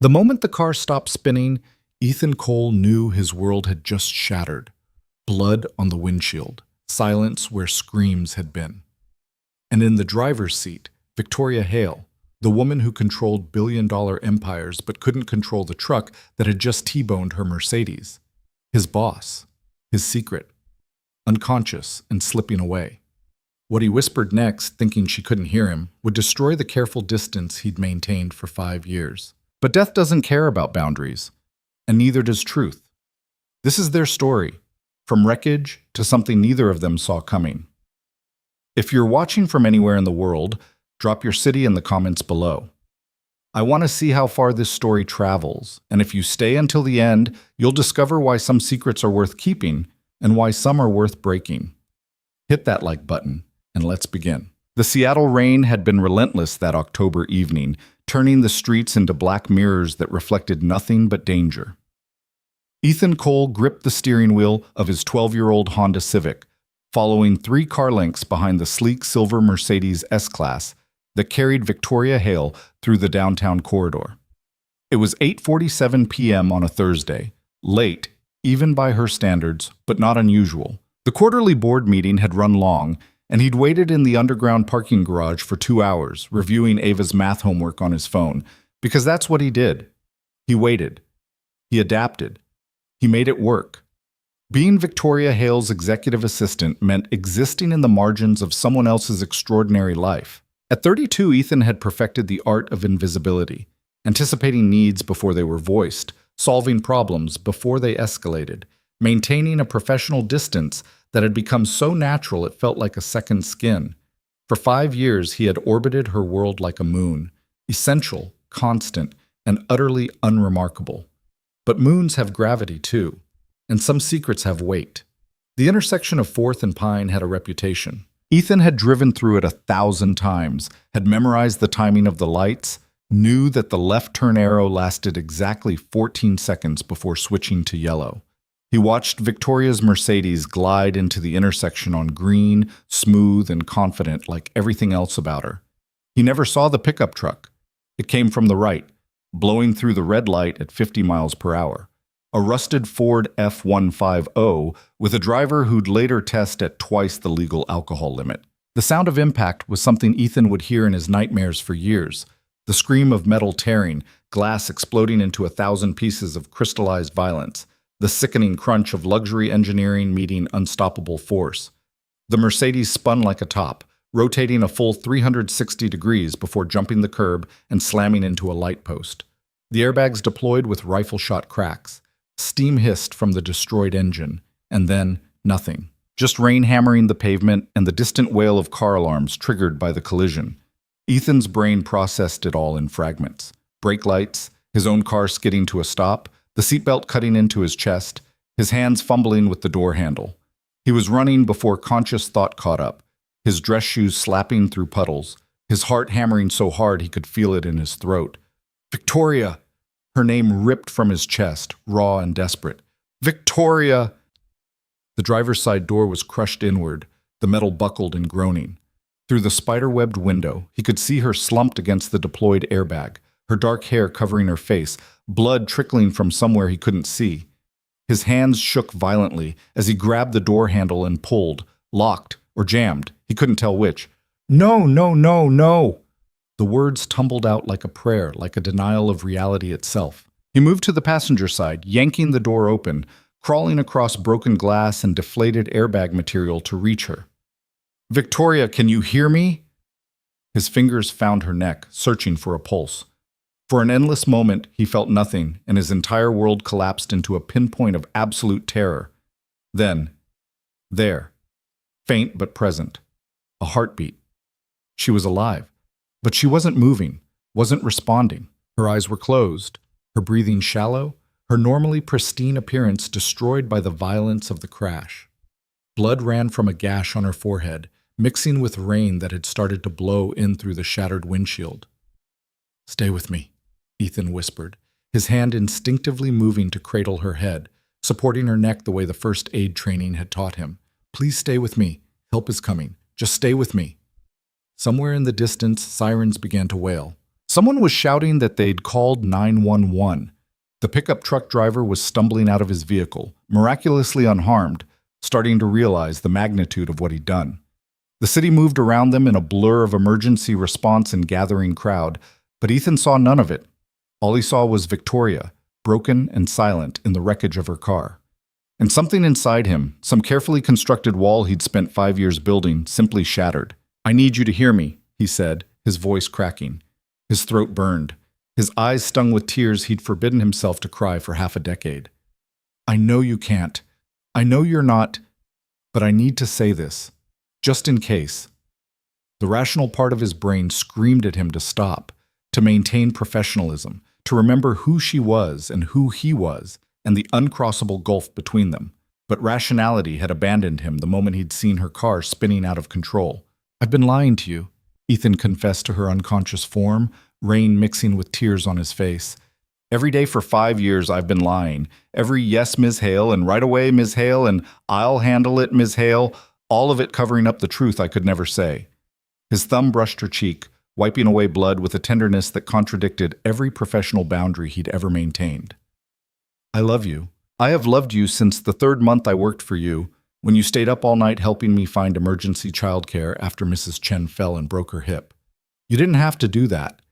The moment the car stopped spinning, Ethan Cole knew his world had just shattered. Blood on the windshield, silence where screams had been. And in the driver's seat, Victoria Hale, the woman who controlled billion-dollar empires but couldn't control the truck that had just T-boned her Mercedes. His boss, his secret, unconscious and slipping away. What he whispered next, thinking she couldn't hear him, would destroy the careful distance he'd maintained for 5 years. But death doesn't care about boundaries, and neither does truth. This is their story, from wreckage to something neither of them saw coming. If you're watching from anywhere in the world, drop your city in the comments below. I want to see how far this story travels, and if you stay until the end, you'll discover why some secrets are worth keeping and why some are worth breaking. Hit that like button, and let's begin. The Seattle rain had been relentless that October evening, turning the streets into black mirrors that reflected nothing but danger. Ethan Cole gripped the steering wheel of his 12-year-old Honda Civic, following 3 car lengths behind the sleek silver Mercedes S-Class that carried Victoria Hale through the downtown corridor. It was 8:47 p.m. on a Thursday, late, even by her standards, but not unusual. The quarterly board meeting had run long, and he'd waited in the underground parking garage for 2 hours, reviewing Ava's math homework on his phone, because that's what he did. He waited. He adapted. He made it work. Being Victoria Hale's executive assistant meant existing in the margins of someone else's extraordinary life. At 32, Ethan had perfected the art of invisibility, anticipating needs before they were voiced, solving problems before they escalated, maintaining a professional distance that had become so natural it felt like a second skin. For 5 years, he had orbited her world like a moon, essential, constant, and utterly unremarkable. But moons have gravity too, and some secrets have weight. The intersection of 4th and Pine had a reputation. Ethan had driven through it 1,000 times, had memorized the timing of the lights, knew that the left turn arrow lasted exactly 14 seconds before switching to yellow. He watched Victoria's Mercedes glide into the intersection on green, smooth, and confident like everything else about her. He never saw the pickup truck. It came from the right, blowing through the red light at 50 miles per hour. A rusted Ford F-150 with a driver who'd later test at twice the legal alcohol limit. The sound of impact was something Ethan would hear in his nightmares for years. The scream of metal tearing, glass exploding into 1,000 pieces of crystallized violence. The sickening crunch of luxury engineering meeting unstoppable force. The Mercedes spun like a top, rotating a full 360 degrees before jumping the curb and slamming into a light post. The airbags deployed with rifle shot cracks. Steam hissed from the destroyed engine, and then nothing. Just rain hammering the pavement and the distant wail of car alarms triggered by the collision. Ethan's brain processed it all in fragments. Brake lights, his own car skidding to a stop, the seatbelt cutting into his chest, his hands fumbling with the door handle. He was running before conscious thought caught up, his dress shoes slapping through puddles, his heart hammering so hard he could feel it in his throat. Victoria! Her name ripped from his chest, raw and desperate. Victoria! The driver's side door was crushed inward, the metal buckled and groaning. Through the spider-webbed window, he could see her slumped against the deployed airbag, her dark hair covering her face, blood trickling from somewhere he couldn't see. His hands shook violently as he grabbed the door handle and pulled, locked, or jammed. He couldn't tell which. No, no, no, no! The words tumbled out like a prayer, like a denial of reality itself. He moved to the passenger side, yanking the door open, crawling across broken glass and deflated airbag material to reach her. Victoria, can you hear me? His fingers found her neck, searching for a pulse. For an endless moment, he felt nothing, and his entire world collapsed into a pinpoint of absolute terror. Then, there, faint but present, a heartbeat. She was alive, but she wasn't moving, wasn't responding. Her eyes were closed, her breathing shallow, her normally pristine appearance destroyed by the violence of the crash. Blood ran from a gash on her forehead, mixing with rain that had started to blow in through the shattered windshield. Stay with me, Ethan whispered, his hand instinctively moving to cradle her head, supporting her neck the way the first aid training had taught him. Please stay with me. Help is coming. Just stay with me. Somewhere in the distance, sirens began to wail. Someone was shouting that they'd called 911. The pickup truck driver was stumbling out of his vehicle, miraculously unharmed, starting to realize the magnitude of what he'd done. The city moved around them in a blur of emergency response and gathering crowd, but Ethan saw none of it. All he saw was Victoria, broken and silent in the wreckage of her car. And something inside him, some carefully constructed wall he'd spent 5 years building, simply shattered. "I need you to hear me," he said, his voice cracking. His throat burned. His eyes stung with tears he'd forbidden himself to cry for half a decade. "I know you can't. I know you're not. But I need to say this. Just in case." The rational part of his brain screamed at him to stop, to maintain professionalism, to remember who she was and who he was, and the uncrossable gulf between them. But rationality had abandoned him the moment he'd seen her car spinning out of control. "I've been lying to you," Ethan confessed to her unconscious form, rain mixing with tears on his face. "Every day for 5 years I've been lying. Every yes, Ms. Hale, and right away, Ms. Hale, and I'll handle it, Ms. Hale, all of it covering up the truth I could never say." His thumb brushed her cheek, wiping away blood with a tenderness that contradicted every professional boundary he'd ever maintained. "I love you. I have loved you since the 3rd month I worked for you, when you stayed up all night helping me find emergency childcare after Mrs. Chen fell and broke her hip. You didn't have to do that.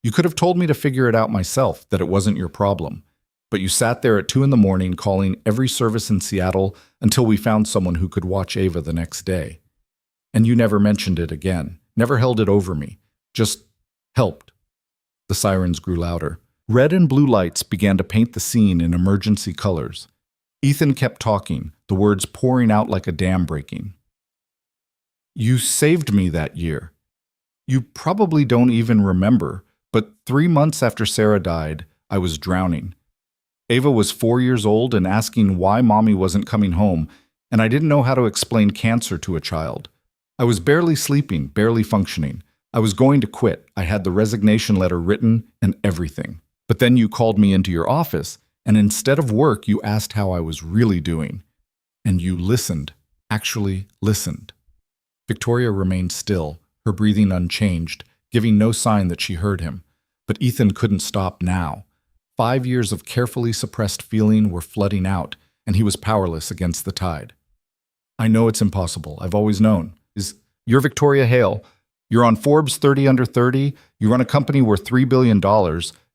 You could have told me to figure it out myself, that it wasn't your problem. But you sat there at 2 in the morning calling every service in Seattle until we found someone who could watch Ava the next day. And you never mentioned it again, never held it over me, just helped." The sirens grew louder. Red and blue lights began to paint the scene in emergency colors. Ethan kept talking, the words pouring out like a dam breaking. "You saved me that year. You probably don't even remember, but 3 months after Sarah died, I was drowning. Ava was 4 years old and asking why mommy wasn't coming home, and I didn't know how to explain cancer to a child. I was barely sleeping, barely functioning. I was going to quit. I had the resignation letter written and everything. But then you called me into your office, and instead of work, you asked how I was really doing. And you listened, actually listened." Victoria remained still, her breathing unchanged, giving no sign that she heard him. But Ethan couldn't stop now. 5 years of carefully suppressed feeling were flooding out, and he was powerless against the tide. "I know it's impossible. I've always known. You're Victoria Hale. You're on Forbes 30 Under 30. You run a company worth $3 billion.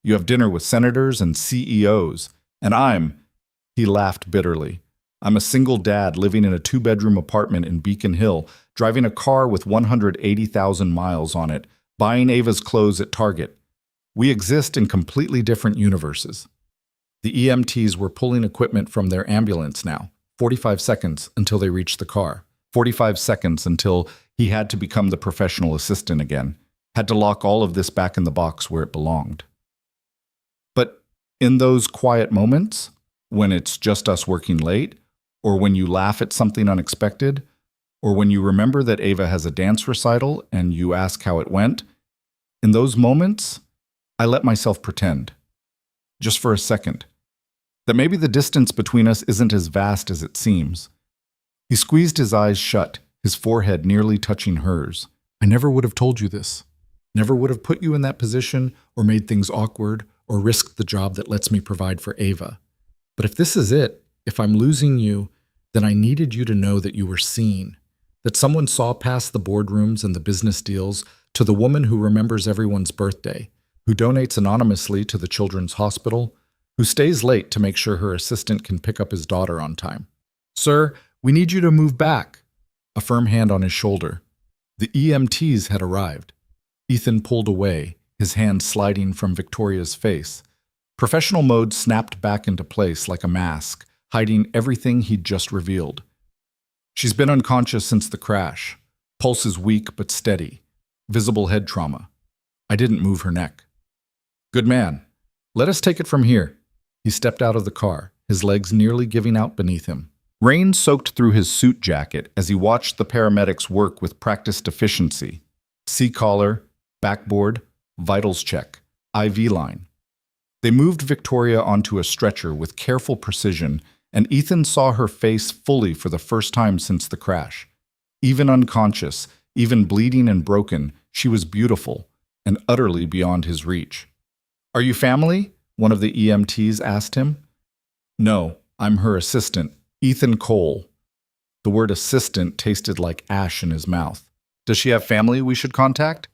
You have dinner with senators and CEOs. And he laughed bitterly. "I'm a single dad living in a 2-bedroom apartment in Beacon Hill, driving a car with 180,000 miles on it, buying Ava's clothes at Target. We exist in completely different universes." The EMTs were pulling equipment from their ambulance now. 45 seconds until they reached the car. 45 seconds until he had to become the professional assistant again, had to lock all of this back in the box where it belonged. But in those quiet moments, when it's just us working late, or when you laugh at something unexpected, or when you remember that Ava has a dance recital and you ask how it went, in those moments, I let myself pretend, just for a second, that maybe the distance between us isn't as vast as it seems. He squeezed his eyes shut, his forehead nearly touching hers. "I never would have told you this. Never would have put you in that position or made things awkward or risked the job that lets me provide for Ava. But if this is it, if I'm losing you, then I needed you to know that you were seen, that someone saw past the boardrooms and the business deals to the woman who remembers everyone's birthday, who donates anonymously to the children's hospital, who stays late to make sure her assistant can pick up his daughter on time. Sir, we need you to move back." A firm hand on his shoulder. The EMTs had arrived. Ethan pulled away, his hand sliding from Victoria's face. Professional mode snapped back into place like a mask, hiding everything he'd just revealed. "She's been unconscious since the crash. Pulse is weak but steady. Visible head trauma. I didn't move her neck." "Good man. Let us take it from here." He stepped out of the car, his legs nearly giving out beneath him. Rain soaked through his suit jacket as he watched the paramedics work with practiced efficiency. C-collar, backboard, vitals check, IV line. They moved Victoria onto a stretcher with careful precision, and Ethan saw her face fully for the first time since the crash. Even unconscious, even bleeding and broken, she was beautiful, and utterly beyond his reach. "Are you family?" one of the EMTs asked him. "No, I'm her assistant, Ethan Cole." The word assistant tasted like ash in his mouth. "Does she have family we should contact?"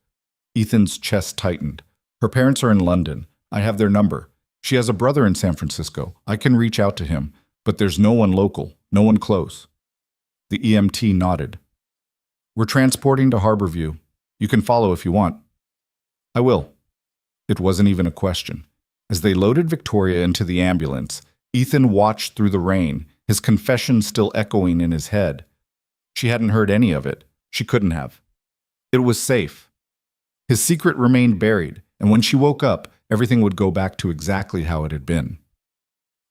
Ethan's chest tightened. "Her parents are in London. I have their number. She has a brother in San Francisco. I can reach out to him, but there's no one local, no one close." The EMT nodded. "We're transporting to Harborview. You can follow if you want." "I will." It wasn't even a question. As they loaded Victoria into the ambulance, Ethan watched through the rain, his confession still echoing in his head. She hadn't heard any of it. She couldn't have. It was safe. His secret remained buried, and when she woke up, everything would go back to exactly how it had been.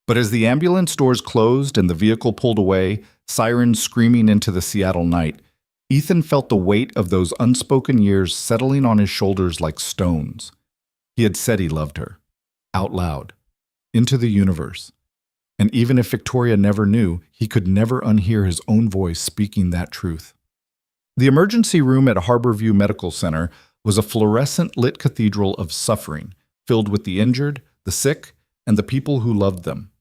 But as the ambulance doors closed and the vehicle pulled away, sirens screaming into the Seattle night, Ethan felt the weight of those unspoken years settling on his shoulders like stones. He had said he loved her. Out loud. Into the universe. And even if Victoria never knew, he could never unhear his own voice speaking that truth. The emergency room at Harborview Medical Center was a fluorescent lit cathedral of suffering, filled with the injured, the sick, and the people who loved them.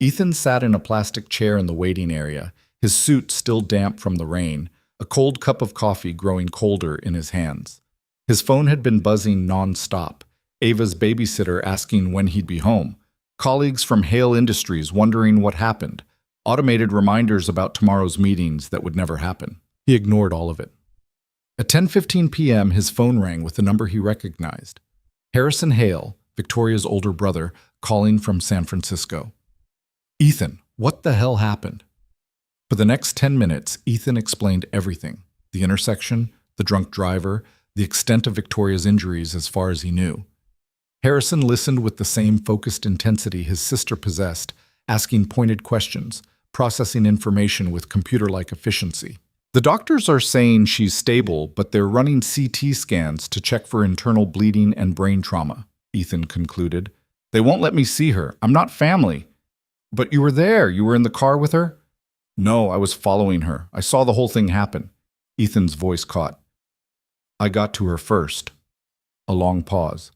Ethan sat in a plastic chair in the waiting area, his suit still damp from the rain, a cold cup of coffee growing colder in his hands. His phone had been buzzing non-stop, Ava's babysitter asking when he'd be home, colleagues from Hale Industries wondering what happened, automated reminders about tomorrow's meetings that would never happen. He ignored all of it. At 10:15 p.m., his phone rang with a number he recognized. Harrison Hale, Victoria's older brother, calling from San Francisco. "Ethan, what the hell happened?" For the next 10 minutes, Ethan explained everything. The intersection, the drunk driver, the extent of Victoria's injuries as far as he knew. Harrison listened with the same focused intensity his sister possessed, asking pointed questions, processing information with computer-like efficiency. "The doctors are saying she's stable, but they're running CT scans to check for internal bleeding and brain trauma," Ethan concluded. "They won't let me see her. I'm not family." "But you were there. You were in the car with her?" "No, I was following her. I saw the whole thing happen." Ethan's voice caught. "I got to her first." A long pause.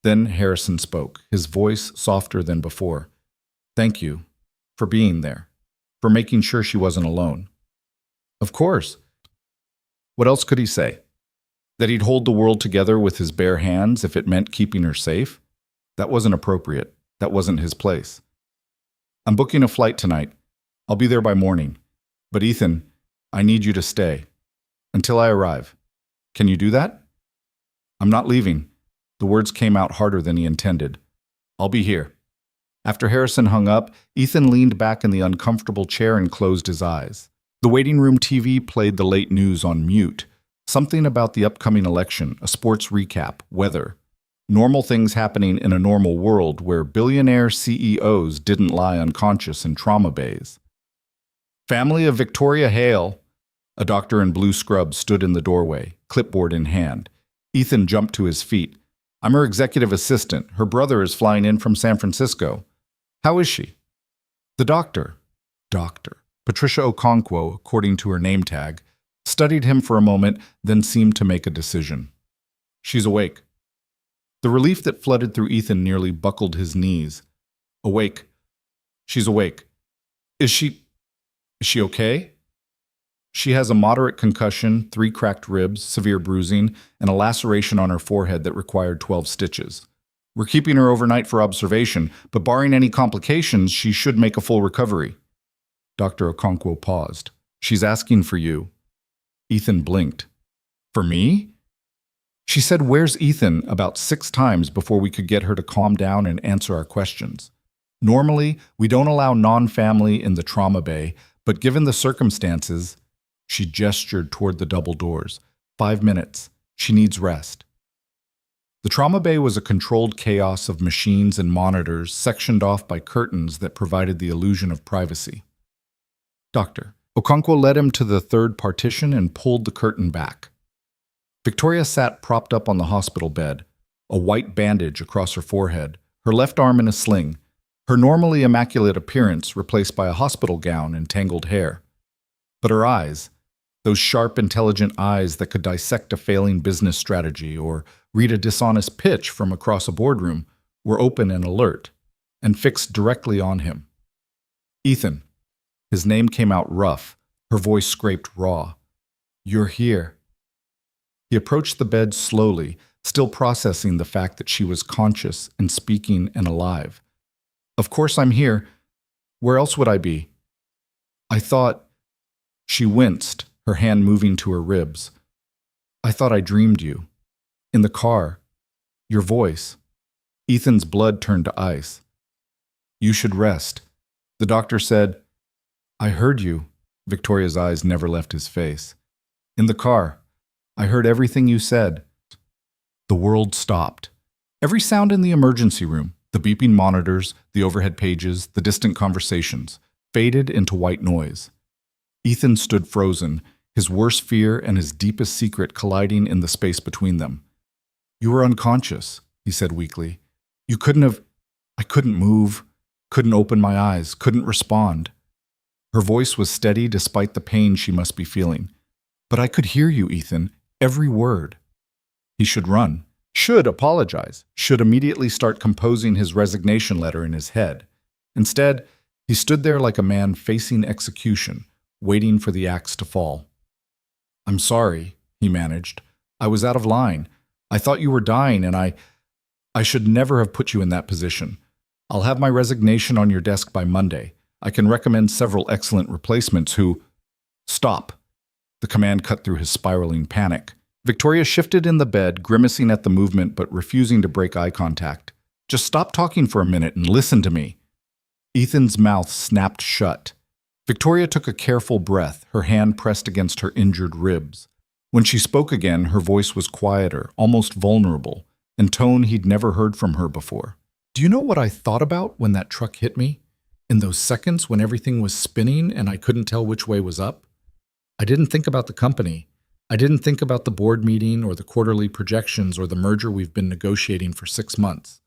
Then Harrison spoke, his voice softer than before. "Thank you for being there, for making sure she wasn't alone." "Of course." What else could he say? That he'd hold the world together with his bare hands if it meant keeping her safe? That wasn't appropriate. That wasn't his place. "I'm booking a flight tonight. I'll be there by morning. But Ethan, I need you to stay. Until I arrive. Can you do that?" "I'm not leaving." The words came out harder than he intended. "I'll be here." After Harrison hung up, Ethan leaned back in the uncomfortable chair and closed his eyes. The waiting room TV played the late news on mute. Something about the upcoming election, a sports recap, weather. Normal things happening in a normal world where billionaire CEOs didn't lie unconscious in trauma bays. "Family of Victoria Hale." A doctor in blue scrubs stood in the doorway, clipboard in hand. Ethan jumped to his feet. "I'm her executive assistant. Her brother is flying in from San Francisco." "How is she?" The doctor, Patricia Okonkwo, according to her name tag, studied him for a moment, then seemed to make a decision. "She's awake." The relief that flooded through Ethan nearly buckled his knees. "Awake. She's awake. Is she okay?" "She has a moderate concussion, 3 cracked ribs, severe bruising, and a laceration on her forehead that required 12 stitches. We're keeping her overnight for observation, but barring any complications, she should make a full recovery." Dr. Okonkwo paused. "She's asking for you." Ethan blinked. "For me?" She said, "Where's Ethan?" about 6 times before we could get her to calm down and answer our questions. Normally, we don't allow non-family in the trauma bay, but given the circumstances, she gestured toward the double doors. 5 minutes. She needs rest. The trauma bay was a controlled chaos of machines and monitors sectioned off by curtains that provided the illusion of privacy. "Doctor." Okonkwo led him to the 3rd partition and pulled the curtain back. Victoria sat propped up on the hospital bed, a white bandage across her forehead, her left arm in a sling, her normally immaculate appearance replaced by a hospital gown and tangled hair. But her eyes, Those sharp, intelligent eyes that could dissect a failing business strategy or read a dishonest pitch from across a boardroom were open and alert, and fixed directly on him. Ethan. His name came out rough, her voice scraped raw. You're here. He approached the bed slowly, still processing the fact that she was conscious and speaking and alive. Of course I'm here. Where else would I be? I thought... She winced, her hand moving to her ribs. I thought I dreamed you. In the car. Your voice. Ethan's blood turned to ice. You should rest. The doctor said... I heard you. Victoria's eyes never left his face. In the car. I heard everything you said. The world stopped. Every sound in the emergency room, the beeping monitors, the overhead pages, the distant conversations, faded into white noise. Ethan stood frozen, his worst fear and his deepest secret colliding in the space between them. You were unconscious, he said weakly. You couldn't have... I couldn't move, couldn't open my eyes, couldn't respond. Her voice was steady despite the pain she must be feeling. But I could hear you, Ethan, every word. He should run, should apologize, should immediately start composing his resignation letter in his head. Instead, he stood there like a man facing execution, waiting for the axe to fall. I'm sorry, he managed. I was out of line. I thought you were dying, and I should never have put you in that position. I'll have my resignation on your desk by Monday. I can recommend several excellent replacements who... Stop. The command cut through his spiraling panic. Victoria shifted in the bed, grimacing at the movement but refusing to break eye contact. Just stop talking for a minute and listen to me. Ethan's mouth snapped shut. Victoria took a careful breath, her hand pressed against her injured ribs. When she spoke again, her voice was quieter, almost vulnerable, in tone he'd never heard from her before. Do you know what I thought about when that truck hit me? In those seconds when everything was spinning and I couldn't tell which way was up? I didn't think about the company. I didn't think about the board meeting or the quarterly projections or the merger we've been negotiating for 6 months.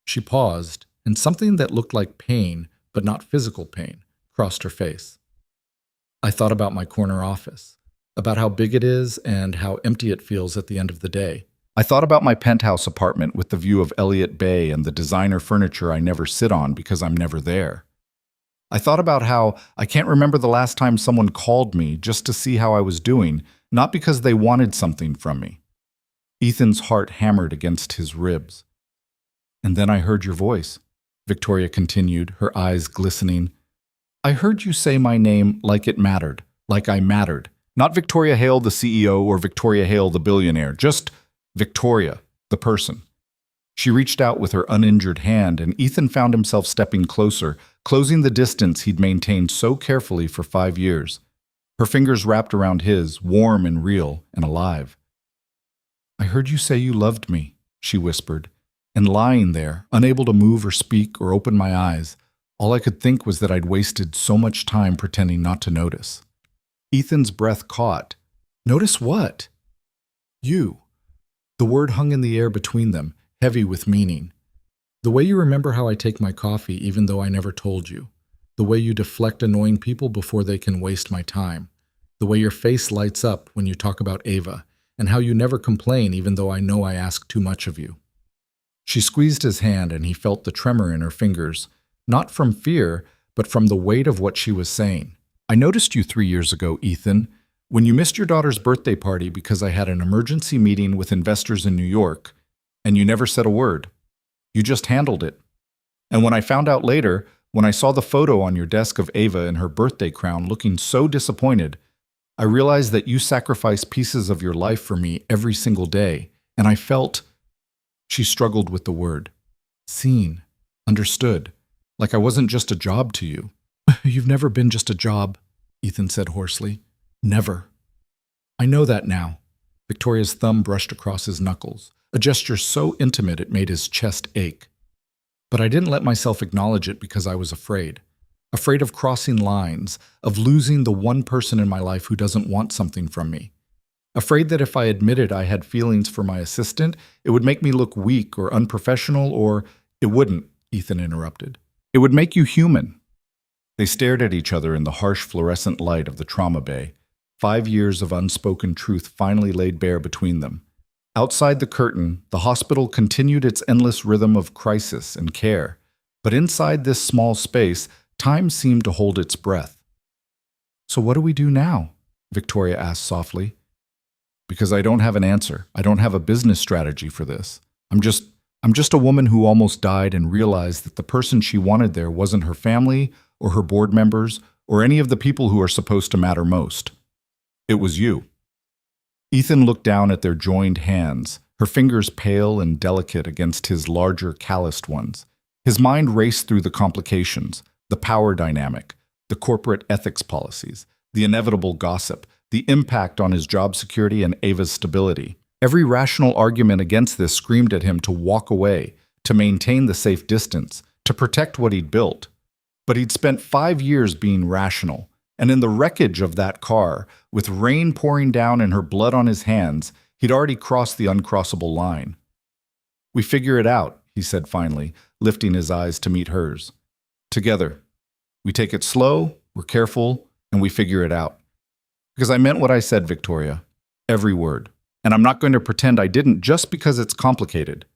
She paused, and something that looked like pain, but not physical pain, crossed her face. I thought about my corner office, about how big it is and how empty it feels at the end of the day. I thought about my penthouse apartment with the view of Elliott Bay and the designer furniture I never sit on because I'm never there. I thought about how I can't remember the last time someone called me just to see how I was doing, not because they wanted something from me. Ethan's heart hammered against his ribs. And then I heard your voice, Victoria continued, her eyes glistening. I heard you say my name like it mattered, like I mattered. Not Victoria Hale, the CEO, or Victoria Hale, the billionaire, just Victoria, the person. She reached out with her uninjured hand, and Ethan found himself stepping closer, closing the distance he'd maintained so carefully for 5 years. Her fingers wrapped around his, warm and real and alive. I heard you say you loved me, she whispered, and lying there, unable to move or speak or open my eyes, all I could think was that I'd wasted so much time pretending not to notice. Ethan's breath caught. Notice what? You. The word hung in the air between them, heavy with meaning. The way you remember how I take my coffee even though I never told you. The way you deflect annoying people before they can waste my time. The way your face lights up when you talk about Ava, and how you never complain even though I know I ask too much of you. She squeezed his hand and he felt the tremor in her fingers, not from fear, but from the weight of what she was saying. I noticed you 3 years ago, Ethan, when you missed your daughter's birthday party because I had an emergency meeting with investors in New York, and you never said a word. You just handled it. And when I found out later, when I saw the photo on your desk of Ava in her birthday crown looking so disappointed, I realized that you sacrifice pieces of your life for me every single day, and I felt... She struggled with the word. Seen. Understood. Like I wasn't just a job to you. You've never been just a job, Ethan said hoarsely. Never. I know that now. Victoria's thumb brushed across his knuckles, a gesture so intimate it made his chest ache. But I didn't let myself acknowledge it because I was afraid. Afraid of crossing lines, of losing the one person in my life who doesn't want something from me. Afraid that if I admitted I had feelings for my assistant, it would make me look weak or unprofessional or... It wouldn't, Ethan interrupted. It would make you human. They stared at each other in the harsh fluorescent light of the trauma bay, 5 years of unspoken truth finally laid bare between them. Outside the curtain, the hospital continued its endless rhythm of crisis and care. But inside this small space, time seemed to hold its breath. "So what do we do now?" Victoria asked softly. "Because I don't have an answer. I don't have a business strategy for this. I'm just a woman who almost died and realized that the person she wanted there wasn't her family or her board members or any of the people who are supposed to matter most. It was you." Ethan looked down at their joined hands, her fingers pale and delicate against his larger, calloused ones. His mind raced through the complications, the power dynamic, the corporate ethics policies, the inevitable gossip, the impact on his job security and Ava's stability. Every rational argument against this screamed at him to walk away, to maintain the safe distance, to protect what he'd built. But he'd spent 5 years being rational, and in the wreckage of that car, with rain pouring down and her blood on his hands, he'd already crossed the uncrossable line. "We figure it out," he said finally, lifting his eyes to meet hers. "Together. We take it slow, we're careful, and we figure it out. Because I meant what I said, Victoria. Every word. And I'm not going to pretend I didn't just because it's complicated."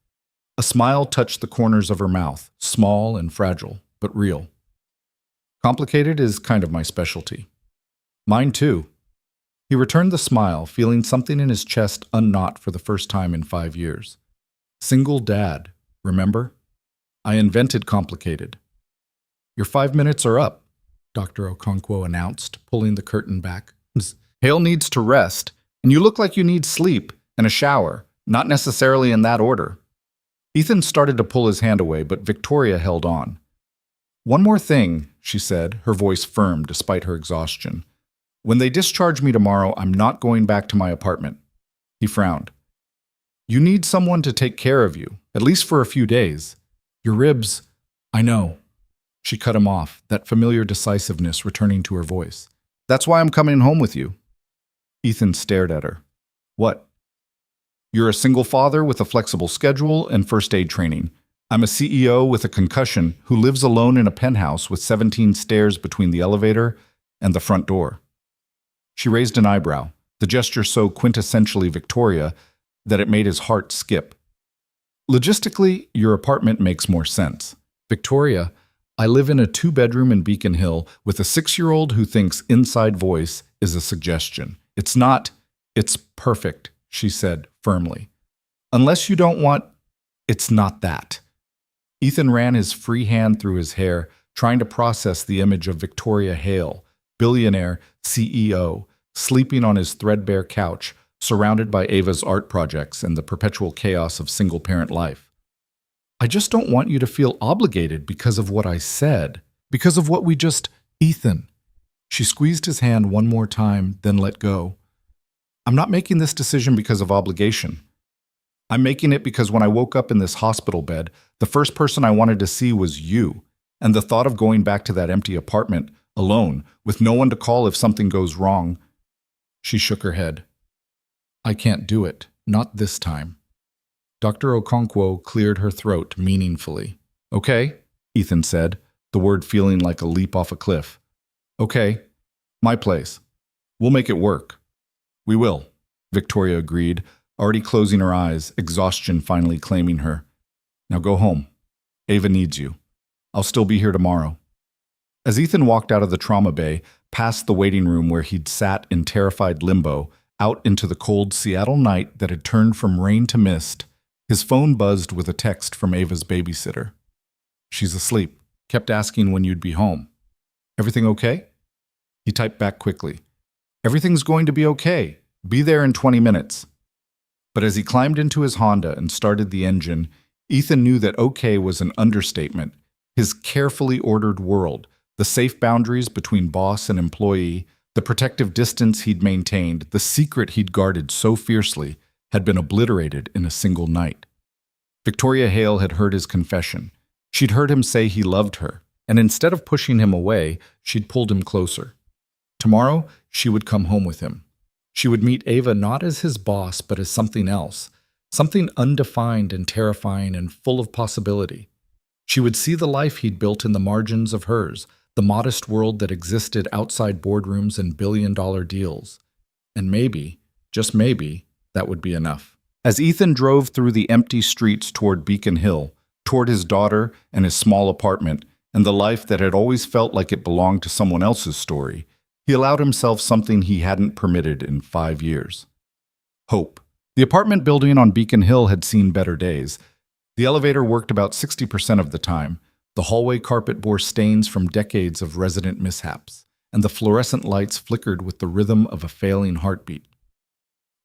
A smile touched the corners of her mouth, small and fragile, but real. "Complicated is kind of my specialty." "Mine too." He returned the smile, feeling something in his chest unknot for the first time in 5 years. "Single dad, remember? I invented complicated." "Your 5 minutes are up," Dr. Okonkwo announced, pulling the curtain back. "Hale needs to rest, and you look like you need sleep and a shower, not necessarily in that order." Ethan started to pull his hand away, but Victoria held on. "One more thing," she said, her voice firm despite her exhaustion. "When they discharge me tomorrow, I'm not going back to my apartment." He frowned. "You need someone to take care of you, at least for a few days. Your ribs—" "I know." She cut him off, that familiar decisiveness returning to her voice. "That's why I'm coming home with you." Ethan stared at her. "What?" "You're a single father with a flexible schedule and first aid training. I'm a CEO with a concussion who lives alone in a penthouse with 17 stairs between the elevator and the front door." She raised an eyebrow, the gesture so quintessentially Victoria that it made his heart skip. "Logistically, your apartment makes more sense. Victoria, I live in a 2-bedroom in Beacon Hill with a 6-year-old who thinks inside voice is a suggestion. It's not, it's perfect," she said firmly. "Unless you don't want, it's not that." Ethan ran his free hand through his hair, trying to process the image of Victoria Hale, billionaire, CEO, sleeping on his threadbare couch, surrounded by Ava's art projects and the perpetual chaos of single-parent life. "I just don't want you to feel obligated because of what I said, because of what we just—" "Ethan." She squeezed his hand one more time, then let go. "I'm not making this decision because of obligation. I'm making it because when I woke up in this hospital bed, the first person I wanted to see was you, and the thought of going back to that empty apartment, alone, with no one to call if something goes wrong—" She shook her head. "I can't do it. Not this time." Dr. Okonkwo cleared her throat meaningfully. "Okay," Ethan said, the word feeling like a leap off a cliff. "Okay. My place. We'll make it work." "We will," Victoria agreed, already closing her eyes, exhaustion finally claiming her. "Now go home. Ava needs you. I'll still be here tomorrow." As Ethan walked out of the trauma bay, past the waiting room where he'd sat in terrified limbo, out into the cold Seattle night that had turned from rain to mist, his phone buzzed with a text from Ava's babysitter. "She's asleep. Kept asking when you'd be home." "Everything okay?" He typed back quickly. "Everything's going to be okay. Be there in 20 minutes. But as he climbed into his Honda and started the engine, Ethan knew that okay was an understatement. His carefully ordered world, the safe boundaries between boss and employee, the protective distance he'd maintained, the secret he'd guarded so fiercely, had been obliterated in a single night. Victoria Hale had heard his confession. She'd heard him say he loved her, and instead of pushing him away, she'd pulled him closer. Tomorrow, she would come home with him. She would meet Ava not as his boss, but as something else, something undefined and terrifying and full of possibility. She would see the life he'd built in the margins of hers, the modest world that existed outside boardrooms and billion-dollar deals. And maybe, just maybe, that would be enough. As Ethan drove through the empty streets toward Beacon Hill, toward his daughter and his small apartment, and the life that had always felt like it belonged to someone else's story, he allowed himself something he hadn't permitted in 5 years. Hope. The apartment building on Beacon Hill had seen better days. The elevator worked about 60% of the time. The hallway carpet bore stains from decades of resident mishaps, and the fluorescent lights flickered with the rhythm of a failing heartbeat.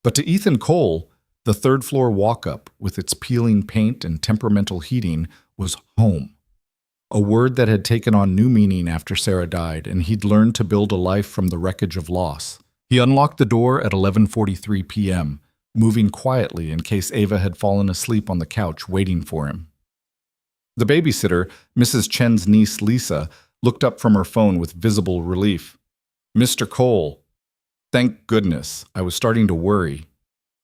But to Ethan Cole, the third-floor walk-up, with its peeling paint and temperamental heating, was home. A word that had taken on new meaning after Sarah died, and he'd learned to build a life from the wreckage of loss. He unlocked the door at 11:43 p.m., moving quietly in case Ava had fallen asleep on the couch waiting for him. The babysitter, Mrs. Chen's niece Lisa, looked up from her phone with visible relief. "Mr. Cole." "Thank goodness. I was starting to worry."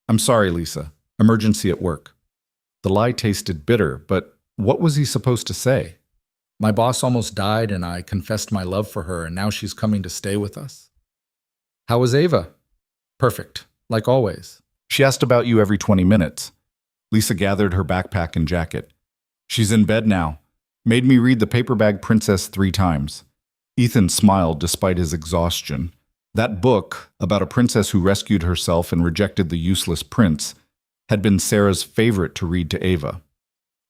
"I'm sorry, Lisa. Emergency at work." The lie tasted bitter, but what was he supposed to say? "My boss almost died and I confessed my love for her and now she's coming to stay with us." "How was Ava?" "Perfect, like always. She asked about you every 20 minutes. Lisa gathered her backpack and jacket. "She's in bed now. Made me read The Paper Bag Princess 3 times. Ethan smiled despite his exhaustion. That book, about a princess who rescued herself and rejected the useless prince, had been Sarah's favorite to read to Ava.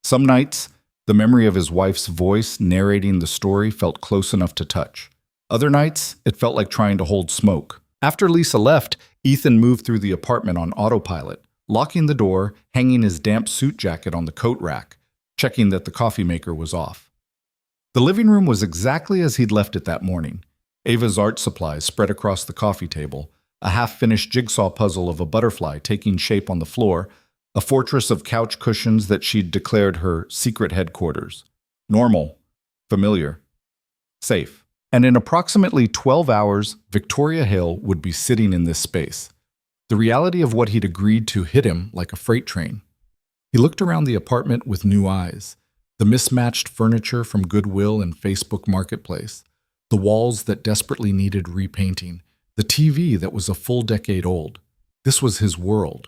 Some nights, the memory of his wife's voice narrating the story felt close enough to touch. Other nights, it felt like trying to hold smoke. After Lisa left, Ethan moved through the apartment on autopilot, locking the door, hanging his damp suit jacket on the coat rack, checking that the coffee maker was off. The living room was exactly as he'd left it that morning. Ava's art supplies spread across the coffee table, a half-finished jigsaw puzzle of a butterfly taking shape on the floor, a fortress of couch cushions that she'd declared her secret headquarters. Normal, familiar, safe. And in approximately 12 hours, Victoria Hale would be sitting in this space. The reality of what he'd agreed to hit him like a freight train. He looked around the apartment with new eyes. The mismatched furniture from Goodwill and Facebook Marketplace. The walls that desperately needed repainting. The TV that was a full decade old. This was his world.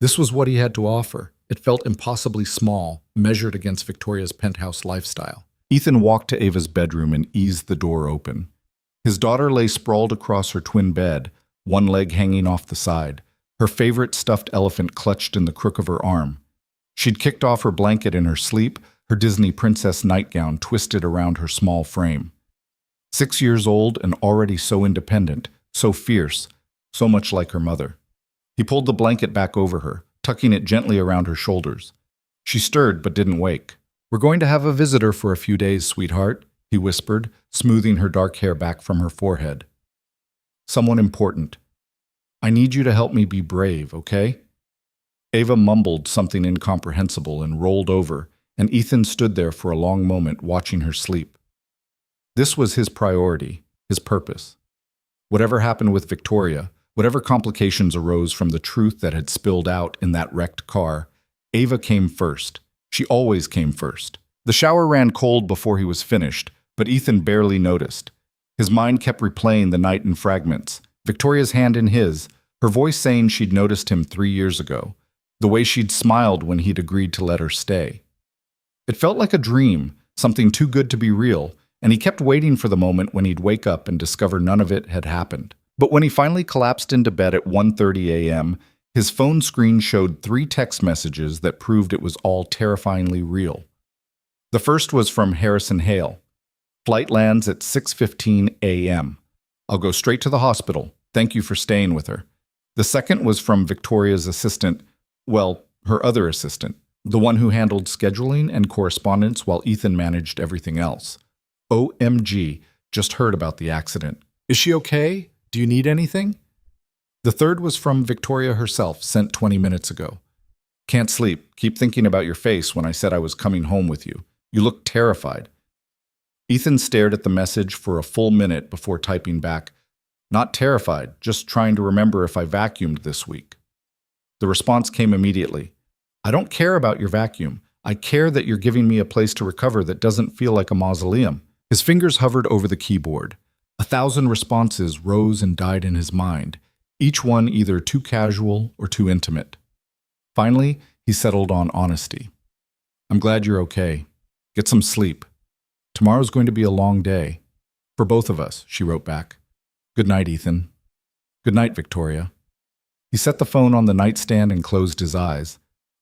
This was what he had to offer. It felt impossibly small, measured against Victoria's penthouse lifestyle. Ethan walked to Ava's bedroom and eased the door open. His daughter lay sprawled across her twin bed, one leg hanging off the side, her favorite stuffed elephant clutched in the crook of her arm. She'd kicked off her blanket in her sleep, her Disney princess nightgown twisted around her small frame. 6 years old and already so independent, so fierce, so much like her mother. He pulled the blanket back over her, tucking it gently around her shoulders. She stirred but didn't wake. "We're going to have a visitor for a few days, sweetheart," he whispered, smoothing her dark hair back from her forehead. "Someone important. I need you to help me be brave, okay?" Ava mumbled something incomprehensible and rolled over, and Ethan stood there for a long moment watching her sleep. This was his priority, his purpose. Whatever happened with Victoria, whatever complications arose from the truth that had spilled out in that wrecked car, Ava came first. She always came first. The shower ran cold before he was finished, but Ethan barely noticed. His mind kept replaying the night in fragments, Victoria's hand in his, her voice saying she'd noticed him 3 years ago, the way she'd smiled when he'd agreed to let her stay. It felt like a dream, something too good to be real, and he kept waiting for the moment when he'd wake up and discover none of it had happened. But when he finally collapsed into bed at 1:30 a.m., his phone screen showed 3 text messages that proved it was all terrifyingly real. The first was from Harrison Hale. "Flight lands at 6:15 a.m. I'll go straight to the hospital. Thank you for staying with her." The second was from Victoria's assistant, well, her other assistant, the one who handled scheduling and correspondence while Ethan managed everything else. "OMG, just heard about the accident. Is she okay? Do you need anything?" The third was from Victoria herself, sent 20 minutes ago. "Can't sleep. Keep thinking about your face when I said I was coming home with you. You look terrified." Ethan stared at the message for a full minute before typing back, "Not terrified, just trying to remember if I vacuumed this week." The response came immediately. "I don't care about your vacuum. I care that you're giving me a place to recover that doesn't feel like a mausoleum." His fingers hovered over the keyboard. 1,000 responses rose and died in his mind. each one either too casual or too intimate. Finally, he settled on honesty. I'm glad you're okay. Get some sleep. Tomorrow's going to be a long day. For both of us, she wrote back. Good night, Ethan. Good night, Victoria. He set the phone on the nightstand and closed his eyes,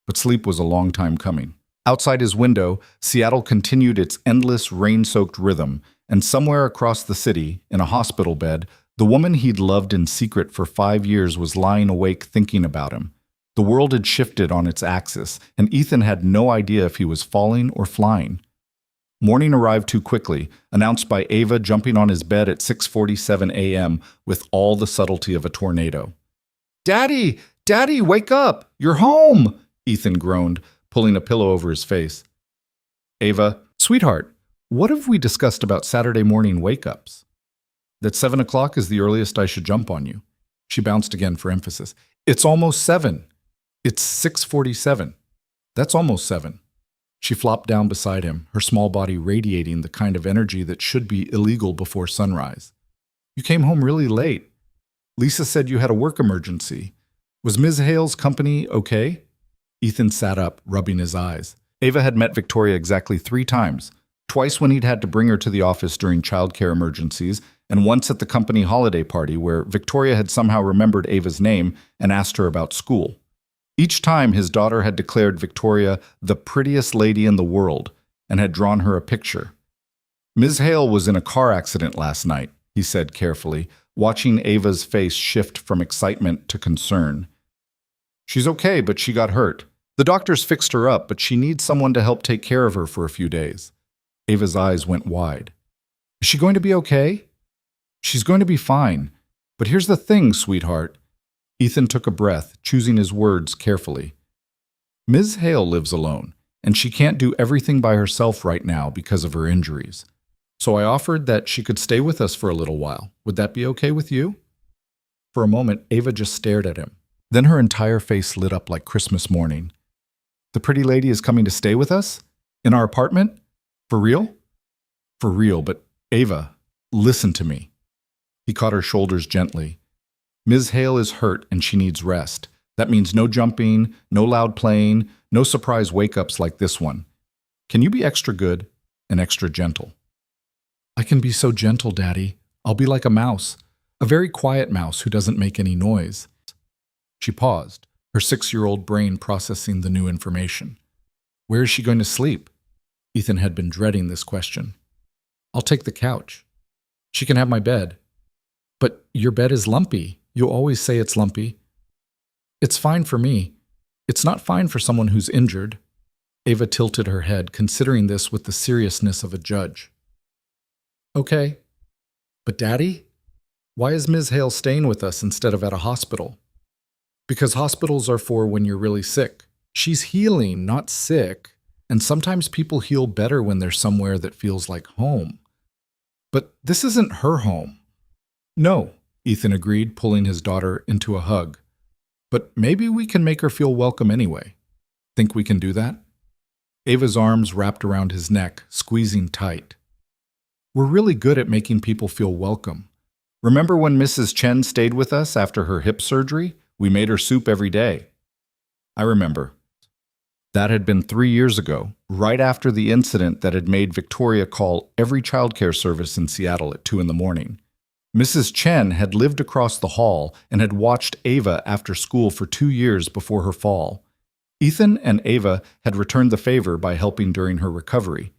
but sleep was a long time coming. Outside his window, Seattle continued its endless rain-soaked rhythm, and somewhere across the city, in a hospital bed, the woman he'd loved in secret for 5 years was lying awake thinking about him. The world had shifted on its axis, and Ethan had no idea if he was falling or flying. Morning arrived too quickly, announced by Ava jumping on his bed at 6:47 a.m. with all the subtlety of a tornado. "Daddy! Daddy, wake up! You're home!" Ethan groaned, pulling a pillow over his face. Ava, "Sweetheart, what have we discussed about Saturday morning wake-ups?" "That 7 o'clock is the earliest I should jump on you." She bounced again for emphasis. "It's almost 7. It's 6:47. That's almost 7. She flopped down beside him, her small body radiating the kind of energy that should be illegal before sunrise. "You came home really late. Lisa said you had a work emergency. Was Ms. Hale's company okay?" Ethan sat up, rubbing his eyes. Ava had met Victoria exactly 3 times, twice when he'd had to bring her to the office during childcare emergencies, and once at the company holiday party where Victoria had somehow remembered Ava's name and asked her about school. Each time his daughter had declared Victoria the prettiest lady in the world and had drawn her a picture. "Ms. Hale was in a car accident last night," he said carefully, watching Ava's face shift from excitement to concern. "She's okay, but she got hurt. The doctors fixed her up, but she needs someone to help take care of her for a few days." Ava's eyes went wide. "Is she going to be okay?" "She's going to be fine. But here's the thing, sweetheart." Ethan took a breath, choosing his words carefully. "Ms. Hale lives alone, and she can't do everything by herself right now because of her injuries. So I offered that she could stay with us for a little while. Would that be okay with you?" For a moment, Ava just stared at him. Then her entire face lit up like Christmas morning. "The pretty lady is coming to stay with us? In our apartment? For real?" "For real, but Ava, listen to me." He caught her shoulders gently. "Ms. Hale is hurt and she needs rest. That means no jumping, no loud playing, no surprise wake-ups like this one. Can you be extra good and extra gentle?" "I can be so gentle, Daddy. I'll be like a mouse, a very quiet mouse who doesn't make any noise." She paused, her 6-year-old brain processing the new information. "Where is she going to sleep?" Ethan had been dreading this question. "I'll take the couch. She can have my bed." "But your bed is lumpy. You always say it's lumpy." "It's fine for me. It's not fine for someone who's injured." Ava tilted her head, considering this with the seriousness of a judge. "Okay. But Daddy, why is Ms. Hale staying with us instead of at a hospital?" "Because hospitals are for when you're really sick. She's healing, not sick. And sometimes people heal better when they're somewhere that feels like home." "But this isn't her home." "No," Ethan agreed, pulling his daughter into a hug. "But maybe we can make her feel welcome anyway. Think we can do that?" Ava's arms wrapped around his neck, squeezing tight. "We're really good at making people feel welcome. Remember when Mrs. Chen stayed with us after her hip surgery? We made her soup every day." "I remember." That had been 3 years ago, right after the incident that had made Victoria call every childcare service in Seattle at 2 in the morning. Mrs. Chen had lived across the hall and had watched Ava after school for 2 years before her fall. Ethan and Ava had returned the favor by helping during her recovery.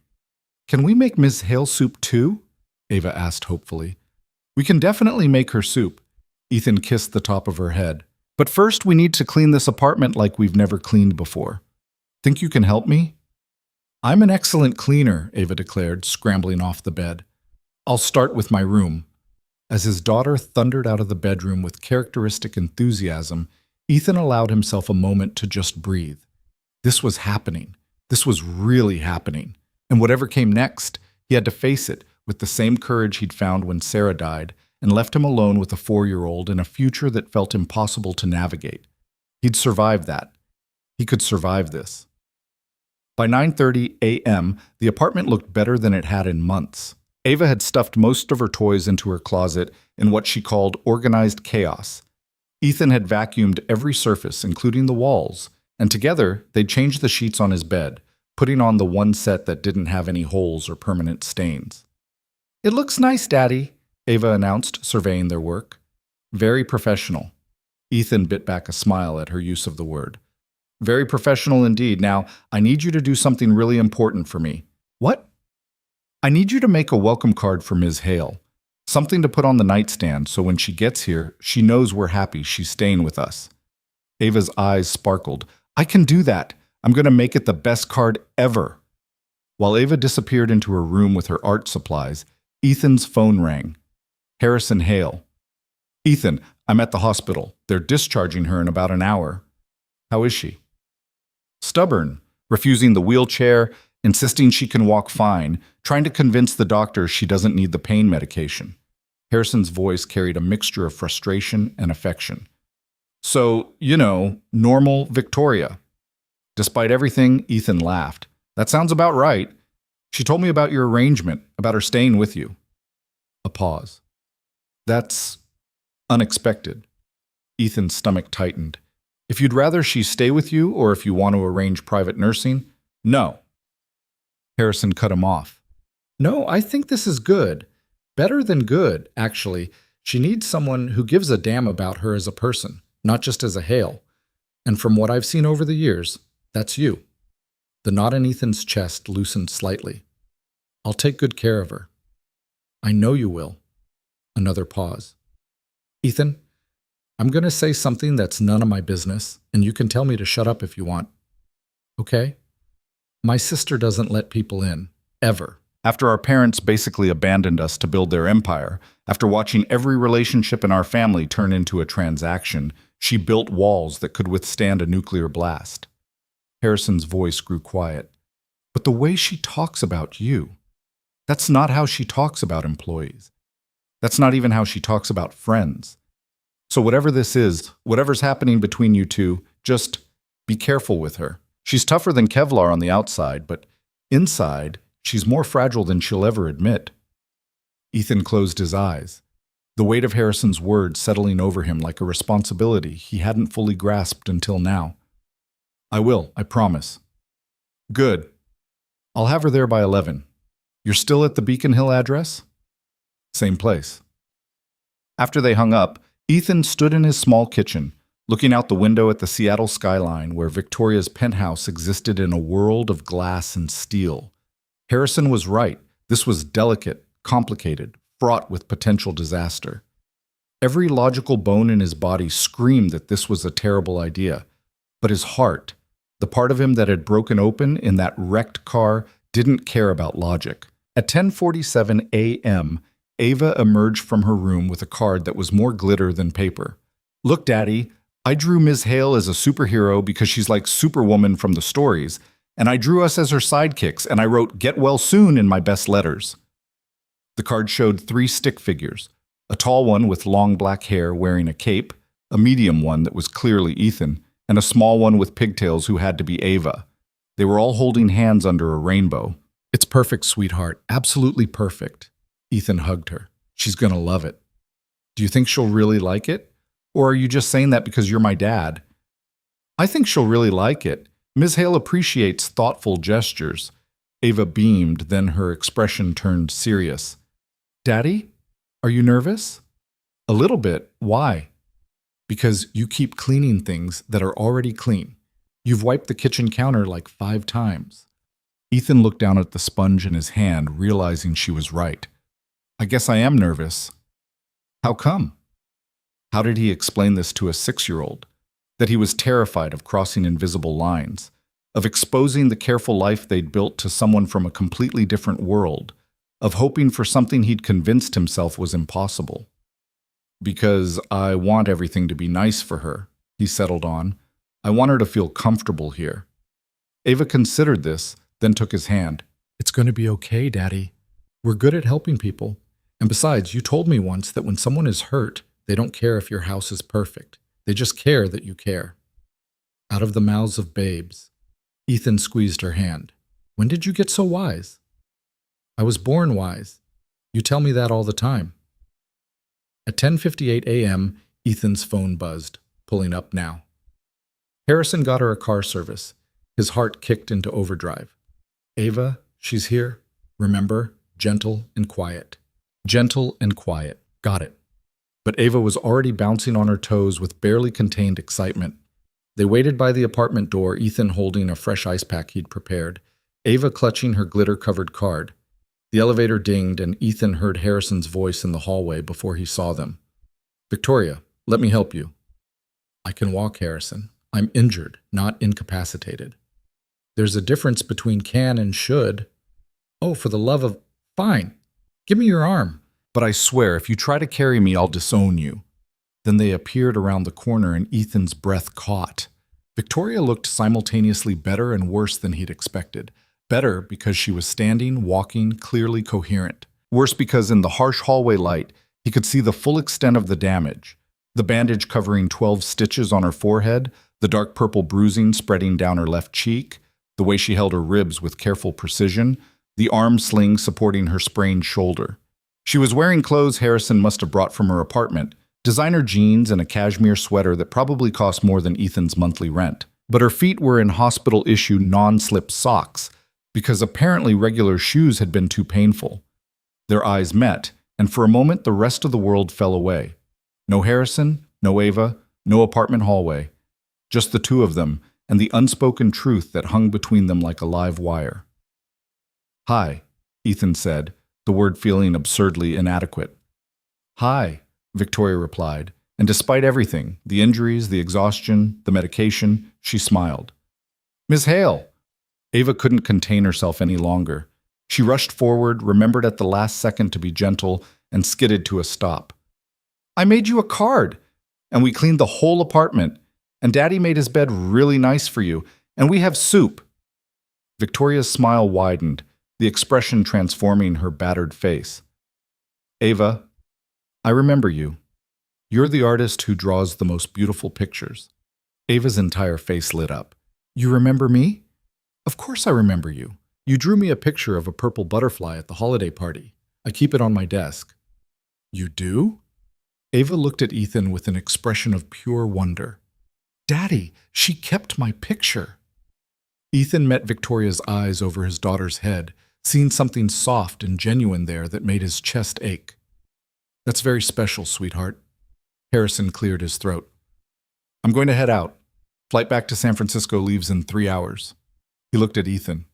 "Can we make Ms. Hale soup too?" Ava asked hopefully. "We can definitely make her soup." Ethan kissed the top of her head. "But first we need to clean this apartment like we've never cleaned before. Think you can help me?" "I'm an excellent cleaner," Ava declared, scrambling off the bed. "I'll start with my room." As his daughter thundered out of the bedroom with characteristic enthusiasm, Ethan allowed himself a moment to just breathe. This was happening. This was really happening. And whatever came next, he had to face it with the same courage he'd found when Sarah died and left him alone with a 4-year-old in a future that felt impossible to navigate. He'd survived that. He could survive this. By 9:30 a.m., the apartment looked better than it had in months. Ava had stuffed most of her toys into her closet in what she called organized chaos. Ethan had vacuumed every surface, including the walls, and together they'd changed the sheets on his bed, putting on the one set that didn't have any holes or permanent stains. "It looks nice, Daddy," Ava announced, surveying their work. "Very professional." Ethan bit back a smile at her use of the word. "Very professional indeed. Now, I need you to do something really important for me." "What?" "I need you to make a welcome card for Ms. Hale. Something to put on the nightstand so when she gets here, she knows we're happy she's staying with us." Ava's eyes sparkled. "I can do that. I'm going to make it the best card ever." While Ava disappeared into her room with her art supplies, Ethan's phone rang. Harrison Hale. "Ethan, I'm at the hospital. They're discharging her in about an hour." "How is she?" "Stubborn, refusing the wheelchair, insisting she can walk fine, trying to convince the doctor she doesn't need the pain medication." Harrison's voice carried a mixture of frustration and affection. "So, normal Victoria." Despite everything, Ethan laughed. "That sounds about right. She told me about your arrangement, about her staying with you." A pause. "That's unexpected." Ethan's stomach tightened. "If you'd rather she stay with you, or if you want to arrange private nursing." "No." Harrison cut him off. "No, I think this is good. Better than good, actually. She needs someone who gives a damn about her as a person, not just as a Hale. And from what I've seen over the years, that's you." The knot in Ethan's chest loosened slightly. "I'll take good care of her." "I know you will." Another pause. "Ethan, I'm going to say something that's none of my business, and you can tell me to shut up if you want. Okay? My sister doesn't let people in, ever. After our parents basically abandoned us to build their empire, after watching every relationship in our family turn into a transaction, she built walls that could withstand a nuclear blast." Harrison's voice grew quiet. "But the way she talks about you, that's not how she talks about employees. That's not even how she talks about friends. So whatever this is, whatever's happening between you two, just be careful with her. She's tougher than Kevlar on the outside, but inside, she's more fragile than she'll ever admit." Ethan closed his eyes, the weight of Harrison's words settling over him like a responsibility he hadn't fully grasped until now. "I will, I promise." "Good. I'll have her there by 11. You're still at the Beacon Hill address?" "Same place." After they hung up, Ethan stood in his small kitchen, looking out the window at the Seattle skyline where Victoria's penthouse existed in a world of glass and steel. Harrison was right. This was delicate, complicated, fraught with potential disaster. Every logical bone in his body screamed that this was a terrible idea. But his heart, the part of him that had broken open in that wrecked car, didn't care about logic. At 10:47 a.m., Ava emerged from her room with a card that was more glitter than paper. "Look, Daddy, I drew Ms. Hale as a superhero because she's like Superwoman from the stories, and I drew us as her sidekicks, and I wrote 'Get well soon' in my best letters." The card showed 3 stick figures, a tall one with long black hair wearing a cape, a medium one that was clearly Ethan, and a small one with pigtails who had to be Ava. They were all holding hands under a rainbow. "It's perfect, sweetheart. Absolutely perfect." Ethan hugged her. "She's gonna love it." "Do you think she'll really like it? Or are you just saying that because you're my dad?" "I think she'll really like it. Ms. Hale appreciates thoughtful gestures." Ava beamed, then her expression turned serious. "Daddy, are you nervous?" "A little bit. Why?" "Because you keep cleaning things that are already clean. You've wiped the kitchen counter like 5 times. Ethan looked down at the sponge in his hand, realizing she was right. "I guess I am nervous." "How come?" How did he explain this to a 6-year-old? That he was terrified of crossing invisible lines, of exposing the careful life they'd built to someone from a completely different world, of hoping for something he'd convinced himself was impossible. "Because I want everything to be nice for her," he settled on. "I want her to feel comfortable here." Ava considered this, then took his hand. "It's going to be okay, Daddy. We're good at helping people. And besides, you told me once that when someone is hurt, they don't care if your house is perfect. They just care that you care." Out of the mouths of babes. Ethan squeezed her hand. "When did you get so wise?" "I was born wise. You tell me that all the time." At 10:58 a.m., Ethan's phone buzzed, pulling up now. Harrison got her a car service. His heart kicked into overdrive. Ava, she's here. Remember, gentle and quiet. Gentle and quiet. Got it. But Ava was already bouncing on her toes with barely contained excitement. They waited by the apartment door, Ethan holding a fresh ice pack he'd prepared, Ava clutching her glitter-covered card. The elevator dinged, and Ethan heard Harrison's voice in the hallway before he saw them. Victoria, let me help you. I can walk, Harrison. I'm injured, not incapacitated. There's a difference between can and should. Oh, for the love of... Fine. Give me your arm. But I swear, if you try to carry me, I'll disown you. Then they appeared around the corner, and Ethan's breath caught. Victoria looked simultaneously better and worse than he'd expected. Better because she was standing, walking, clearly coherent. Worse because in the harsh hallway light, he could see the full extent of the damage. The bandage covering 12 stitches on her forehead, the dark purple bruising spreading down her left cheek, the way she held her ribs with careful precision, the arm sling supporting her sprained shoulder. She was wearing clothes Harrison must have brought from her apartment, designer jeans and a cashmere sweater that probably cost more than Ethan's monthly rent. But her feet were in hospital-issue non-slip socks, because apparently regular shoes had been too painful. Their eyes met, and for a moment the rest of the world fell away. No Harrison, no Ava, no apartment hallway. Just the two of them, and the unspoken truth that hung between them like a live wire. Hi, Ethan said, the word feeling absurdly inadequate. Hi, Victoria replied, and despite everything, the injuries, the exhaustion, the medication, she smiled. Miss Hale! Ava couldn't contain herself any longer. She rushed forward, remembered at the last second to be gentle, and skidded to a stop. I made you a card, and we cleaned the whole apartment, and Daddy made his bed really nice for you, and we have soup. Victoria's smile widened, the expression transforming her battered face. Ava, I remember you. You're the artist who draws the most beautiful pictures. Ava's entire face lit up. You remember me? Of course I remember you. You drew me a picture of a purple butterfly at the holiday party. I keep it on my desk. You do? Ava looked at Ethan with an expression of pure wonder. Daddy, she kept my picture. Ethan met Victoria's eyes over his daughter's head, seeing something soft and genuine there that made his chest ache. That's very special, sweetheart. Harrison cleared his throat. I'm going to head out. Flight back to San Francisco leaves in 3 hours. He looked at Ethan.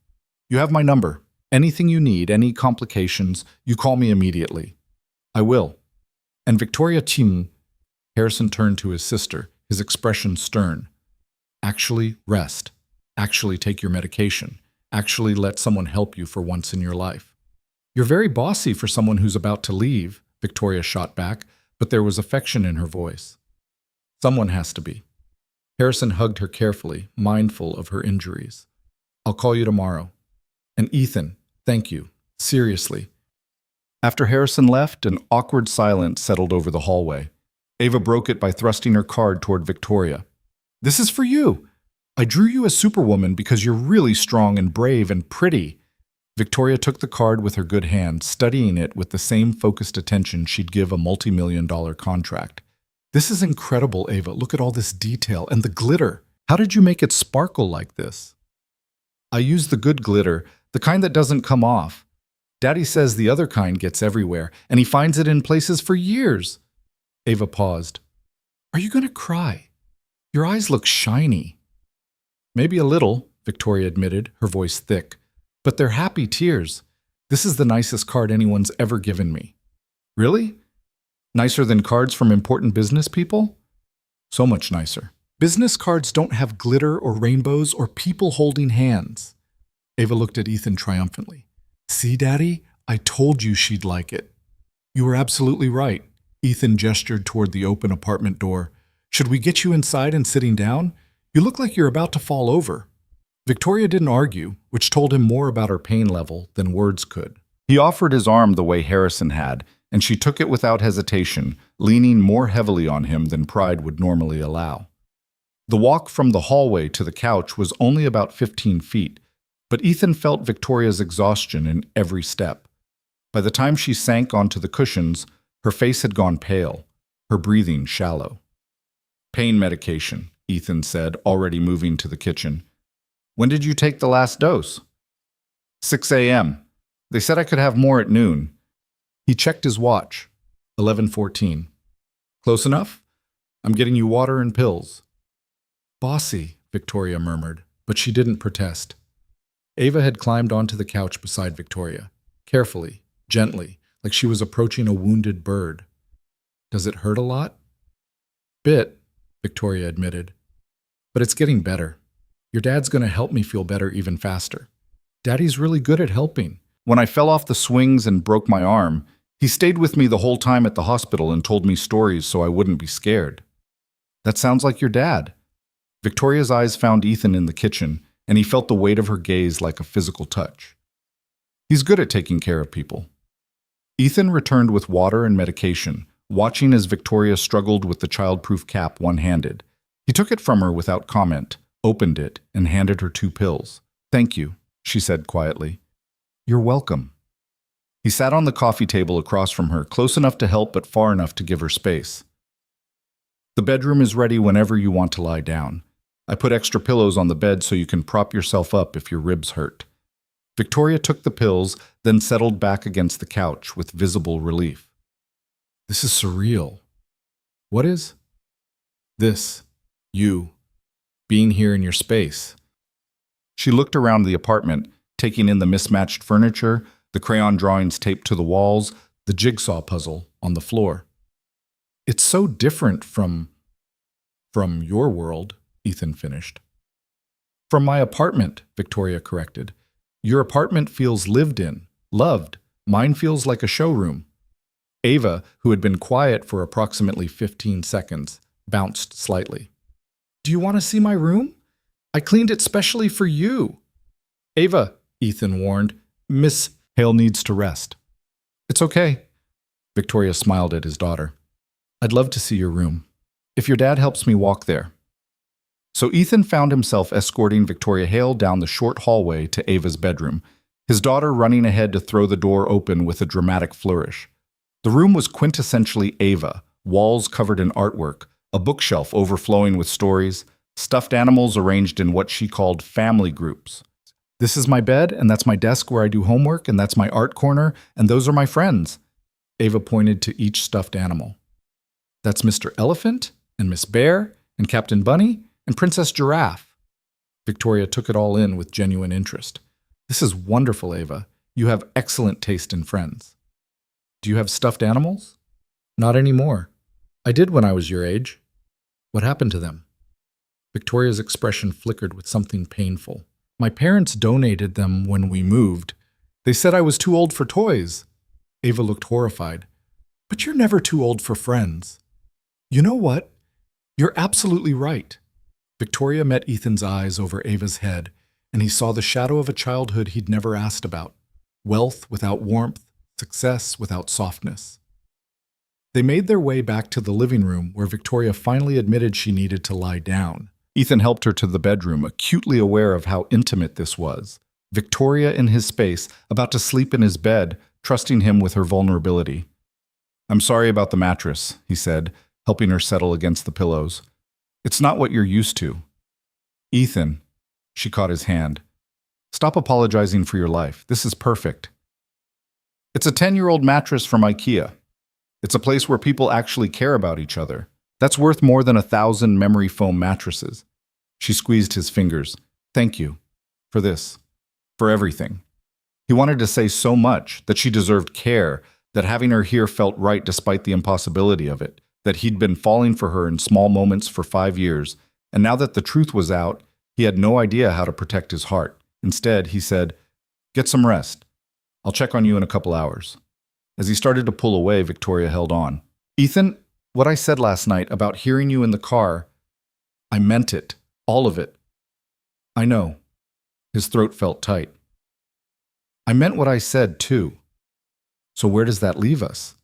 You have my number. Anything you need, any complications, you call me immediately. I will. And Victoria Ching, Harrison turned to his sister, his expression stern. Actually rest. Actually take your medication. Actually let someone help you for once in your life. You're very bossy for someone who's about to leave, Victoria shot back, but there was affection in her voice. Someone has to be. Harrison hugged her carefully, mindful of her injuries. I'll call you tomorrow. And Ethan, thank you. Seriously. After Harrison left, an awkward silence settled over the hallway. Ava broke it by thrusting her card toward Victoria. This is for you. I drew you as Superwoman because you're really strong and brave and pretty. Victoria took the card with her good hand, studying it with the same focused attention she'd give a multi-million-dollar contract. This is incredible, Ava. Look at all this detail and the glitter. How did you make it sparkle like this? I used the good glitter, the kind that doesn't come off. Daddy says the other kind gets everywhere, and he finds it in places for years. Ava paused. Are you going to cry? Your eyes look shiny. Maybe a little, Victoria admitted, her voice thick. But they're happy tears. This is the nicest card anyone's ever given me. Really? Nicer than cards from important business people? So much nicer. Business cards don't have glitter or rainbows or people holding hands. Ava looked at Ethan triumphantly. See, Daddy? I told you she'd like it. You were absolutely right. Ethan gestured toward the open apartment door. Should we get you inside and sitting down? You look like you're about to fall over. Victoria didn't argue, which told him more about her pain level than words could. He offered his arm the way Harrison had, and she took it without hesitation, leaning more heavily on him than pride would normally allow. The walk from the hallway to the couch was only about 15 feet, but Ethan felt Victoria's exhaustion in every step. By the time she sank onto the cushions, her face had gone pale. her breathing shallow. Pain medication, Ethan said, already moving to the kitchen. When did you take the last dose? 6 a.m. They said I could have more at noon. He checked his watch. 11:14. Close enough? I'm getting you water and pills. Bossy, Victoria murmured, but she didn't protest. Ava had climbed onto the couch beside Victoria, carefully, gently, like she was approaching a wounded bird. Does it hurt a lot? Bit, Victoria admitted. But it's getting better. Your dad's going to help me feel better even faster. Daddy's really good at helping. When I fell off the swings and broke my arm, he stayed with me the whole time at the hospital and told me stories so I wouldn't be scared. That sounds like your dad. Victoria's eyes found Ethan in the kitchen, and he felt the weight of her gaze like a physical touch. He's good at taking care of people. Ethan returned with water and medication, watching as Victoria struggled with the child-proof cap one-handed. He took it from her without comment, opened it, and handed her 2 pills. Thank you, she said quietly. You're welcome. He sat on the coffee table across from her, close enough to help but far enough to give her space. The bedroom is ready whenever you want to lie down. I put extra pillows on the bed so you can prop yourself up if your ribs hurt. Victoria took the pills, then settled back against the couch with visible relief. This is surreal. What is? This. You. Being here in your space. She looked around the apartment, taking in the mismatched furniture, the crayon drawings taped to the walls, the jigsaw puzzle on the floor. It's so different from your world, Ethan finished. From my apartment, Victoria corrected. Your apartment feels lived in, loved. Mine feels like a showroom. Ava, who had been quiet for approximately 15 seconds, bounced slightly. Do you want to see my room? I cleaned it specially for you. Ava, Ethan warned, Miss Hale needs to rest. It's okay. Victoria smiled at his daughter. I'd love to see your room. If your dad helps me walk there. So Ethan found himself escorting Victoria Hale down the short hallway to Ava's bedroom, his daughter running ahead to throw the door open with a dramatic flourish. The room was quintessentially Ava, walls covered in artwork, a bookshelf overflowing with stories, stuffed animals arranged in what she called family groups. This is my bed, and that's my desk where I do homework, and that's my art corner, and those are my friends. Ava pointed to each stuffed animal. That's Mr. Elephant, and Miss Bear, and Captain Bunny, and Princess Giraffe. Victoria took it all in with genuine interest. This is wonderful, Ava. You have excellent taste in friends. Do you have stuffed animals? Not anymore. I did when I was your age. What happened to them? Victoria's expression flickered with something painful. My parents donated them when we moved. They said I was too old for toys. Ava looked horrified. But you're never too old for friends. You know what? You're absolutely right. Victoria met Ethan's eyes over Ava's head, and he saw the shadow of a childhood he'd never asked about. Wealth without warmth, success without softness. They made their way back to the living room where Victoria finally admitted she needed to lie down. Ethan helped her to the bedroom, acutely aware of how intimate this was. Victoria in his space, about to sleep in his bed, trusting him with her vulnerability. I'm sorry about the mattress, he said, helping her settle against the pillows. It's not what you're used to. Ethan, she caught his hand. Stop apologizing for your life. This is perfect. It's a 10-year-old mattress from IKEA. It's a place where people actually care about each other. That's worth more than 1,000 memory foam mattresses. She squeezed his fingers. Thank you. For this. For everything. He wanted to say so much, that she deserved care, that having her here felt right despite the impossibility of it, that he'd been falling for her in small moments for 5 years, and now that the truth was out, he had no idea how to protect his heart. Instead, he said, Get some rest. I'll check on you in a couple hours. As he started to pull away, Victoria held on. Ethan, what I said last night about hearing you in the car, I meant it. All of it. I know. His throat felt tight. I meant what I said, too. So where does that leave us?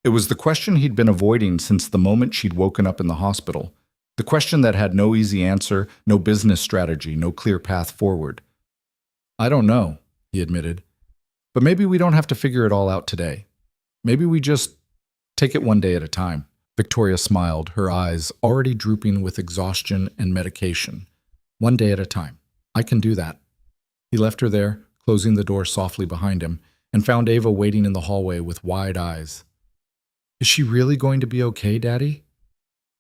It was the question he'd been avoiding since the moment she'd woken up in the hospital. The question that had no easy answer, no business strategy, no clear path forward. I don't know, he admitted. But maybe we don't have to figure it all out today. Maybe we just take it one day at a time. Victoria smiled, her eyes already drooping with exhaustion and medication. One day at a time. I can do that. He left her there, closing the door softly behind him, and found Ava waiting in the hallway with wide eyes. Is she really going to be okay, Daddy?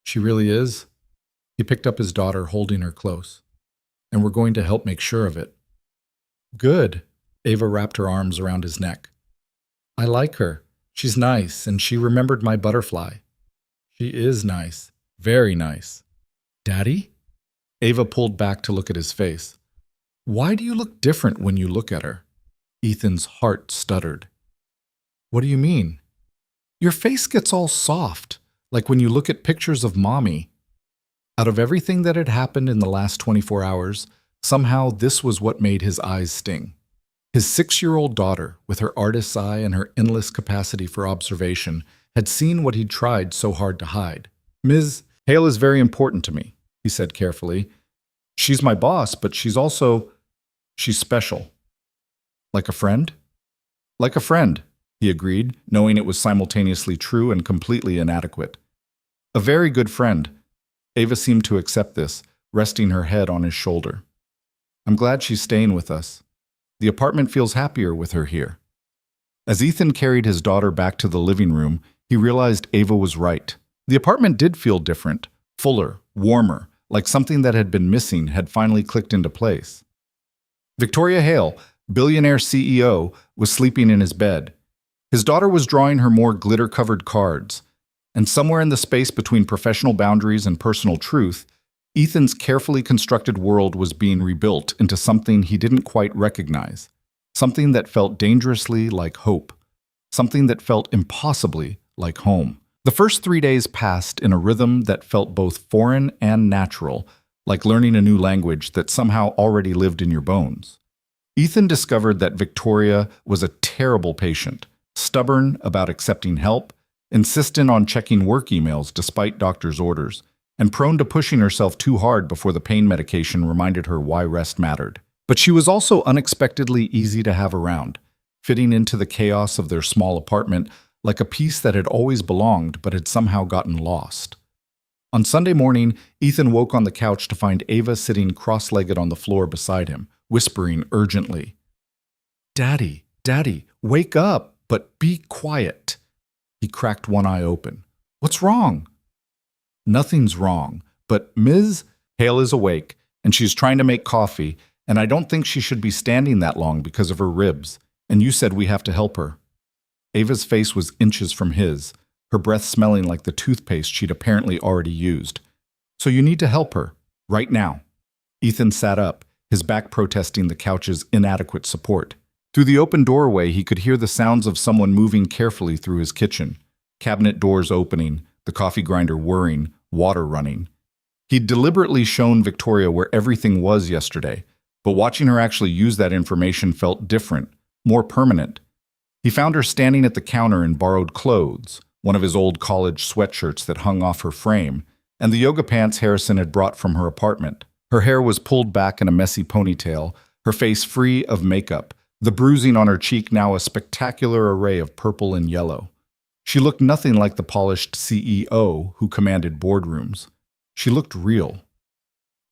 She really is. He picked up his daughter, holding her close. And we're going to help make sure of it. Good. Ava wrapped her arms around his neck. I like her. She's nice, and she remembered my butterfly. She is nice. Very nice. Daddy? Ava pulled back to look at his face. Why do you look different when you look at her? Ethan's heart stuttered. What do you mean? Your face gets all soft, like when you look at pictures of Mommy. Out of everything that had happened in the last 24 hours, somehow this was what made his eyes sting. His 6-year-old daughter, with her artist's eye and her endless capacity for observation, had seen what he'd tried so hard to hide. Ms. Hale is very important to me, he said carefully. She's my boss, but she's special. Like a friend? Like a friend, he agreed, knowing it was simultaneously true and completely inadequate. A very good friend. Ava seemed to accept this, resting her head on his shoulder. I'm glad she's staying with us. The apartment feels happier with her here. As Ethan carried his daughter back to the living room, he realized Ava was right. The apartment did feel different, fuller, warmer, like something that had been missing had finally clicked into place. Victoria Hale, Billionaire CEO, was sleeping in his bed. His daughter was drawing her more glitter-covered cards, and somewhere in the space between professional boundaries and personal truth, Ethan's carefully constructed world was being rebuilt into something he didn't quite recognize, something that felt dangerously like hope, something that felt impossibly like home. The first 3 days passed in a rhythm that felt both foreign and natural, like learning a new language that somehow already lived in your bones. Ethan discovered that Victoria was a terrible patient, stubborn about accepting help, insistent on checking work emails despite doctor's orders, and prone to pushing herself too hard before the pain medication reminded her why rest mattered. But she was also unexpectedly easy to have around, fitting into the chaos of their small apartment like a piece that had always belonged but had somehow gotten lost. On Sunday morning, Ethan woke on the couch to find Ava sitting cross-legged on the floor beside him, whispering urgently, Daddy, Daddy, wake up, but be quiet. He cracked one eye open. What's wrong? Nothing's wrong, but Ms. Hale is awake, and she's trying to make coffee, and I don't think she should be standing that long because of her ribs, and you said we have to help her. Ava's face was inches from his, her breath smelling like the toothpaste she'd apparently already used. So you need to help her, right now. Ethan sat up, his back protesting the couch's inadequate support. Through the open doorway, he could hear the sounds of someone moving carefully through his kitchen, cabinet doors opening, the coffee grinder whirring, water running. He'd deliberately shown Victoria where everything was yesterday, but watching her actually use that information felt different, more permanent. He found her standing at the counter in borrowed clothes, one of his old college sweatshirts that hung off her frame, and the yoga pants Harrison had brought from her apartment. Her hair was pulled back in a messy ponytail, her face free of makeup, the bruising on her cheek now a spectacular array of purple and yellow. She looked nothing like the polished CEO who commanded boardrooms. She looked real.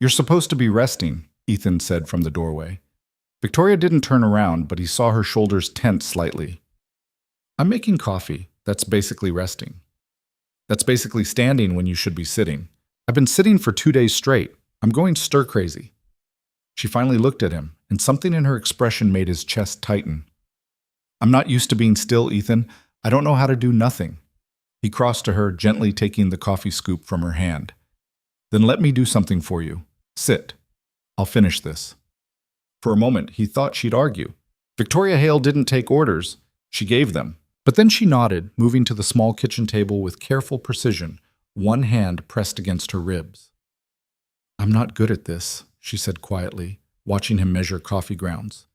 You're supposed to be resting, Ethan said from the doorway. Victoria didn't turn around, but he saw her shoulders tense slightly. I'm making coffee. That's basically resting. That's basically standing when you should be sitting. I've been sitting for 2 days straight. I'm going stir-crazy. She finally looked at him, and something in her expression made his chest tighten. I'm not used to being still, Ethan. I don't know how to do nothing. He crossed to her, gently taking the coffee scoop from her hand. Then let me do something for you. Sit. I'll finish this. For a moment, he thought she'd argue. Victoria Hale didn't take orders. She gave them. But then she nodded, moving to the small kitchen table with careful precision, one hand pressed against her ribs. I'm not good at this, she said quietly, watching him measure coffee grounds.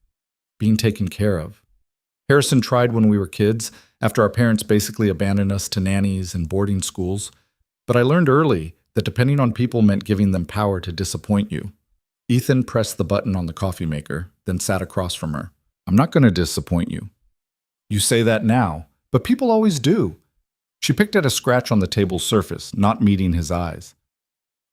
Being taken care of. Harrison tried when we were kids, after our parents basically abandoned us to nannies and boarding schools. But I learned early that depending on people meant giving them power to disappoint you. Ethan pressed the button on the coffee maker, then sat across from her. I'm not going to disappoint you. You say that now, but people always do. She picked at a scratch on the table's surface, not meeting his eyes.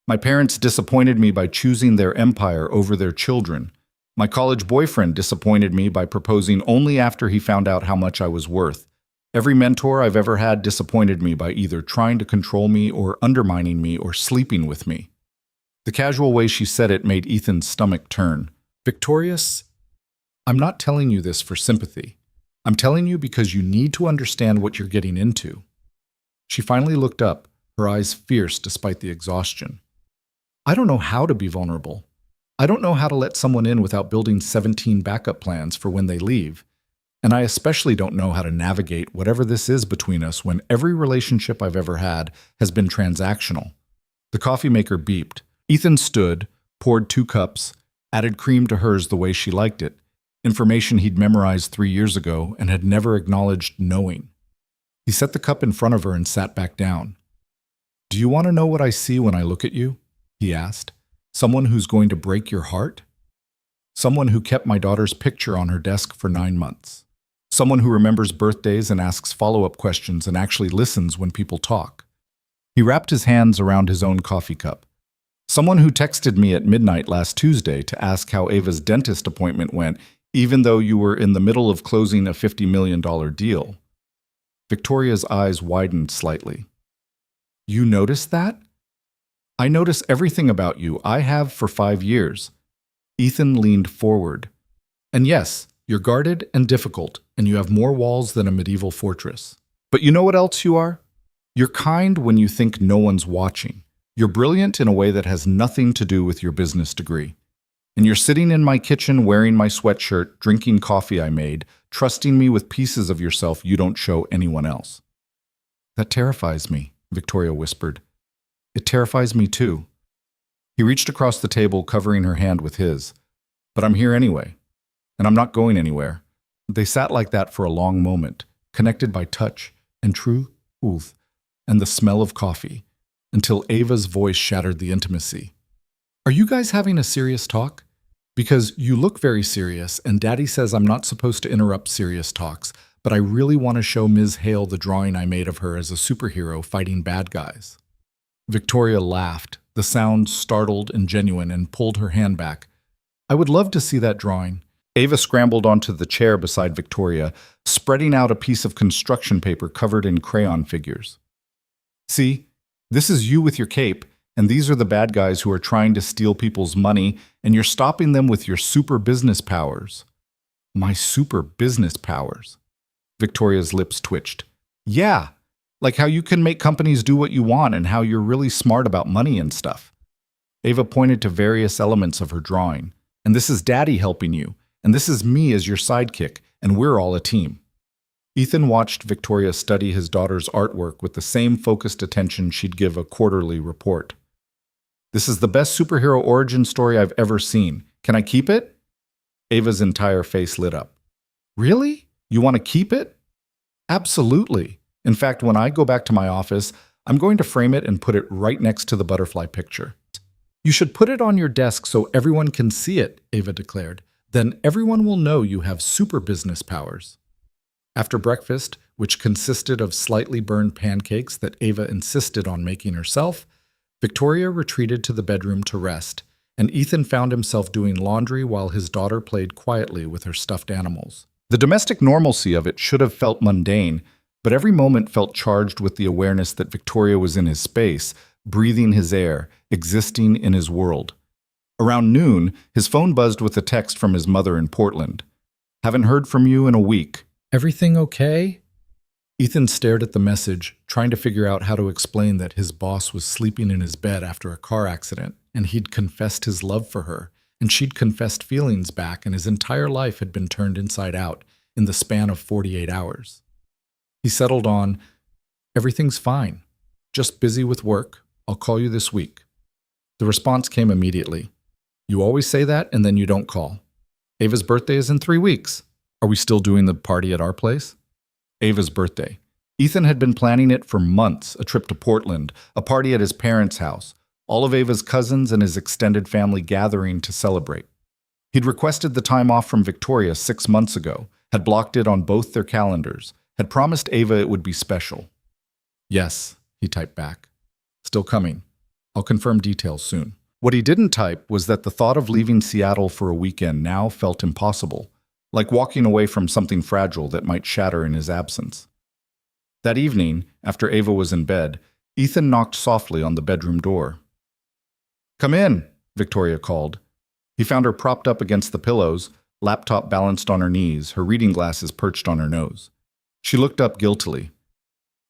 My parents disappointed me by choosing their empire over their children. My college boyfriend disappointed me by proposing only after he found out how much I was worth. Every mentor I've ever had disappointed me by either trying to control me or undermining me or sleeping with me. The casual way she said it made Ethan's stomach turn. Victorious, I'm not telling you this for sympathy. I'm telling you because you need to understand what you're getting into. She finally looked up, her eyes fierce despite the exhaustion. I don't know how to be vulnerable. I don't know how to let someone in without building 17 backup plans for when they leave. And I especially don't know how to navigate whatever this is between us when every relationship I've ever had has been transactional. The coffee maker beeped. Ethan stood, poured 2 cups, added cream to hers the way she liked it, information he'd memorized 3 years ago and had never acknowledged knowing. He set the cup in front of her and sat back down. Do you want to know what I see when I look at you? He asked. Someone who's going to break your heart? Someone who kept my daughter's picture on her desk for 9 months. Someone who remembers birthdays and asks follow-up questions and actually listens when people talk. He wrapped his hands around his own coffee cup. Someone who texted me at midnight last Tuesday to ask how Ava's dentist appointment went, even though you were in the middle of closing a $50 million deal. Victoria's eyes widened slightly. You noticed that? I notice everything about you. I have for 5 years. Ethan leaned forward. And yes, you're guarded and difficult, and you have more walls than a medieval fortress. But you know what else you are? You're kind when you think no one's watching. You're brilliant in a way that has nothing to do with your business degree. And you're sitting in my kitchen wearing my sweatshirt, drinking coffee I made, trusting me with pieces of yourself you don't show anyone else. That terrifies me, Victoria whispered. It terrifies me too. He reached across the table, covering her hand with his. But I'm here anyway. And I'm not going anywhere. They sat like that for a long moment, connected by touch and truth and the smell of coffee, until Ava's voice shattered the intimacy. Are you guys having a serious talk? Because you look very serious, and Daddy says I'm not supposed to interrupt serious talks, but I really want to show Ms. Hale the drawing I made of her as a superhero fighting bad guys. Victoria laughed, the sound startled and genuine, and pulled her hand back. I would love to see that drawing. Ava scrambled onto the chair beside Victoria, spreading out a piece of construction paper covered in crayon figures. See, this is you with your cape, and these are the bad guys who are trying to steal people's money, and you're stopping them with your super business powers. My super business powers. Victoria's lips twitched. Yeah, like how you can make companies do what you want and how you're really smart about money and stuff. Ava pointed to various elements of her drawing. And this is Daddy helping you, and this is me as your sidekick, and we're all a team. Ethan watched Victoria study his daughter's artwork with the same focused attention she'd give a quarterly report. This is the best superhero origin story I've ever seen. Can I keep it? Ava's entire face lit up. Really? You want to keep it? Absolutely. In fact, when I go back to my office, I'm going to frame it and put it right next to the butterfly picture. You should put it on your desk so everyone can see it, Ava declared. Then everyone will know you have super business powers. After breakfast, which consisted of slightly burned pancakes that Ava insisted on making herself, Victoria retreated to the bedroom to rest, and Ethan found himself doing laundry while his daughter played quietly with her stuffed animals. The domestic normalcy of it should have felt mundane, but every moment felt charged with the awareness that Victoria was in his space, breathing his air, existing in his world. Around noon, his phone buzzed with a text from his mother in Portland. Haven't heard from you in a week. Everything okay? Ethan stared at the message, trying to figure out how to explain that his boss was sleeping in his bed after a car accident, and he'd confessed his love for her, and she'd confessed feelings back, and his entire life had been turned inside out in the span of 48 hours. He settled on, everything's fine. Just busy with work. I'll call you this week. The response came immediately. You always say that, and then you don't call. Ava's birthday is in 3 weeks. Are we still doing the party at our place? Ava's birthday. Ethan had been planning it for months, a trip to Portland, a party at his parents' house, all of Ava's cousins and his extended family gathering to celebrate. He'd requested the time off from Victoria 6 months ago, had blocked it on both their calendars, had promised Ava it would be special. Yes, he typed back. Still coming. I'll confirm details soon. What he didn't type was that the thought of leaving Seattle for a weekend now felt impossible, like walking away from something fragile that might shatter in his absence. That evening, after Ava was in bed, Ethan knocked softly on the bedroom door. "Come in," Victoria called. He found her propped up against the pillows, laptop balanced on her knees, her reading glasses perched on her nose. She looked up guiltily.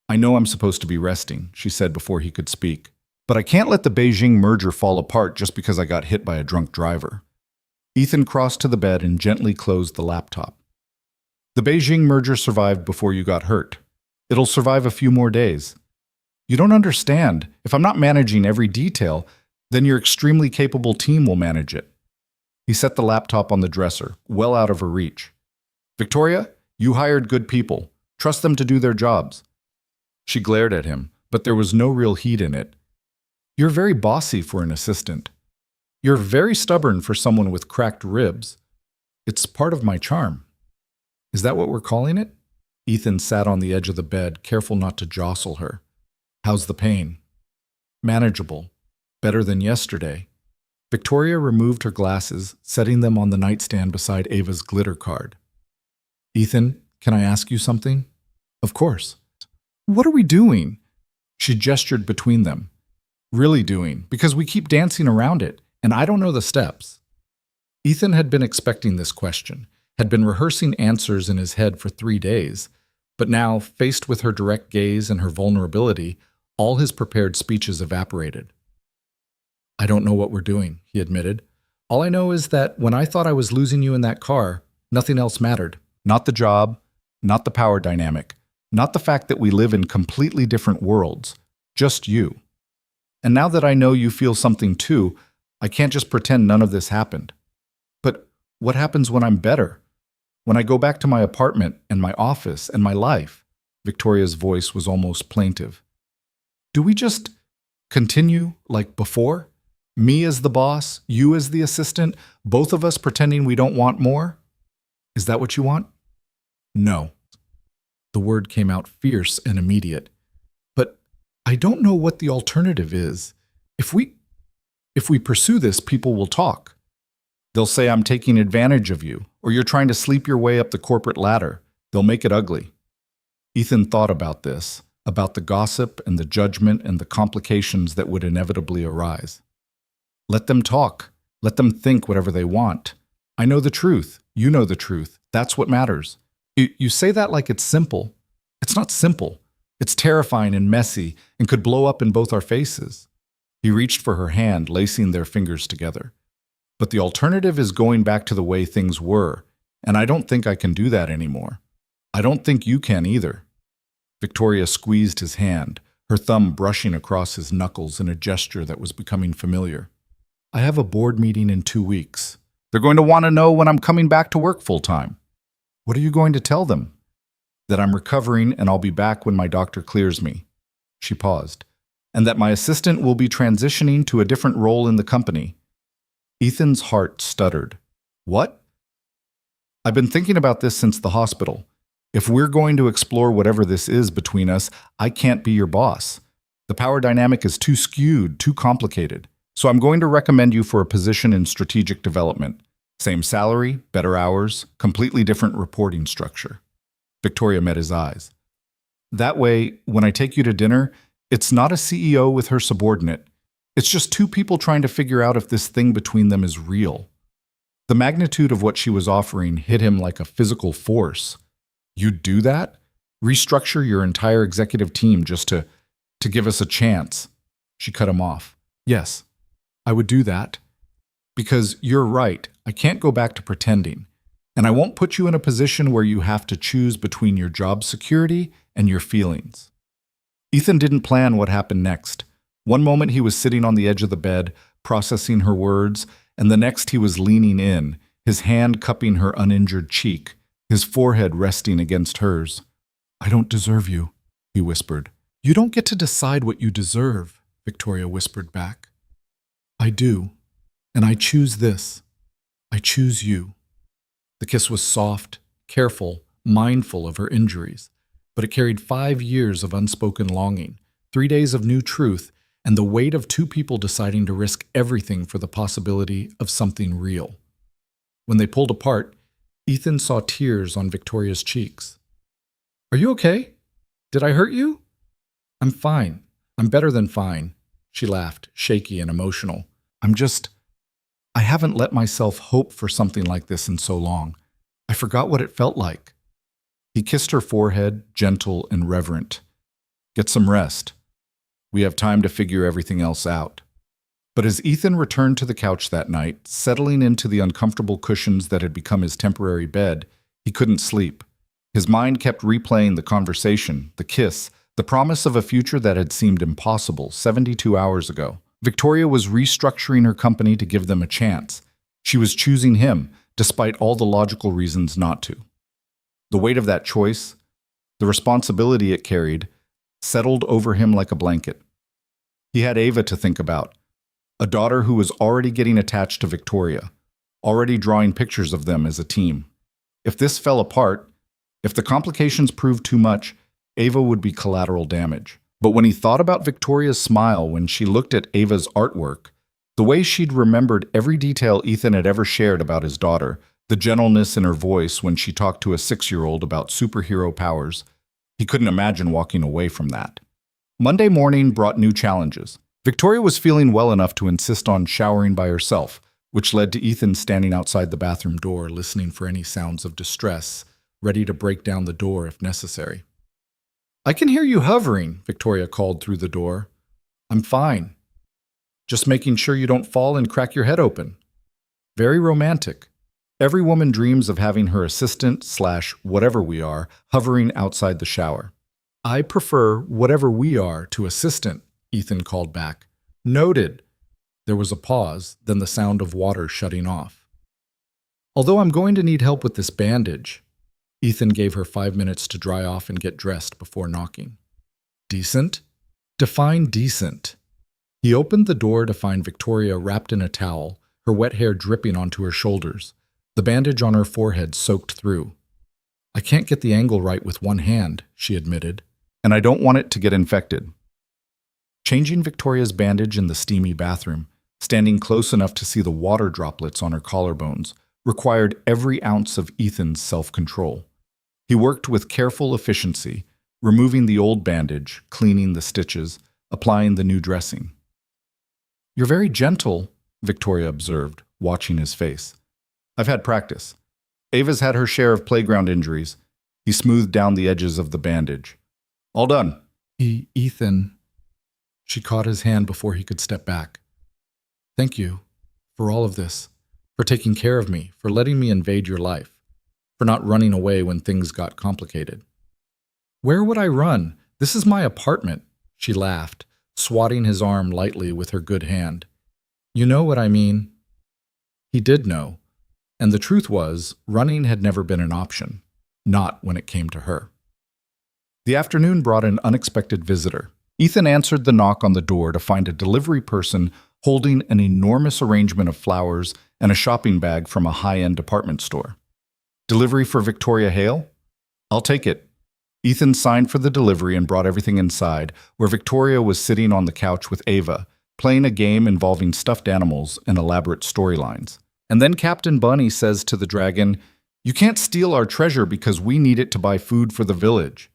"I know I'm supposed to be resting," she said before he could speak. "But I can't let the Beijing merger fall apart just because I got hit by a drunk driver." Ethan crossed to the bed and gently closed the laptop. "The Beijing merger survived before you got hurt. It'll survive a few more days. You don't understand. If I'm not managing every detail, then your extremely capable team will manage it." He set the laptop on the dresser, well out of her reach. "Victoria, you hired good people. Trust them to do their jobs." She glared at him, but there was no real heat in it. "You're very bossy for an assistant. You're very stubborn for someone with cracked ribs. It's part of my charm." "Is that what we're calling it?" Ethan sat on the edge of the bed, careful not to jostle her. "How's the pain?" "Manageable. Better than yesterday." Victoria removed her glasses, setting them on the nightstand beside Ava's glitter card. "Ethan, can I ask you something?" "Of course." "What are we doing?" She gestured between them. "Really doing, because we keep dancing around it, and I don't know the steps." Ethan had been expecting this question, had been rehearsing answers in his head for 3 days, but now, faced with her direct gaze and her vulnerability, all his prepared speeches evaporated. "I don't know what we're doing," he admitted. "All I know is that when I thought I was losing you in that car, nothing else mattered. Not the job, not the power dynamic, not the fact that we live in completely different worlds, just you. And now that I know you feel something too, I can't just pretend none of this happened. But what happens when I'm better? When I go back to my apartment and my office and my life?" Victoria's voice was almost plaintive. "Do we just continue like before? Me as the boss, you as the assistant, both of us pretending we don't want more? Is that what you want?" "No." The word came out fierce and immediate. "But I don't know what the alternative is. If we pursue this, people will talk. They'll say I'm taking advantage of you, or you're trying to sleep your way up the corporate ladder. They'll make it ugly." Ethan thought about this, about the gossip and the judgment and the complications that would inevitably arise. Let them talk. Let them think whatever they want. I know the truth. You know the truth. That's what matters. You say that like it's simple. It's not simple. It's terrifying and messy and could blow up in both our faces. He reached for her hand, lacing their fingers together. "But the alternative is going back to the way things were, and I don't think I can do that anymore. I don't think you can either." Victoria squeezed his hand, her thumb brushing across his knuckles in a gesture that was becoming familiar. "I have a board meeting in 2 weeks. They're going to want to know when I'm coming back to work full-time." "What are you going to tell them?" "That I'm recovering and I'll be back when my doctor clears me." She paused. "And that my assistant will be transitioning to a different role in the company." Ethan's heart stuttered. "What?" "I've been thinking about this since the hospital. If we're going to explore whatever this is between us, I can't be your boss. The power dynamic is too skewed, too complicated. So I'm going to recommend you for a position in strategic development. Same salary, better hours, completely different reporting structure." Victoria met his eyes. "That way, when I take you to dinner, it's not a CEO with her subordinate. It's just 2 people trying to figure out if this thing between them is real." The magnitude of what she was offering hit him like a physical force. "You'd do that? Restructure your entire executive team just to give us a chance?" She cut him off. "Yes, I would do that. Because you're right, I can't go back to pretending. And I won't put you in a position where you have to choose between your job security and your feelings." Ethan didn't plan what happened next. One moment he was sitting on the edge of the bed, processing her words, and the next he was leaning in, his hand cupping her uninjured cheek, his forehead resting against hers. "I don't deserve you," he whispered. "You don't get to decide what you deserve," Victoria whispered back. "I do. And I choose this. I choose you." The kiss was soft, careful, mindful of her injuries, but it carried 5 years of unspoken longing, 3 days of new truth, and the weight of two people deciding to risk everything for the possibility of something real. When they pulled apart, Ethan saw tears on Victoria's cheeks. "Are you okay? Did I hurt you?" "I'm fine. I'm better than fine," she laughed, shaky and emotional. I haven't let myself hope for something like this in so long. I forgot what it felt like." He kissed her forehead, gentle and reverent. "Get some rest. We have time to figure everything else out." But as Ethan returned to the couch that night, settling into the uncomfortable cushions that had become his temporary bed, he couldn't sleep. His mind kept replaying the conversation, the kiss, the promise of a future that had seemed impossible 72 hours ago. Victoria was restructuring her company to give them a chance. She was choosing him, despite all the logical reasons not to. The weight of that choice, the responsibility it carried, settled over him like a blanket. He had Ava to think about, a daughter who was already getting attached to Victoria, already drawing pictures of them as a team. If this fell apart, if the complications proved too much, Ava would be collateral damage. But when he thought about Victoria's smile when she looked at Ava's artwork, the way she'd remembered every detail Ethan had ever shared about his daughter, the gentleness in her voice when she talked to a 6-year-old about superhero powers, he couldn't imagine walking away from that. Monday morning brought new challenges. Victoria was feeling well enough to insist on showering by herself, which led to Ethan standing outside the bathroom door, listening for any sounds of distress, ready to break down the door if necessary. "I can hear you hovering," Victoria called through the door. "I'm fine. Just making sure you don't fall and crack your head open." Very romantic. Every woman dreams of having her assistant/whatever we are hovering outside the shower. "I prefer whatever we are to assistant," Ethan called back. "Noted." There was a pause, then the sound of water shutting off. "Although I'm going to need help with this bandage." Ethan gave her 5 minutes to dry off and get dressed before knocking. "Decent? Define decent." He opened the door to find Victoria wrapped in a towel, her wet hair dripping onto her shoulders, the bandage on her forehead soaked through. "I can't get the angle right with one hand," she admitted, "and I don't want it to get infected." Changing Victoria's bandage in the steamy bathroom, standing close enough to see the water droplets on her collarbones, required every ounce of Ethan's self-control. He worked with careful efficiency, removing the old bandage, cleaning the stitches, applying the new dressing. "You're very gentle," Victoria observed, watching his face. "I've had practice. Ava's had her share of playground injuries." He smoothed down the edges of the bandage. "All done." Ethan." She caught his hand before he could step back. "Thank you for all of this, for taking care of me, for letting me invade your life, for not running away when things got complicated." "Where would I run? This is my apartment," she laughed, swatting his arm lightly with her good hand. "You know what I mean." He did know, and the truth was, running had never been an option, not when it came to her. The afternoon brought an unexpected visitor. Ethan answered the knock on the door to find a delivery person holding an enormous arrangement of flowers and a shopping bag from a high-end department store. "Delivery for Victoria Hale?" "I'll take it." Ethan signed for the delivery and brought everything inside, where Victoria was sitting on the couch with Ava, playing a game involving stuffed animals and elaborate storylines. And then Captain Bunny says to the dragon, "You can't steal our treasure because we need it to buy food for the village."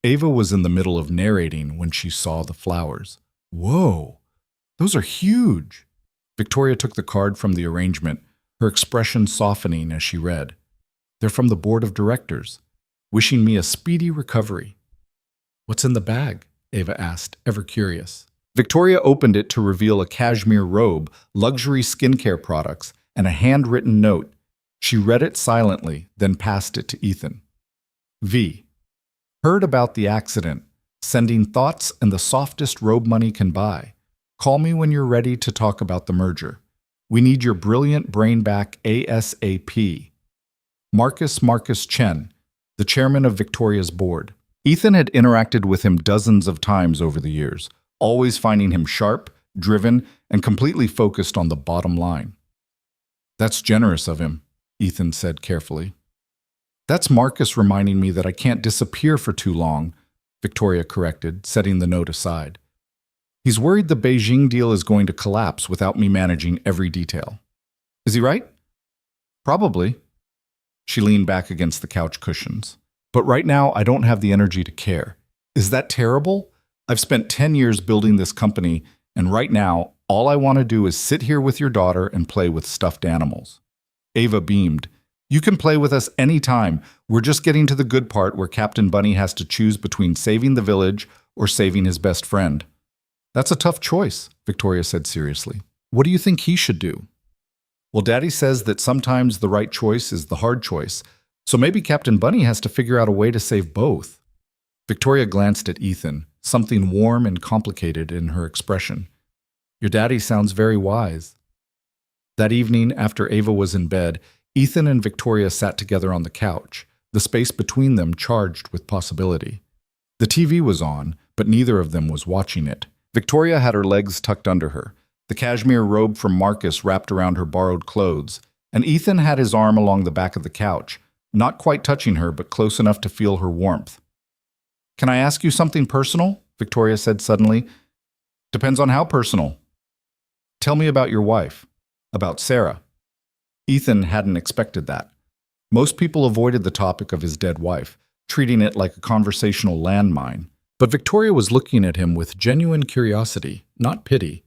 Ava was in the middle of narrating when she saw the flowers. "Whoa, those are huge." Victoria took the card from the arrangement, her expression softening as she read. "They're from the board of directors, wishing me a speedy recovery." "What's in the bag?" Ava asked, ever curious. Victoria opened it to reveal a cashmere robe, luxury skincare products, and a handwritten note. She read it silently, then passed it to Ethan. V. Heard about the accident. Sending thoughts and the softest robe money can buy. Call me when you're ready to talk about the merger. We need your brilliant brain back ASAP. Marcus Chen, the chairman of Victoria's board. Ethan had interacted with him dozens of times over the years, always finding him sharp, driven, and completely focused on the bottom line. "That's generous of him," Ethan said carefully. That's Marcus reminding me that I can't disappear for too long, Victoria corrected, setting the note aside. He's worried the Beijing deal is going to collapse without me managing every detail. Is he right? Probably. She leaned back against the couch cushions. But right now, I don't have the energy to care. Is that terrible? I've spent 10 years building this company, and right now, all I want to do is sit here with your daughter and play with stuffed animals. Ava beamed. You can play with us anytime. We're just getting to the good part where Captain Bunny has to choose between saving the village or saving his best friend. That's a tough choice, Victoria said seriously. What do you think he should do? Well, Daddy says that sometimes the right choice is the hard choice, so maybe Captain Bunny has to figure out a way to save both. Victoria glanced at Ethan, something warm and complicated in her expression. Your daddy sounds very wise. That evening, after Ava was in bed, Ethan and Victoria sat together on the couch, the space between them charged with possibility. The TV was on, but neither of them was watching it. Victoria had her legs tucked under her, the cashmere robe from Marcus wrapped around her borrowed clothes, and Ethan had his arm along the back of the couch, not quite touching her but close enough to feel her warmth. Can I ask you something personal? Victoria said suddenly. Depends on how personal. Tell me about your wife, about Sarah. Ethan hadn't expected that. Most people avoided the topic of his dead wife, treating it like a conversational landmine. But Victoria was looking at him with genuine curiosity, not pity.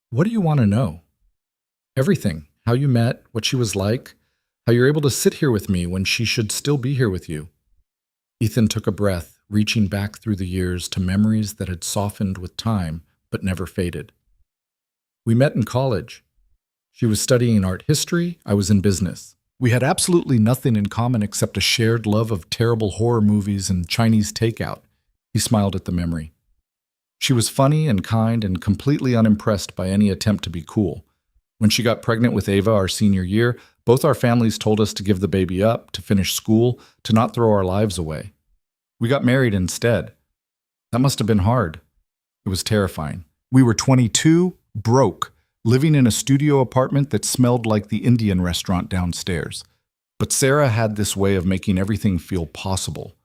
What do you want to know? Everything. How you met, what she was like, how you're able to sit here with me when she should still be here with you. Ethan took a breath, reaching back through the years to memories that had softened with time but never faded. We met in college. She was studying art history, I was in business. We had absolutely nothing in common except a shared love of terrible horror movies and Chinese takeout. He smiled at the memory. She was funny and kind and completely unimpressed by any attempt to be cool. When she got pregnant with Ava our senior year, both our families told us to give the baby up, to finish school, to not throw our lives away. We got married instead. That must have been hard. It was terrifying. We were 22, broke, living in a studio apartment that smelled like the Indian restaurant downstairs. But Sarah had this way of making everything feel possible,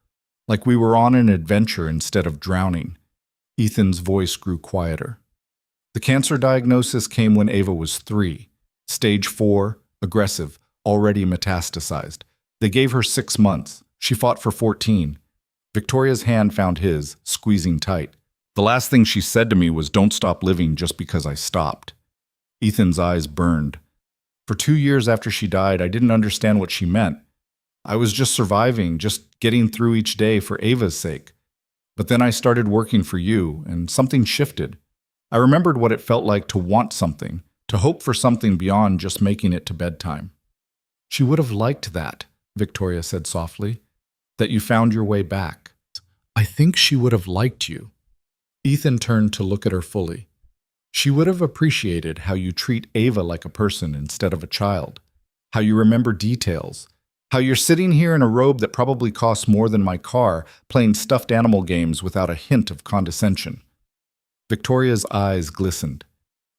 like we were on an adventure instead of drowning. Ethan's voice grew quieter. The cancer diagnosis came when Ava was 3, stage 4, aggressive, already metastasized. They gave her 6 months. She fought for 14. Victoria's hand found his, squeezing tight. The last thing she said to me was, "Don't stop living just because I stopped." Ethan's eyes burned. For 2 years after she died, I didn't understand what she meant. I was just surviving, just getting through each day for Ava's sake. But then I started working for you, and something shifted. I remembered what it felt like to want something, to hope for something beyond just making it to bedtime. She would have liked that, Victoria said softly, that you found your way back. I think she would have liked you. Ethan turned to look at her fully. She would have appreciated how you treat Ava like a person instead of a child, how you remember details, how you're sitting here in a robe that probably costs more than my car, playing stuffed animal games without a hint of condescension. Victoria's eyes glistened.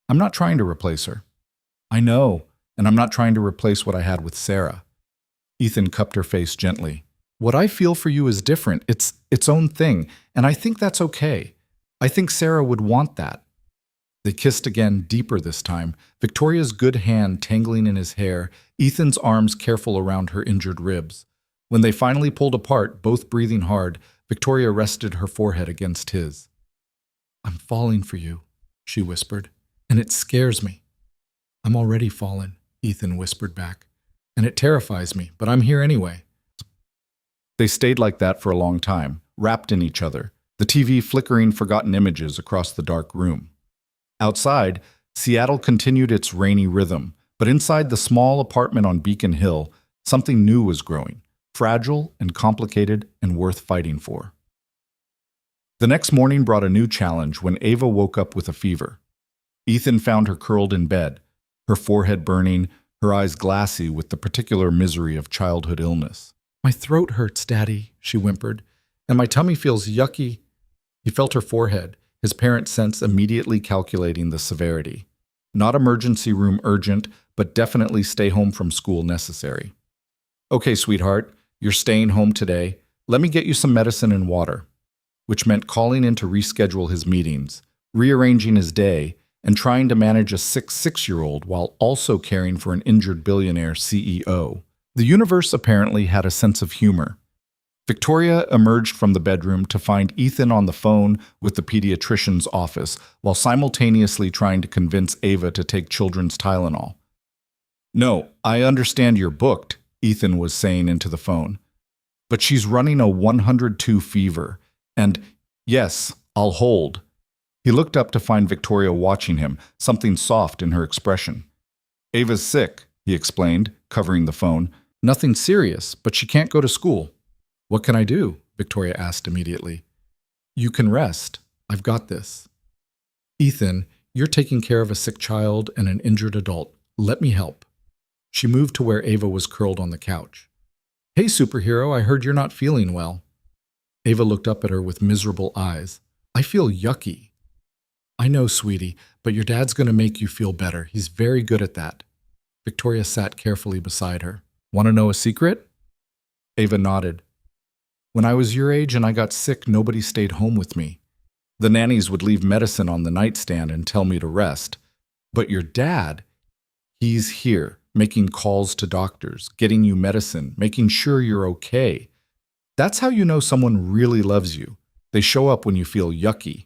I'm not trying to replace her. I know, and I'm not trying to replace what I had with Sarah. Ethan cupped her face gently. What I feel for you is different. It's its own thing, and I think that's okay. I think Sarah would want that. They kissed again, deeper this time, Victoria's good hand tangling in his hair, Ethan's arms careful around her injured ribs. When they finally pulled apart, both breathing hard, Victoria rested her forehead against his. I'm falling for you, she whispered, and it scares me. I'm already fallen, Ethan whispered back, and it terrifies me, but I'm here anyway. They stayed like that for a long time, wrapped in each other, the TV flickering forgotten images across the dark room. Outside, Seattle continued its rainy rhythm, but inside the small apartment on Beacon Hill, something new was growing, fragile and complicated and worth fighting for. The next morning brought a new challenge when Ava woke up with a fever. Ethan found her curled in bed, her forehead burning, her eyes glassy with the particular misery of childhood illness. My throat hurts, Daddy, she whimpered, and my tummy feels yucky. He felt her forehead, his parent sense immediately calculating the severity. Not emergency room urgent, but definitely stay home from school necessary. Okay, sweetheart, You're staying home today. Let me get you some medicine and water," which meant calling in to reschedule his meetings, rearranging his day, and trying to manage a sick 6-year-old while also caring for an injured billionaire CEO. The universe apparently had a sense of humor. Victoria emerged from the bedroom to find Ethan on the phone with the pediatrician's office while simultaneously trying to convince Ava to take children's Tylenol. "No, I understand you're booked," Ethan was saying into the phone. "But she's running a 102 fever, and yes, I'll hold." He looked up to find Victoria watching him, something soft in her expression. "Ava's sick," he explained, covering the phone. "Nothing serious, but she can't go to school." "What can I do?" Victoria asked immediately. "You can rest. I've got this." "Ethan, you're taking care of a sick child and an injured adult. Let me help." She moved to where Ava was curled on the couch. "Hey, superhero, I heard you're not feeling well." Ava looked up at her with miserable eyes. "I feel yucky." "I know, sweetie, but your dad's going to make you feel better. He's very good at that." Victoria sat carefully beside her. "Want to know a secret?" Ava nodded. "When I was your age and I got sick, nobody stayed home with me. The nannies would leave medicine on the nightstand and tell me to rest. But your dad, he's here, making calls to doctors, getting you medicine, making sure you're okay. That's how you know someone really loves you. They show up when you feel yucky."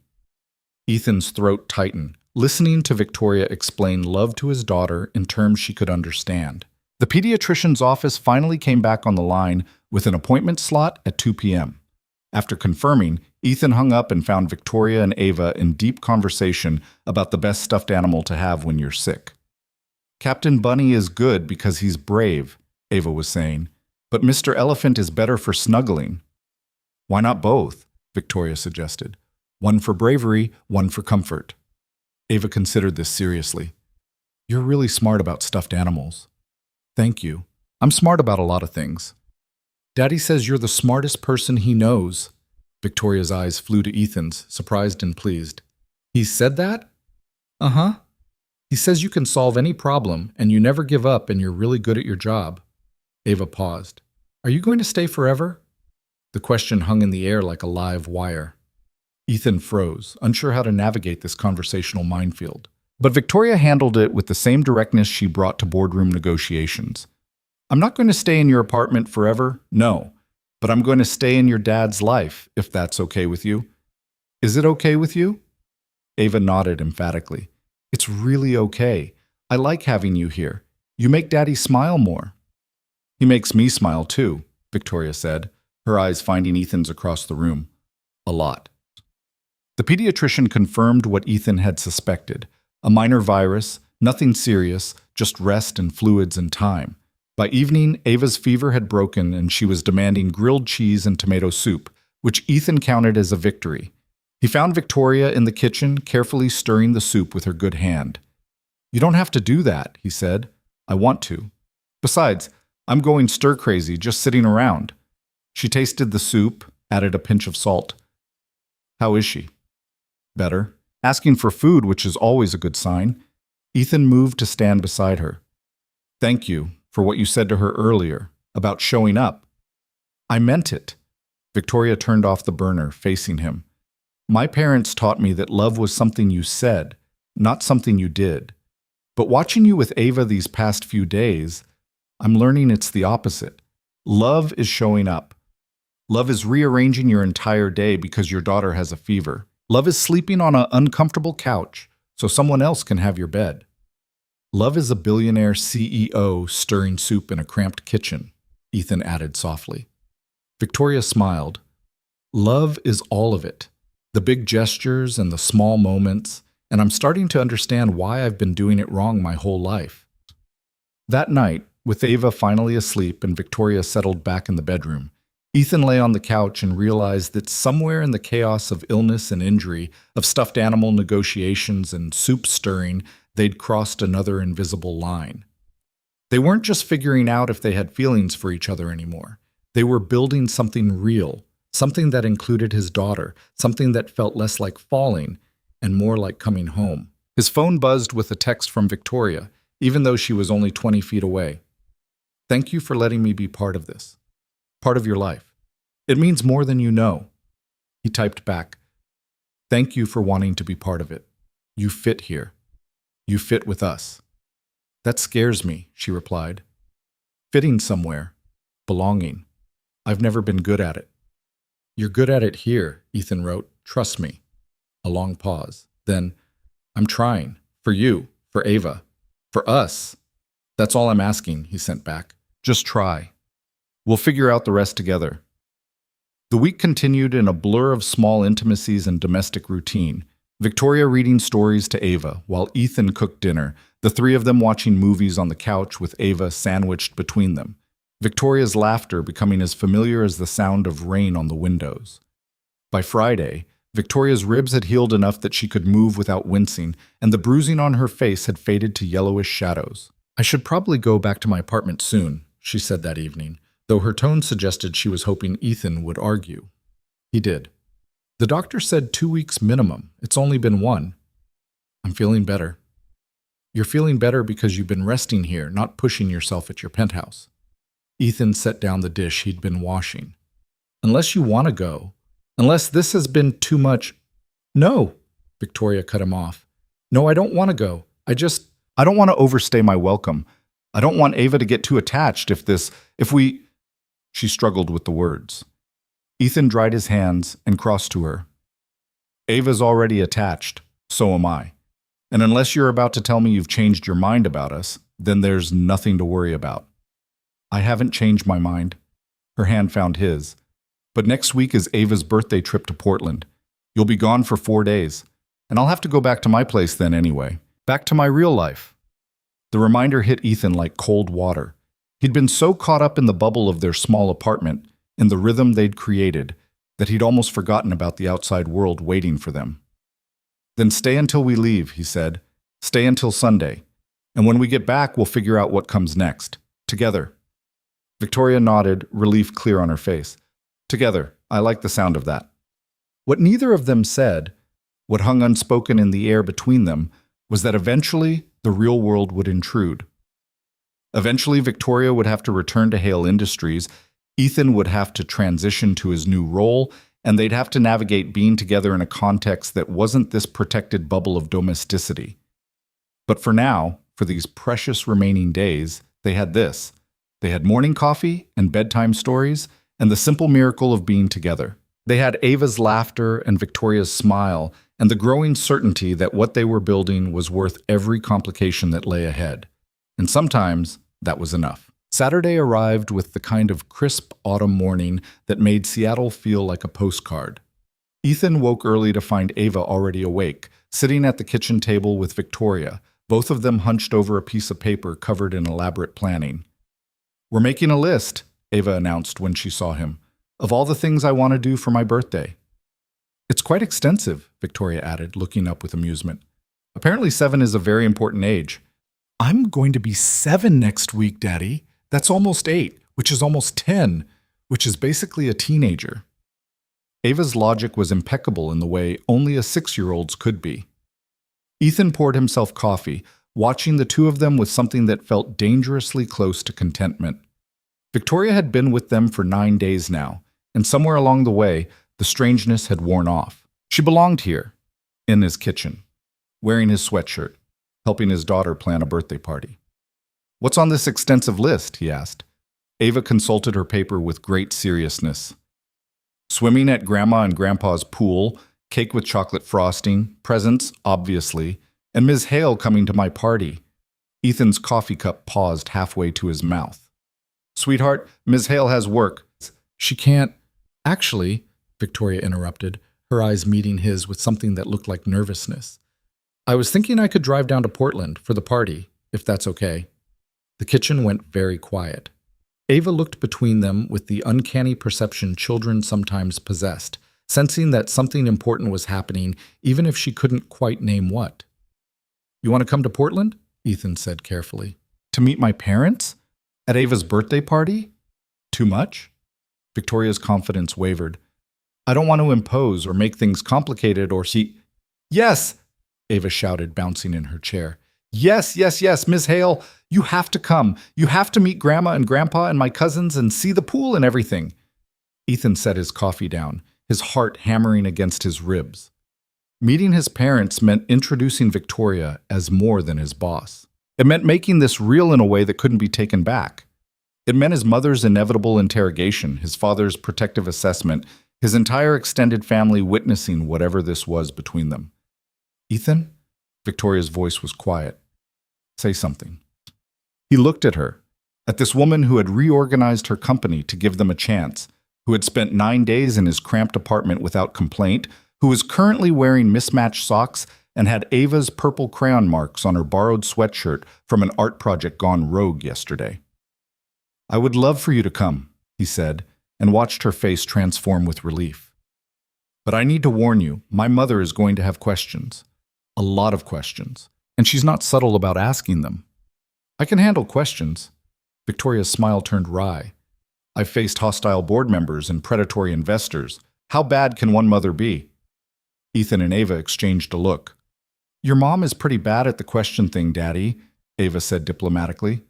Ethan's throat tightened, listening to Victoria explain love to his daughter in terms she could understand. The pediatrician's office finally came back on the line with an appointment slot at 2 p.m. After confirming, Ethan hung up and found Victoria and Ava in deep conversation about the best stuffed animal to have when you're sick. "Captain Bunny is good because he's brave," Ava was saying, "but Mr. Elephant is better for snuggling." "Why not both?" Victoria suggested. "One for bravery, one for comfort." Ava considered this seriously. "You're really smart about stuffed animals." "Thank you. I'm smart about a lot of things." "Daddy says you're the smartest person he knows." Victoria's eyes flew to Ethan's, surprised and pleased. "He said that?" "Uh-huh. He says you can solve any problem, and you never give up, and you're really good at your job." Ava paused. "Are you going to stay forever?" The question hung in the air like a live wire. Ethan froze, unsure how to navigate this conversational minefield. But Victoria handled it with the same directness she brought to boardroom negotiations. "I'm not going to stay in your apartment forever, no, but I'm going to stay in your dad's life, if that's okay with you." "Is it okay with you?" Ava nodded emphatically. "It's really okay. I like having you here. You make Daddy smile more." "He makes me smile too," Victoria said, her eyes finding Ethan's across the room. "A lot." The pediatrician confirmed what Ethan had suspected. A minor virus, nothing serious, just rest and fluids and time. By evening, Ava's fever had broken and she was demanding grilled cheese and tomato soup, which Ethan counted as a victory. He found Victoria in the kitchen, carefully stirring the soup with her good hand. "You don't have to do that," he said. "I want to. Besides, I'm going stir-crazy just sitting around." She tasted the soup, added a pinch of salt. "How is she?" "Better. Asking for food, which is always a good sign." Ethan moved to stand beside her. "Thank you for what you said to her earlier, about showing up." "I meant it." Victoria turned off the burner, facing him. "My parents taught me that love was something you said, not something you did. But watching you with Ava these past few days, I'm learning it's the opposite. Love is showing up. Love is rearranging your entire day because your daughter has a fever. Love is sleeping on an uncomfortable couch so someone else can have your bed. Love is a billionaire CEO stirring soup in a cramped kitchen," Ethan added softly. Victoria smiled. "Love is all of it. The big gestures and the small moments, and I'm starting to understand why I've been doing it wrong my whole life." That night, with Ava finally asleep and Victoria settled back in the bedroom, Ethan lay on the couch and realized that somewhere in the chaos of illness and injury, of stuffed animal negotiations and soup stirring, they'd crossed another invisible line. They weren't just figuring out if they had feelings for each other anymore. They were building something real, something that included his daughter, something that felt less like falling and more like coming home. His phone buzzed with a text from Victoria, even though she was only 20 feet away. "Thank you for letting me be part of this." part of your life. It means more than you know. He typed back, "Thank you for wanting to be part of it. You fit here. You fit with us." "That scares me," she replied. "Fitting somewhere. Belonging. I've never been good at it." "You're good at it here," Ethan wrote. "Trust me." A long pause. Then, "I'm trying. For you. For Ava. For us. That's all I'm asking," he sent back. "Just try. We'll figure out the rest together." The week continued in a blur of small intimacies and domestic routine. Victoria reading stories to Ava, while Ethan cooked dinner, the three of them watching movies on the couch with Ava sandwiched between them. Victoria's laughter becoming as familiar as the sound of rain on the windows. By Friday, Victoria's ribs had healed enough that she could move without wincing, and the bruising on her face had faded to yellowish shadows. "I should probably go back to my apartment soon," she said that evening, though her tone suggested she was hoping Ethan would argue. He did. "The doctor said 2 weeks minimum. It's only been 1. I'm feeling better." "You're feeling better because you've been resting here, not pushing yourself at your penthouse." Ethan set down the dish he'd been washing. "Unless you want to go. Unless this has been too much—" "No," Victoria cut him off. "No, I don't want to go. I don't want to overstay my welcome. I don't want Ava to get too attached if we—" She struggled with the words. Ethan dried his hands and crossed to her. "Ava's already attached. So am I. And unless you're about to tell me you've changed your mind about us, then there's nothing to worry about." "I haven't changed my mind." Her hand found his. "But next week is Ava's birthday trip to Portland. You'll be gone for 4 days. And I'll have to go back to my place then anyway. Back to my real life." The reminder hit Ethan like cold water. He'd been so caught up in the bubble of their small apartment, in the rhythm they'd created, that he'd almost forgotten about the outside world waiting for them. "Then stay until we leave," he said. "Stay until Sunday. And when we get back, we'll figure out what comes next. Together." Victoria nodded, relief clear on her face. "Together. I like the sound of that." What neither of them said, what hung unspoken in the air between them, was that eventually the real world would intrude. Eventually Victoria would have to return to Hale Industries, Ethan would have to transition to his new role, and they'd have to navigate being together in a context that wasn't this protected bubble of domesticity. But for now, for these precious remaining days, they had this. They had morning coffee and bedtime stories, and the simple miracle of being together. They had Ava's laughter and Victoria's smile, and the growing certainty that what they were building was worth every complication that lay ahead. And sometimes that was enough. Saturday arrived with the kind of crisp autumn morning that made Seattle feel like a postcard. Ethan woke early to find Ava already awake, sitting at the kitchen table with Victoria, both of them hunched over a piece of paper covered in elaborate planning. "We're making a list," Ava announced when she saw him, "of all the things I want to do for my birthday." "It's quite extensive," Victoria added, looking up with amusement. "Apparently 7 is a very important age." "I'm going to be 7 next week, Daddy. That's almost 8, which is almost 10, which is basically a teenager." Ava's logic was impeccable in the way only a 6-year-old's could be. Ethan poured himself coffee, watching the two of them with something that felt dangerously close to contentment. Victoria had been with them for 9 days now, and somewhere along the way, the strangeness had worn off. She belonged here, in his kitchen, wearing his sweatshirt, helping his daughter plan a birthday party. "What's on this extensive list?" he asked. Ava consulted her paper with great seriousness. "Swimming at Grandma and Grandpa's pool, cake with chocolate frosting, presents, obviously, and Ms. Hale coming to my party." Ethan's coffee cup paused halfway to his mouth. "Sweetheart, Ms. Hale has work. She can't—" "Actually," Victoria interrupted, her eyes meeting his with something that looked like nervousness. "I was thinking I could drive down to Portland for the party, if that's okay." The kitchen went very quiet. Ava looked between them with the uncanny perception children sometimes possessed, sensing that something important was happening, even if she couldn't quite name what. "You want to come to Portland?" Ethan said carefully. "To meet my parents? At Ava's birthday party? Too much?" Victoria's confidence wavered. "I don't want to impose or make things complicated or see—" "Yes!" Ava shouted, bouncing in her chair. Yes, yes, yes, Miss Hale, you have to come. You have to meet Grandma and Grandpa and my cousins and see the pool and everything. Ethan set his coffee down, his heart hammering against his ribs. Meeting his parents meant introducing Victoria as more than his boss. It meant making this real in a way that couldn't be taken back. It meant his mother's inevitable interrogation, his father's protective assessment, his entire extended family witnessing whatever this was between them. Ethan? Victoria's voice was quiet. Say something. He looked at her, at this woman who had reorganized her company to give them a chance, who had spent 9 days in his cramped apartment without complaint, who was currently wearing mismatched socks and had Ava's purple crayon marks on her borrowed sweatshirt from an art project gone rogue yesterday. I would love for you to come, he said, and watched her face transform with relief. But I need to warn you, my mother is going to have questions. A lot of questions. And she's not subtle about asking them. I can handle questions. Victoria's smile turned wry. I've faced hostile board members and predatory investors. How bad can one mother be? Ethan and Ava exchanged a look. Your mom is pretty bad at the question thing, Daddy, Ava said diplomatically.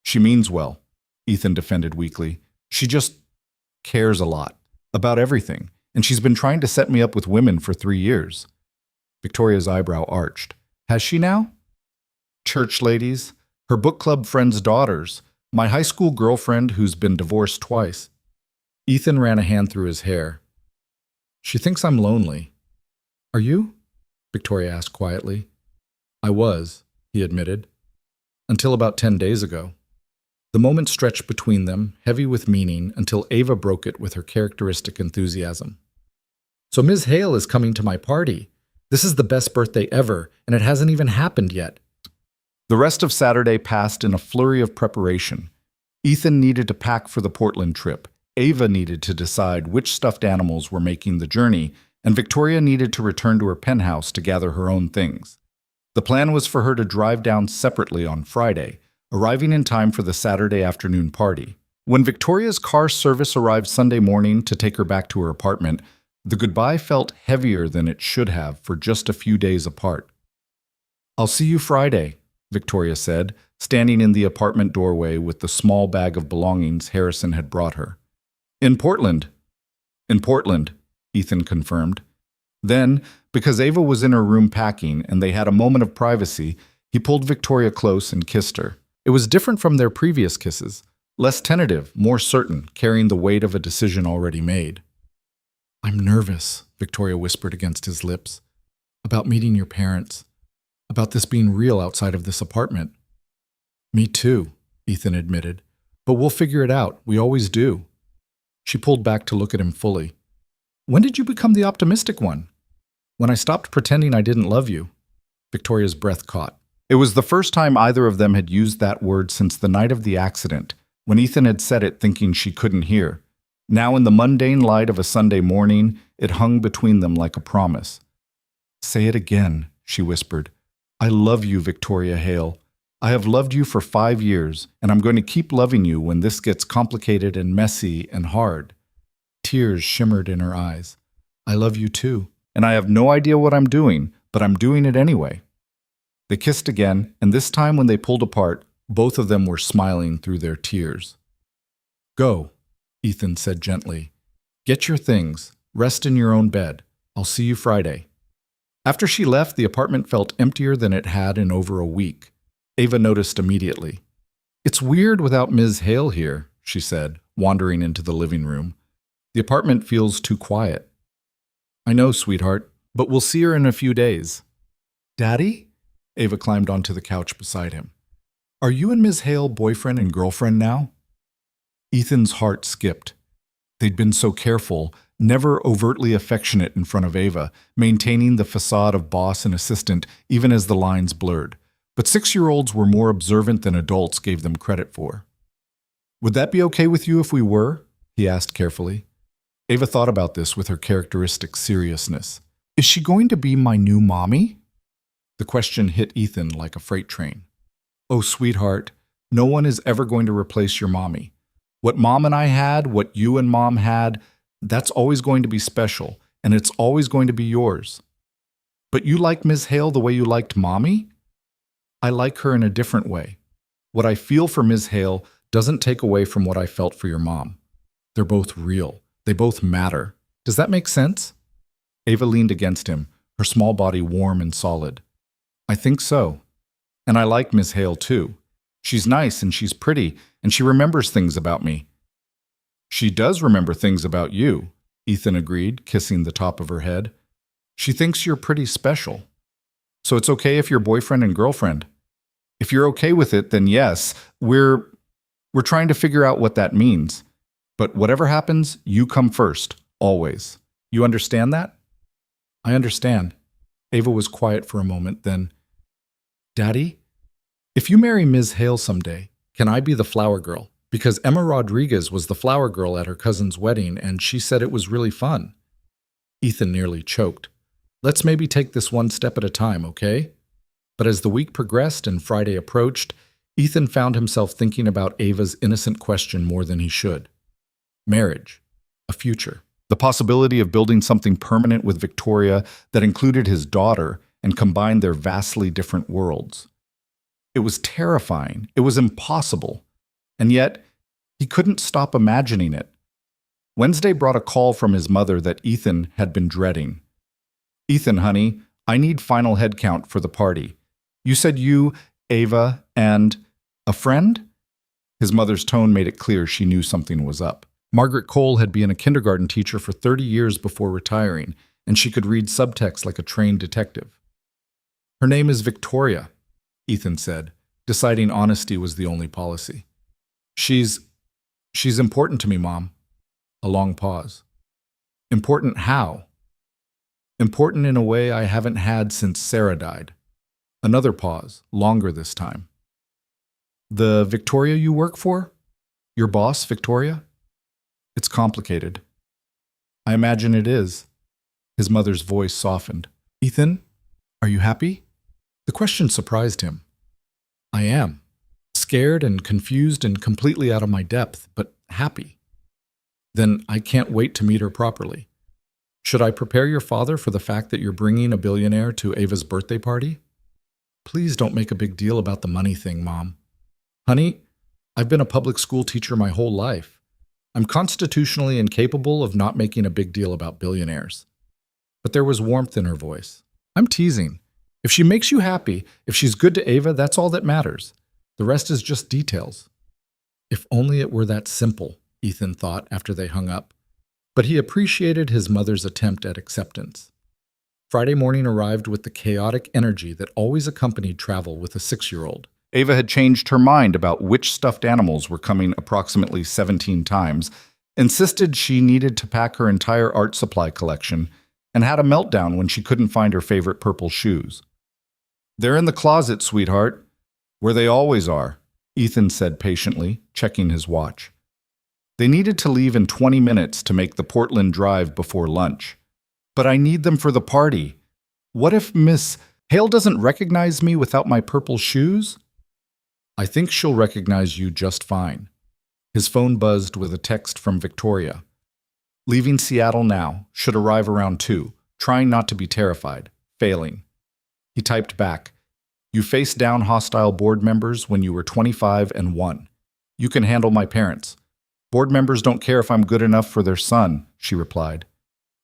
She means well, Ethan defended weakly. She just cares a lot about everything, and she's been trying to set me up with women for 3 years. Victoria's eyebrow arched. Has she now? Church ladies, her book club friends' daughters, my high school girlfriend who's been divorced twice. Ethan ran a hand through his hair. She thinks I'm lonely. Are you? Victoria asked quietly. I was, he admitted. Until about 10 days ago. The moment stretched between them, heavy with meaning, until Ava broke it with her characteristic enthusiasm. So Ms. Hale is coming to my party. This is the best birthday ever, and it hasn't even happened yet. The rest of Saturday passed in a flurry of preparation. Ethan needed to pack for the Portland trip. Ava needed to decide which stuffed animals were making the journey, and Victoria needed to return to her penthouse to gather her own things. The plan was for her to drive down separately on Friday, arriving in time for the Saturday afternoon party. When Victoria's car service arrived Sunday morning to take her back to her apartment, the goodbye felt heavier than it should have for just a few days apart. I'll see you Friday, Victoria said, standing in the apartment doorway with the small bag of belongings Harrison had brought her. In Portland. In Portland, Ethan confirmed. Then, because Ava was in her room packing and they had a moment of privacy, he pulled Victoria close and kissed her. It was different from their previous kisses, less tentative, more certain, carrying the weight of a decision already made. I'm nervous, Victoria whispered against his lips, about meeting your parents, about this being real outside of this apartment. Me too, Ethan admitted, but we'll figure it out. We always do. She pulled back to look at him fully. When did you become the optimistic one? When I stopped pretending I didn't love you. Victoria's breath caught. It was the first time either of them had used that word since the night of the accident, when Ethan had said it thinking she couldn't hear. Now in the mundane light of a Sunday morning, it hung between them like a promise. Say it again, she whispered. I love you, Victoria Hale. I have loved you for 5 years, and I'm going to keep loving you when this gets complicated and messy and hard. Tears shimmered in her eyes. I love you too, and I have no idea what I'm doing, but I'm doing it anyway. They kissed again, and this time when they pulled apart, both of them were smiling through their tears. Go, Ethan said gently. Get your things. Rest in your own bed. I'll see you Friday. After she left, the apartment felt emptier than it had in over a week. Ava noticed immediately. It's weird without Ms. Hale here, she said, wandering into the living room. The apartment feels too quiet. I know, sweetheart, but we'll see her in a few days. Daddy? Ava climbed onto the couch beside him. Are you and Ms. Hale boyfriend and girlfriend now? Ethan's heart skipped. They'd been so careful, never overtly affectionate in front of Ava, maintaining the facade of boss and assistant even as the lines blurred. But 6-year-olds were more observant than adults gave them credit for. Would that be okay with you if we were? He asked carefully. Ava thought about this with her characteristic seriousness. Is she going to be my new mommy? The question hit Ethan like a freight train. Oh, sweetheart, no one is ever going to replace your mommy. What Mom and I had, what you and Mom had, that's always going to be special, and it's always going to be yours. But you like Ms. Hale the way you liked Mommy? I like her in a different way. What I feel for Ms. Hale doesn't take away from what I felt for your mom. They're both real. They both matter. Does that make sense? Ava leaned against him, her small body warm and solid. I think so. And I like Ms. Hale too. She's nice and she's pretty, and she remembers things about me. She does remember things about you, Ethan agreed, kissing the top of her head. She thinks you're pretty special. So it's okay if you're boyfriend and girlfriend. If you're okay with it, then yes, we're trying to figure out what that means. But whatever happens, you come first, always. You understand that? I understand. Ava was quiet for a moment, then, Daddy, if you marry Ms. Hale someday, can I be the flower girl? Because Emma Rodriguez was the flower girl at her cousin's wedding, and she said it was really fun. Ethan nearly choked. Let's maybe take this one step at a time, okay? But as the week progressed and Friday approached, Ethan found himself thinking about Ava's innocent question more than he should. Marriage. A future. The possibility of building something permanent with Victoria that included his daughter and combined their vastly different worlds. It was terrifying. It was impossible. And yet, he couldn't stop imagining it. Wednesday brought a call from his mother that Ethan had been dreading. Ethan, honey, I need final head count for the party. You said you, Ava, and a friend? His mother's tone made it clear she knew something was up. Margaret Cole had been a kindergarten teacher for 30 years before retiring, and she could read subtext like a trained detective. Her name is Victoria, Ethan said, deciding honesty was the only policy. She's important to me, Mom. A long pause. Important how? Important in a way I haven't had since Sarah died. Another pause, longer this time. The Victoria you work for? Your boss, Victoria? It's complicated. I imagine it is. His mother's voice softened. Ethan, are you happy? The question surprised him. I am. Scared and confused and completely out of my depth, but happy. Then I can't wait to meet her properly. Should I prepare your father for the fact that you're bringing a billionaire to Ava's birthday party? Please don't make a big deal about the money thing, Mom. Honey, I've been a public school teacher my whole life. I'm constitutionally incapable of not making a big deal about billionaires. But there was warmth in her voice. I'm teasing. If she makes you happy, if she's good to Ava, that's all that matters. The rest is just details. If only it were that simple, Ethan thought after they hung up. But he appreciated his mother's attempt at acceptance. Friday morning arrived with the chaotic energy that always accompanied travel with a 6-year-old. Ava had changed her mind about which stuffed animals were coming approximately 17 times, insisted she needed to pack her entire art supply collection, and had a meltdown when she couldn't find her favorite purple shoes. They're in the closet, sweetheart. Where they always are, Ethan said patiently, checking his watch. They needed to leave in 20 minutes to make the Portland drive before lunch. But I need them for the party. What if Miss Hale doesn't recognize me without my purple shoes? I think she'll recognize you just fine. His phone buzzed with a text from Victoria. Leaving Seattle now, should arrive around 2, trying not to be terrified, failing. He typed back, You faced down hostile board members when you were 25 and won. You can handle my parents. Board members don't care if I'm good enough for their son, she replied.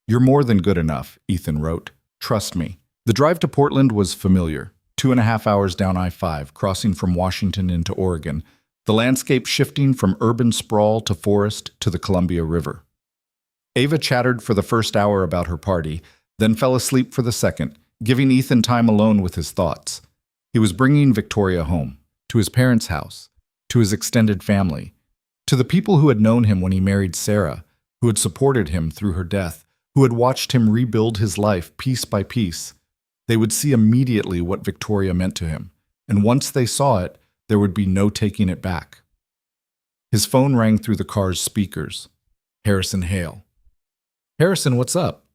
You're more than good enough, Ethan wrote. Trust me. The drive to Portland was familiar. 2.5 hours down I-5, crossing from Washington into Oregon, the landscape shifting from urban sprawl to forest to the Columbia River. Ava chattered for the first hour about her party, then fell asleep for the second, giving Ethan time alone with his thoughts. He was bringing Victoria home, to his parents' house, to his extended family, to the people who had known him when he married Sarah, who had supported him through her death, who had watched him rebuild his life piece by piece. They would see immediately what Victoria meant to him, and once they saw it, there would be no taking it back. His phone rang through the car's speakers. Harrison Hale. Harrison, what's up?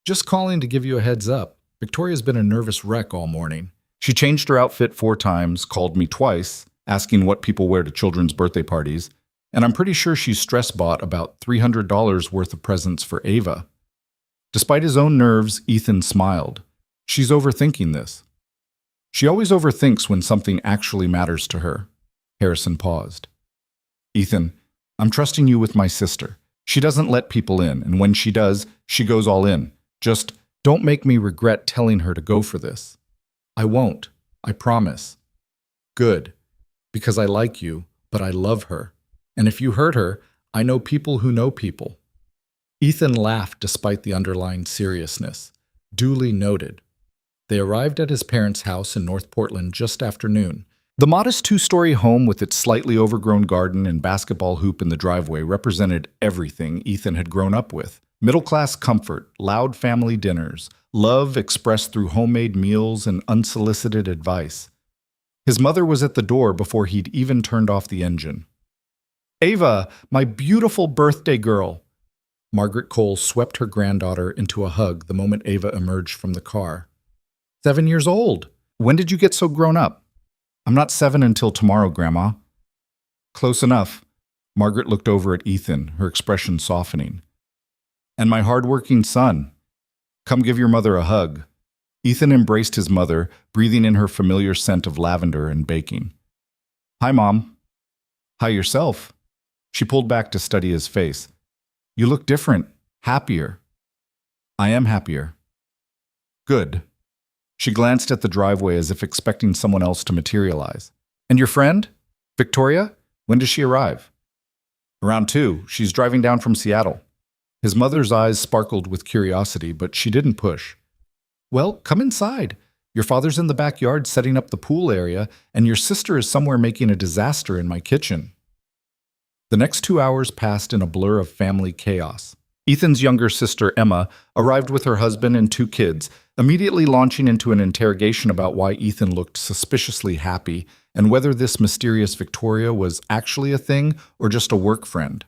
Just calling to give you a heads up. Victoria's been a nervous wreck all morning. She changed her outfit 4 times, called me twice, asking what people wear to children's birthday parties, and I'm pretty sure she stress-bought about $300 worth of presents for Ava. Despite his own nerves, Ethan smiled. She's overthinking this. She always overthinks when something actually matters to her. Harrison paused. Ethan, I'm trusting you with my sister. She doesn't let people in, and when she does, she goes all in. Just don't make me regret telling her to go for this. I won't. I promise. Good. Because I like you, but I love her. And if you hurt her, I know people who know people. Ethan laughed despite the underlying seriousness. Duly noted. They arrived at his parents' house in North Portland just after noon. The modest two-story home with its slightly overgrown garden and basketball hoop in the driveway represented everything Ethan had grown up with. Middle-class comfort, loud family dinners, love expressed through homemade meals and unsolicited advice. His mother was at the door before he'd even turned off the engine. Ava, my beautiful birthday girl. Margaret Cole swept her granddaughter into a hug the moment Ava emerged from the car. 7 years old. When did you get so grown up? I'm not 7 until tomorrow, Grandma. Close enough. Margaret looked over at Ethan, her expression softening. And my hardworking son. Come give your mother a hug. Ethan embraced his mother, breathing in her familiar scent of lavender and baking. Hi, Mom. Hi yourself. She pulled back to study his face. You look different, happier. I am happier. Good. She glanced at the driveway as if expecting someone else to materialize. And your friend? Victoria? When does she arrive? Around 2. She's driving down from Seattle. His mother's eyes sparkled with curiosity, but she didn't push. Well, come inside. Your father's in the backyard setting up the pool area, and your sister is somewhere making a disaster in my kitchen. The next 2 hours passed in a blur of family chaos. Ethan's younger sister, Emma, arrived with her husband and 2 kids, immediately launching into an interrogation about why Ethan looked suspiciously happy and whether this mysterious Victoria was actually a thing or just a work friend.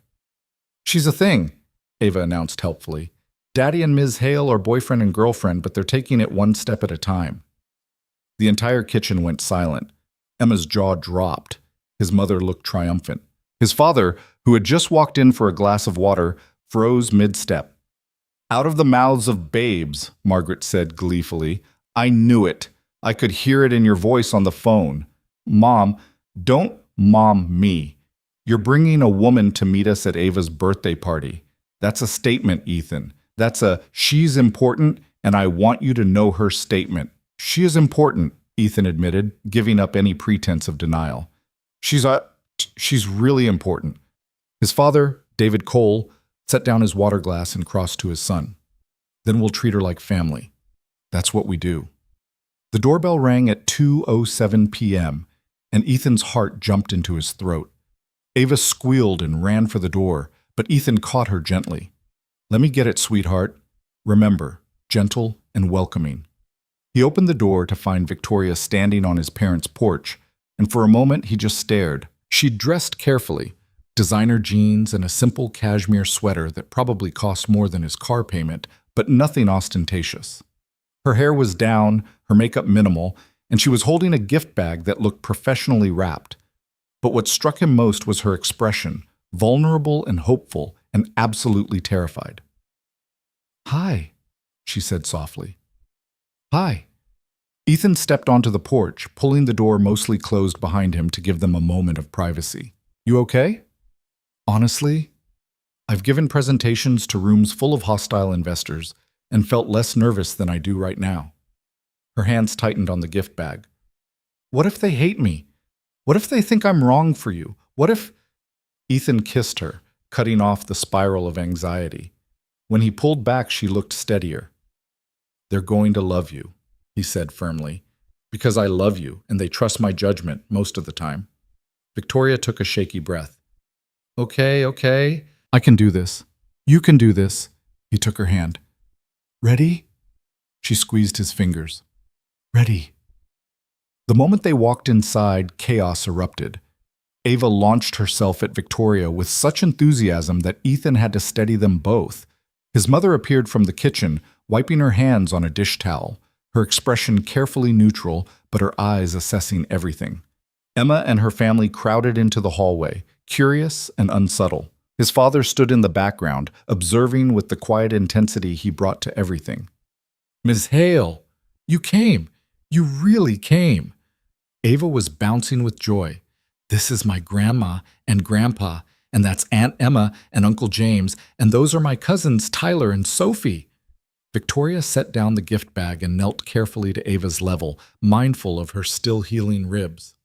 She's a thing, Ava announced helpfully. Daddy and Ms. Hale are boyfriend and girlfriend, but they're taking it one step at a time. The entire kitchen went silent. Emma's jaw dropped. His mother looked triumphant. His father, who had just walked in for a glass of water, froze mid-step. Out of the mouths of babes, Margaret said gleefully. I knew it. I could hear it in your voice on the phone. Mom, don't mom me. You're bringing a woman to meet us at Ava's birthday party. That's a statement, Ethan. That's a she's important and I want you to know her statement. She is important, Ethan admitted, giving up any pretense of denial. She's really important. His father, David Cole, set down his water glass and crossed to his son. Then we'll treat her like family. That's what we do. The doorbell rang at 2:07 p.m., and Ethan's heart jumped into his throat. Ava squealed and ran for the door, but Ethan caught her gently. Let me get it, sweetheart. Remember, gentle and welcoming. He opened the door to find Victoria standing on his parents' porch, and for a moment he just stared. She'd dressed carefully, designer jeans and a simple cashmere sweater that probably cost more than his car payment, but nothing ostentatious. Her hair was down, her makeup minimal, and she was holding a gift bag that looked professionally wrapped. But what struck him most was her expression, vulnerable and hopeful and absolutely terrified. Hi, she said softly. Hi. Ethan stepped onto the porch, pulling the door mostly closed behind him to give them a moment of privacy. You okay? Honestly, I've given presentations to rooms full of hostile investors and felt less nervous than I do right now. Her hands tightened on the gift bag. What if they hate me? What if they think I'm wrong for you? What if... Ethan kissed her, cutting off the spiral of anxiety. When he pulled back, she looked steadier. They're going to love you, he said firmly, because I love you and they trust my judgment most of the time. Victoria took a shaky breath. Okay. I can do this. You can do this. He took her hand. Ready? She squeezed his fingers. Ready. The moment they walked inside, chaos erupted. Ava launched herself at Victoria with such enthusiasm that Ethan had to steady them both. His mother appeared from the kitchen, wiping her hands on a dish towel, her expression carefully neutral, but her eyes assessing everything. Emma and her family crowded into the hallway, curious and unsubtle. His father stood in the background, observing with the quiet intensity he brought to everything. Ms. Hale, you came. You really came. Ava was bouncing with joy. This is my grandma and grandpa, and that's Aunt Emma and Uncle James, and those are my cousins Tyler and Sophie. Victoria set down the gift bag and knelt carefully to Ava's level, mindful of her still healing ribs.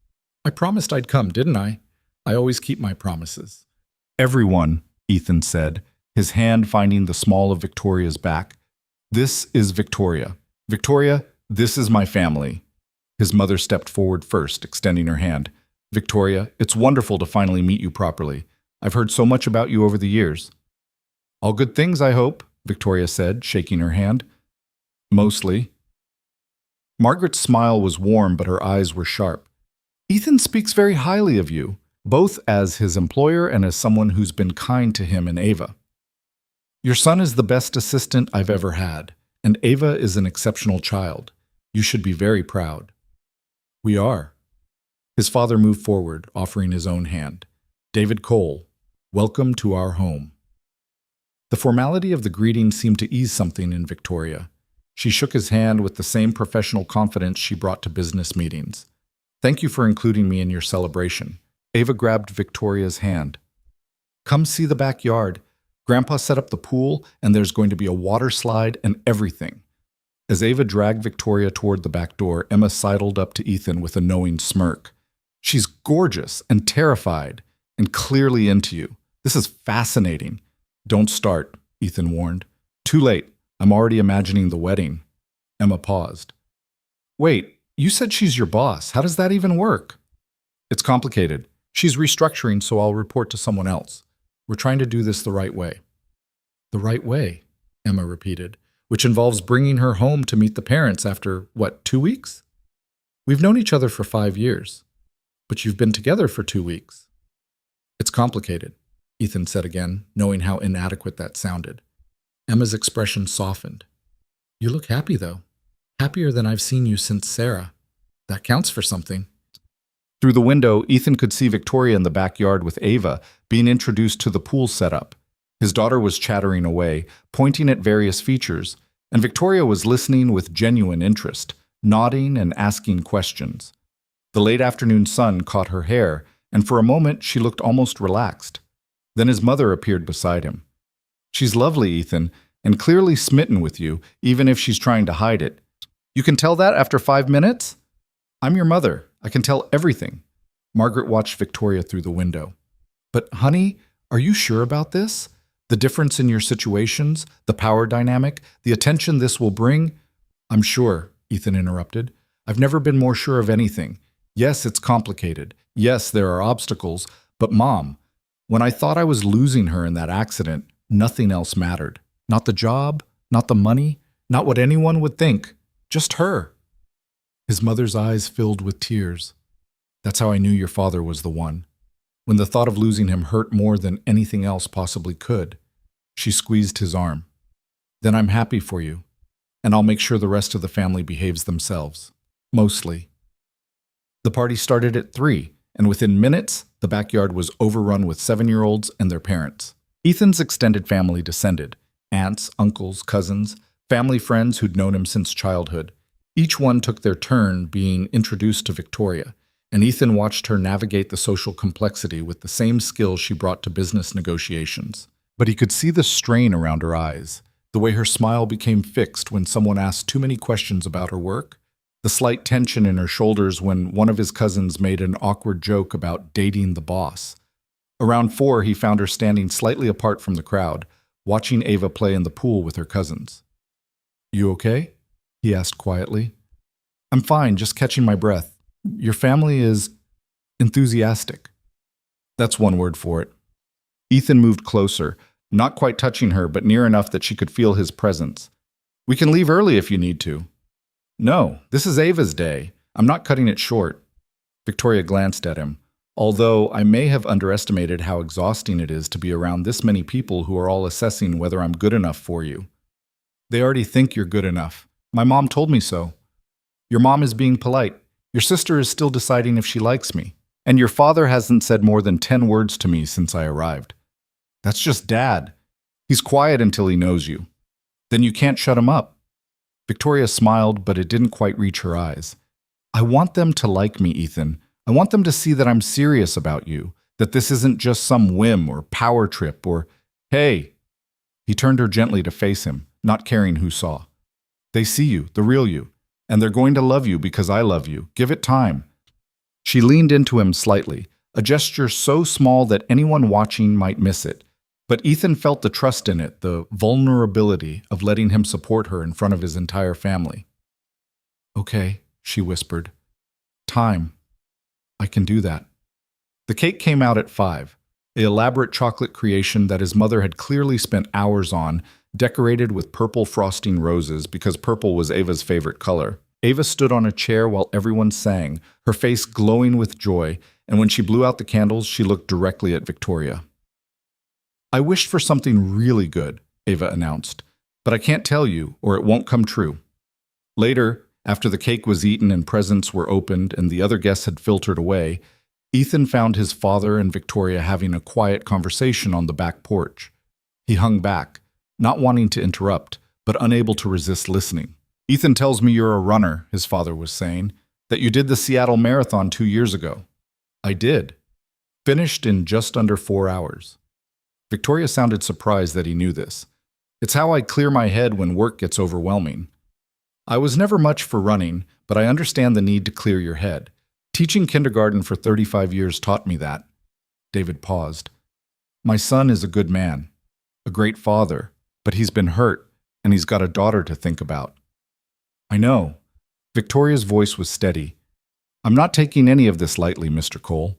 I promised I'd come, didn't I? I always keep my promises. Everyone, Ethan said, his hand finding the small of Victoria's back. This is Victoria. Victoria, this is my family. His mother stepped forward first, extending her hand. Victoria, it's wonderful to finally meet you properly. I've heard so much about you over the years. All good things, I hope, Victoria said, shaking her hand. Mostly. Margaret's smile was warm, but her eyes were sharp. Ethan speaks very highly of you, both as his employer and as someone who's been kind to him and Ava. Your son is the best assistant I've ever had, and Ava is an exceptional child. You should be very proud. We are. His father moved forward, offering his own hand. David Cole, welcome to our home. The formality of the greeting seemed to ease something in Victoria. She shook his hand with the same professional confidence she brought to business meetings. Thank you for including me in your celebration. Ava grabbed Victoria's hand. Come see the backyard. Grandpa set up the pool, and there's going to be a water slide and everything. As Ava dragged Victoria toward the back door, Emma sidled up to Ethan with a knowing smirk. She's gorgeous and terrified and clearly into you. This is fascinating. Don't start, Ethan warned. Too late. I'm already imagining the wedding. Emma paused. Wait, you said she's your boss. How does that even work? It's complicated. She's restructuring, so I'll report to someone else. We're trying to do this the right way. The right way, Emma repeated, which involves bringing her home to meet the parents after, 2 weeks? We've known each other for 5 years, but you've been together for 2 weeks. It's complicated, Ethan said again, knowing how inadequate that sounded. Emma's expression softened. You look happy, though. Happier than I've seen you since Sarah. That counts for something. Through the window, Ethan could see Victoria in the backyard with Ava, being introduced to the pool setup. His daughter was chattering away, pointing at various features, and Victoria was listening with genuine interest, nodding and asking questions. The late afternoon sun caught her hair, and for a moment she looked almost relaxed. Then his mother appeared beside him. She's lovely, Ethan, and clearly smitten with you, even if she's trying to hide it. You can tell that after 5 minutes? I'm your mother. I can tell everything. Margaret watched Victoria through the window. But, honey, are you sure about this? The difference in your situations, the power dynamic, the attention this will bring? I'm sure, Ethan interrupted. I've never been more sure of anything. Yes, it's complicated. Yes, there are obstacles. But, Mom, when I thought I was losing her in that accident, nothing else mattered. Not the job, not the money, not what anyone would think. Just her. His mother's eyes filled with tears. That's how I knew your father was the one. When the thought of losing him hurt more than anything else possibly could. She squeezed his arm. Then I'm happy for you, and I'll make sure the rest of the family behaves themselves. Mostly. The party started at 3, and within minutes, the backyard was overrun with 7-year-olds and their parents. Ethan's extended family descended. Aunts, uncles, cousins, family friends who'd known him since childhood. Each one took their turn being introduced to Victoria, and Ethan watched her navigate the social complexity with the same skill she brought to business negotiations. But he could see the strain around her eyes, the way her smile became fixed when someone asked too many questions about her work, the slight tension in her shoulders when one of his cousins made an awkward joke about dating the boss. Around 4, he found her standing slightly apart from the crowd, watching Ava play in the pool with her cousins. You okay? He asked quietly. I'm fine, just catching my breath. Your family is enthusiastic. That's one word for it. Ethan moved closer, not quite touching her, but near enough that she could feel his presence. We can leave early if you need to. No, this is Ava's day. I'm not cutting it short. Victoria glanced at him, although I may have underestimated how exhausting it is to be around this many people who are all assessing whether I'm good enough for you. They already think you're good enough. My mom told me so. Your mom is being polite. Your sister is still deciding if she likes me. And your father hasn't said more than 10 words to me since I arrived. That's just Dad. He's quiet until he knows you. Then you can't shut him up. Victoria smiled, but it didn't quite reach her eyes. I want them to like me, Ethan. I want them to see that I'm serious about you, that this isn't just some whim or power trip or, hey. He turned her gently to face him, not caring who saw. They see you, the real you, and they're going to love you because I love you. Give it time. She leaned into him slightly, a gesture so small that anyone watching might miss it. But Ethan felt the trust in it, the vulnerability of letting him support her in front of his entire family. Okay, she whispered. Time. I can do that. The cake came out at 5, an elaborate chocolate creation that his mother had clearly spent hours on, decorated with purple frosting roses because purple was Ava's favorite color. Ava stood on a chair while everyone sang, her face glowing with joy, and when she blew out the candles, she looked directly at Victoria. I wished for something really good, Ava announced, but I can't tell you, or it won't come true. Later, after the cake was eaten and presents were opened and the other guests had filtered away, Ethan found his father and Victoria having a quiet conversation on the back porch. He hung back, not wanting to interrupt, but unable to resist listening. Ethan tells me you're a runner, his father was saying, that you did the Seattle Marathon 2 years ago. I did. Finished in just under 4 hours. Victoria sounded surprised that he knew this. It's how I clear my head when work gets overwhelming. I was never much for running, but I understand the need to clear your head. Teaching kindergarten for 35 years taught me that. David paused. My son is a good man, a great father, but he's been hurt, and he's got a daughter to think about. I know. Victoria's voice was steady. I'm not taking any of this lightly, Mr. Cole.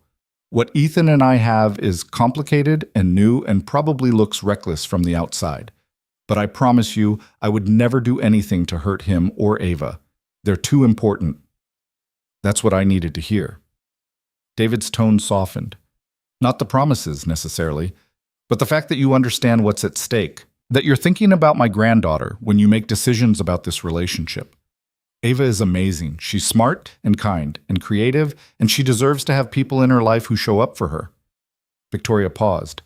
What Ethan and I have is complicated and new and probably looks reckless from the outside. But I promise you, I would never do anything to hurt him or Ava. They're too important. That's what I needed to hear. David's tone softened. Not the promises, necessarily, but the fact that you understand what's at stake, that you're thinking about my granddaughter when you make decisions about this relationship. Ava is amazing. She's smart and kind and creative, and she deserves to have people in her life who show up for her. Victoria paused.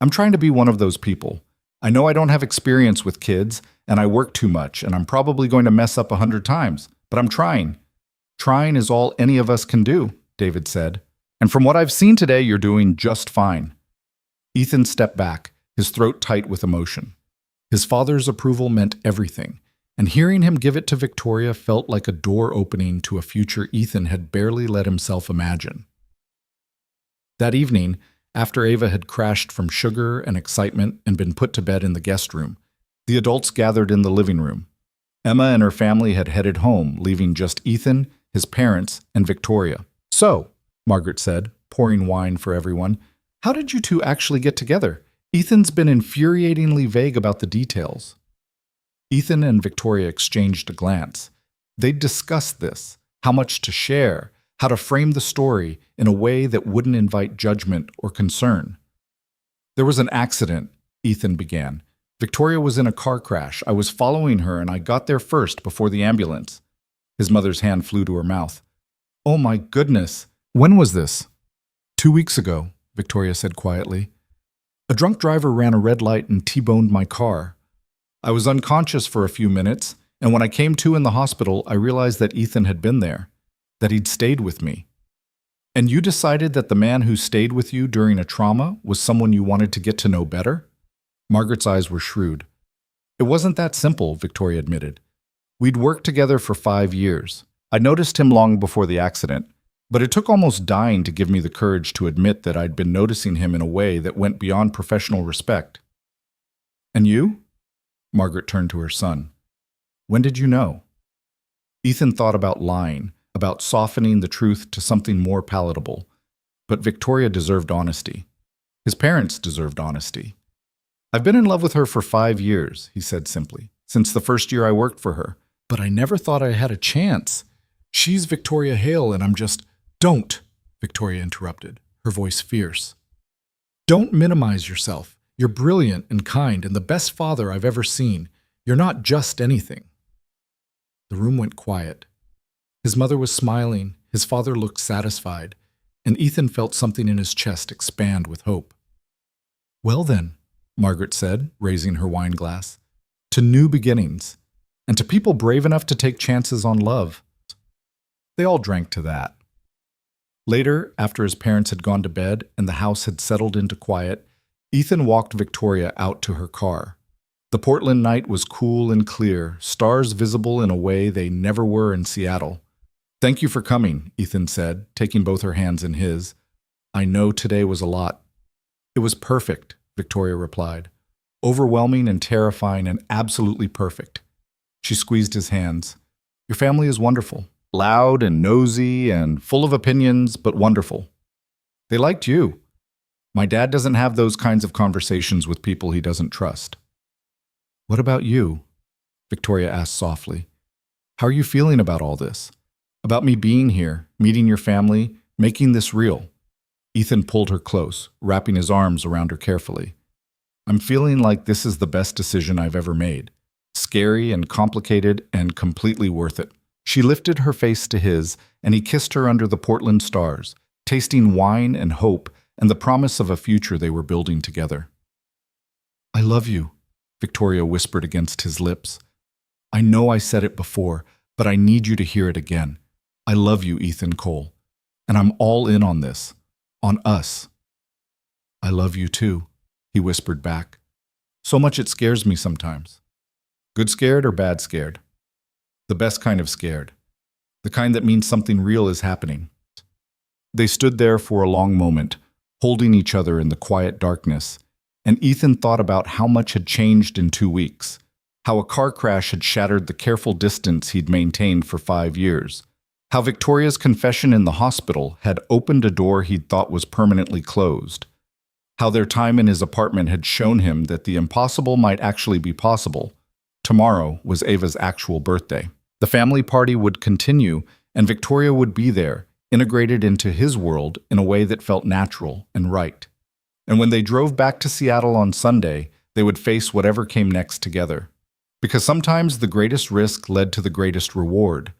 I'm trying to be one of those people. I know I don't have experience with kids, and I work too much, and I'm probably going to mess up 100 times, but I'm trying. Trying is all any of us can do, David said. And from what I've seen today, you're doing just fine. Ethan stepped back, his throat tight with emotion. His father's approval meant everything, and hearing him give it to Victoria felt like a door opening to a future Ethan had barely let himself imagine. That evening, after Ava had crashed from sugar and excitement and been put to bed in the guest room, the adults gathered in the living room. Emma and her family had headed home, leaving just Ethan, his parents, and Victoria. So, Margaret said, pouring wine for everyone, how did you two actually get together? Ethan's been infuriatingly vague about the details. Ethan and Victoria exchanged a glance. They'd discussed this, how much to share, how to frame the story in a way that wouldn't invite judgment or concern. There was an accident, Ethan began. Victoria was in a car crash. I was following her and I got there first before the ambulance. His mother's hand flew to her mouth. Oh my goodness. When was this? 2 weeks ago, Victoria said quietly. A drunk driver ran a red light and T-boned my car. I was unconscious for a few minutes, and when I came to in the hospital, I realized that Ethan had been there, that he'd stayed with me. And you decided that the man who stayed with you during a trauma was someone you wanted to get to know better? Margaret's eyes were shrewd. It wasn't that simple, Victoria admitted. We'd worked together for 5 years. I noticed him long before the accident, but it took almost dying to give me the courage to admit that I'd been noticing him in a way that went beyond professional respect. And you? Margaret turned to her son. When did you know? Ethan thought about lying, about softening the truth to something more palatable. But Victoria deserved honesty. His parents deserved honesty. I've been in love with her for 5 years, he said simply, since the first year I worked for her. But I never thought I had a chance. She's Victoria Hale and I'm just... Don't, Victoria interrupted, her voice fierce. Don't minimize yourself. You're brilliant and kind and the best father I've ever seen. You're not just anything. The room went quiet. His mother was smiling, his father looked satisfied, and Ethan felt something in his chest expand with hope. Well then, Margaret said, raising her wine glass, to new beginnings. and to people brave enough to take chances on love. They all drank to that. Later, after his parents had gone to bed and the house had settled into quiet, Ethan walked Victoria out to her car. The Portland night was cool and clear, stars visible in a way they never were in Seattle. "Thank you for coming," Ethan said, taking both her hands in his. "I know today was a lot." "It was perfect," Victoria replied. "Overwhelming and terrifying and absolutely perfect." She squeezed his hands. "Your family is wonderful. Loud and nosy and full of opinions, but wonderful. They liked you. My dad doesn't have those kinds of conversations with people he doesn't trust." "What about you?" Victoria asked softly. "How are you feeling about all this? About me being here, meeting your family, making this real?" Ethan pulled her close, wrapping his arms around her carefully. "I'm feeling like this is the best decision I've ever made. Scary and complicated and completely worth it." She lifted her face to his, and he kissed her under the Portland stars, tasting wine and hope and the promise of a future they were building together. "I love you," Victoria whispered against his lips. "I know I said it before, but I need you to hear it again. I love you, Ethan Cole. And I'm all in on this. On us." "I love you too," he whispered back. "So much it scares me sometimes." "Good scared or bad scared?" "The best kind of scared. The kind that means something real is happening." They stood there for a long moment, holding each other in the quiet darkness, and Ethan thought about how much had changed in 2 weeks, how a car crash had shattered the careful distance he'd maintained for 5 years, how Victoria's confession in the hospital had opened a door he'd thought was permanently closed, how their time in his apartment had shown him that the impossible might actually be possible. Tomorrow was Ava's actual birthday. The family party would continue, and Victoria would be there, integrated into his world in a way that felt natural and right. And when they drove back to Seattle on Sunday, they would face whatever came next together. Because sometimes the greatest risk led to the greatest reward.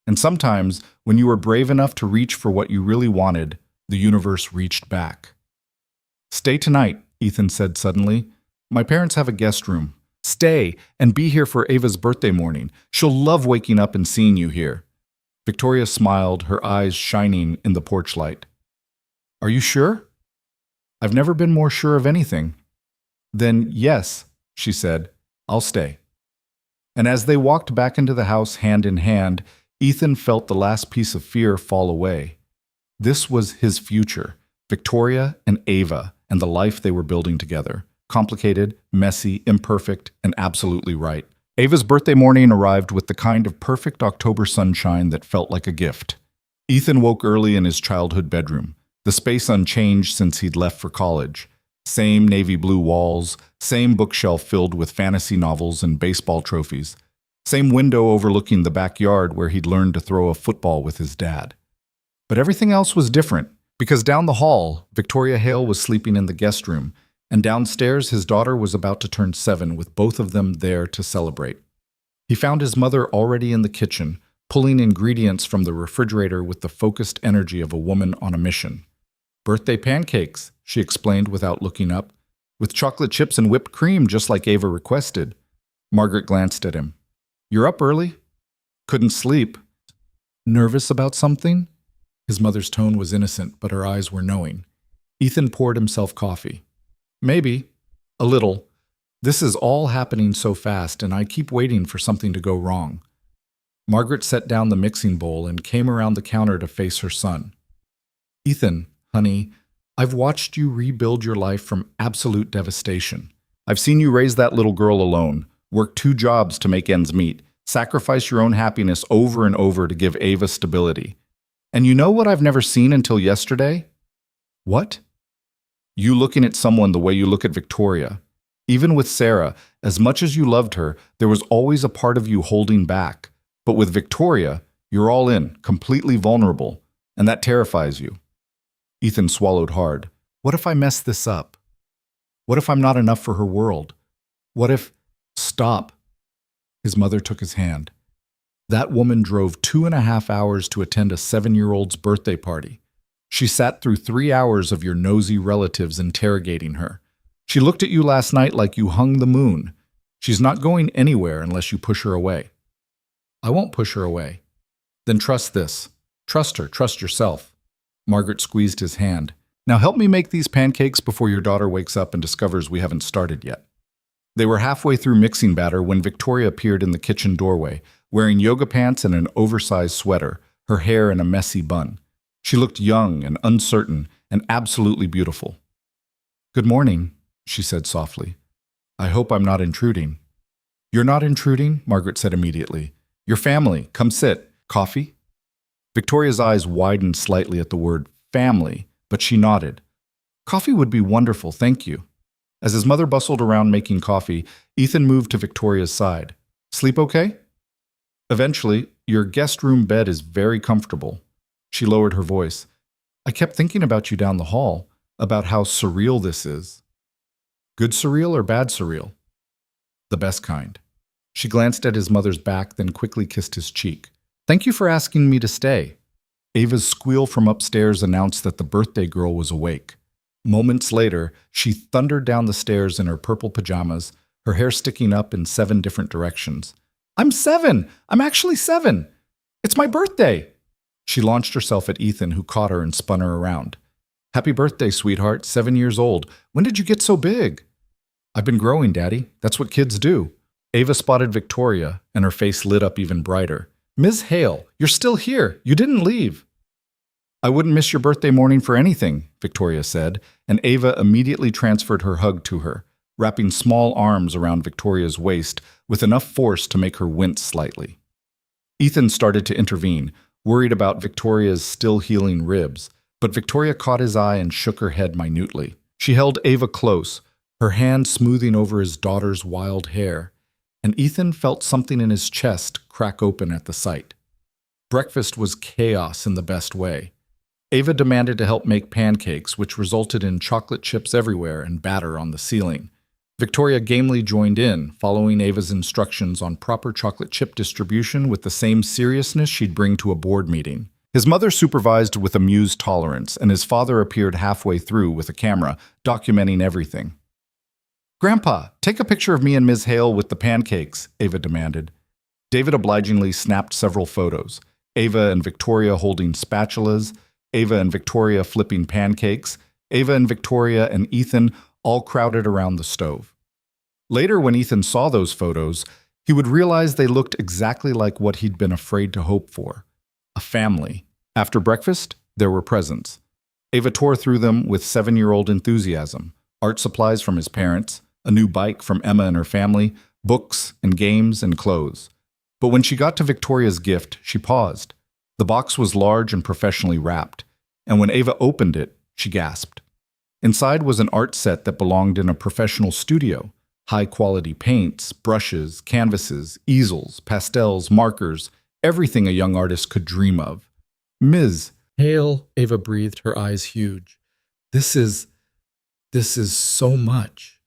And sometimes, when you were brave enough to reach for what you really wanted, the universe reached back. "Stay tonight," Ethan said suddenly. "My parents have a guest room. Stay and be here for Ava's birthday morning. She'll love waking up and seeing you here." Victoria smiled, her eyes shining in the porch light. "Are you sure?" "I've never been more sure of anything." "Then yes," she said, "I'll stay." And as they walked back into the house hand in hand, Ethan felt the last piece of fear fall away. This was his future, Victoria and Ava, and the life they were building together. Complicated, messy, imperfect, and absolutely right. Ava's birthday morning arrived with the kind of perfect October sunshine that felt like a gift. Ethan woke early in his childhood bedroom, the space unchanged since he'd left for college. Same navy blue walls, same bookshelf filled with fantasy novels and baseball trophies, same window overlooking the backyard where he'd learned to throw a football with his dad. But everything else was different, because down the hall, Victoria Hale was sleeping in the guest room, and downstairs his daughter was about to turn 7 with both of them there to celebrate. He found his mother already in the kitchen, pulling ingredients from the refrigerator with the focused energy of a woman on a mission. "Birthday pancakes," she explained without looking up, "with chocolate chips and whipped cream just like Ava requested." Margaret glanced at him. "You're up early?" "Couldn't sleep." "Nervous about something?" His mother's tone was innocent, but her eyes were knowing. Ethan poured himself coffee. "Maybe. A little. This is all happening so fast, and I keep waiting for something to go wrong." Margaret set down the mixing bowl and came around the counter to face her son. "Ethan, honey, I've watched you rebuild your life from absolute devastation. I've seen you raise that little girl alone, work 2 jobs to make ends meet, sacrifice your own happiness over and over to give Ava stability. And you know what I've never seen until yesterday?" "What?" "You looking at someone the way you look at Victoria. Even with Sarah, as much as you loved her, there was always a part of you holding back. But with Victoria, you're all in, completely vulnerable, and that terrifies you." Ethan swallowed hard. "What if I mess this up? What if I'm not enough for her world? What if—" "Stop." His mother took his hand. "That woman drove 2.5 hours to attend a 7-year-old's birthday party. She sat through 3 hours of your nosy relatives interrogating her. She looked at you last night like you hung the moon. She's not going anywhere unless you push her away." I won't push her away. Then trust this. Trust her. Trust yourself. Margaret squeezed his hand. Now help me make these pancakes before your daughter wakes up and discovers we haven't started yet. They were halfway through mixing batter when Victoria appeared in the kitchen doorway, wearing yoga pants and an oversized sweater, her hair in a messy bun. She looked young and uncertain and absolutely beautiful. "Good morning," she said softly. "I hope I'm not intruding." "You're not intruding," Margaret said immediately. "Your family, come sit. Coffee?" Victoria's eyes widened slightly at the word family, but she nodded. "Coffee would be wonderful, thank you." As his mother bustled around making coffee, Ethan moved to Victoria's side. "Sleep okay?" "Eventually, your guest room bed is very comfortable." She lowered her voice. "I kept thinking about you down the hall, about how surreal this is." "Good surreal or bad surreal?" "The best kind." She glanced at his mother's back, then quickly kissed his cheek. "Thank you for asking me to stay." Ava's squeal from upstairs announced that the birthday girl was awake. Moments later, she thundered down the stairs in her purple pajamas, her hair sticking up in 7 different directions. "I'm 7! I'm actually 7! It's my birthday!" She launched herself at Ethan, who caught her and spun her around. "Happy birthday, sweetheart, 7 years old. When did you get so big?" "I've been growing, Daddy. That's what kids do." Ava spotted Victoria, and her face lit up even brighter. "Ms. Hale, you're still here. You didn't leave." "I wouldn't miss your birthday morning for anything," Victoria said, and Ava immediately transferred her hug to her, wrapping small arms around Victoria's waist with enough force to make her wince slightly. Ethan started to intervene, worried about Victoria's still healing ribs, but Victoria caught his eye and shook her head minutely. She held Ava close, her hand smoothing over his daughter's wild hair, and Ethan felt something in his chest crack open at the sight. Breakfast was chaos in the best way. Ava demanded to help make pancakes, which resulted in chocolate chips everywhere and batter on the ceiling. Victoria gamely joined in, following Ava's instructions on proper chocolate chip distribution with the same seriousness she'd bring to a board meeting. His mother supervised with amused tolerance, and his father appeared halfway through with a camera, documenting everything. "Grandpa, take a picture of me and Ms. Hale with the pancakes," Ava demanded. David obligingly snapped several photos, Ava and Victoria holding spatulas, Ava and Victoria flipping pancakes, Ava and Victoria and Ethan all crowded around the stove. Later, when Ethan saw those photos, he would realize they looked exactly like what he'd been afraid to hope for. A family. After breakfast, there were presents. Ava tore through them with 7-year-old enthusiasm. Art supplies from his parents, a new bike from Emma and her family, books and games and clothes. But when she got to Victoria's gift, she paused. The box was large and professionally wrapped, and when Ava opened it, she gasped. Inside was an art set that belonged in a professional studio. High-quality paints, brushes, canvases, easels, pastels, markers, everything a young artist could dream of. "Ms. Hale," Ava breathed, her eyes huge. This is so much."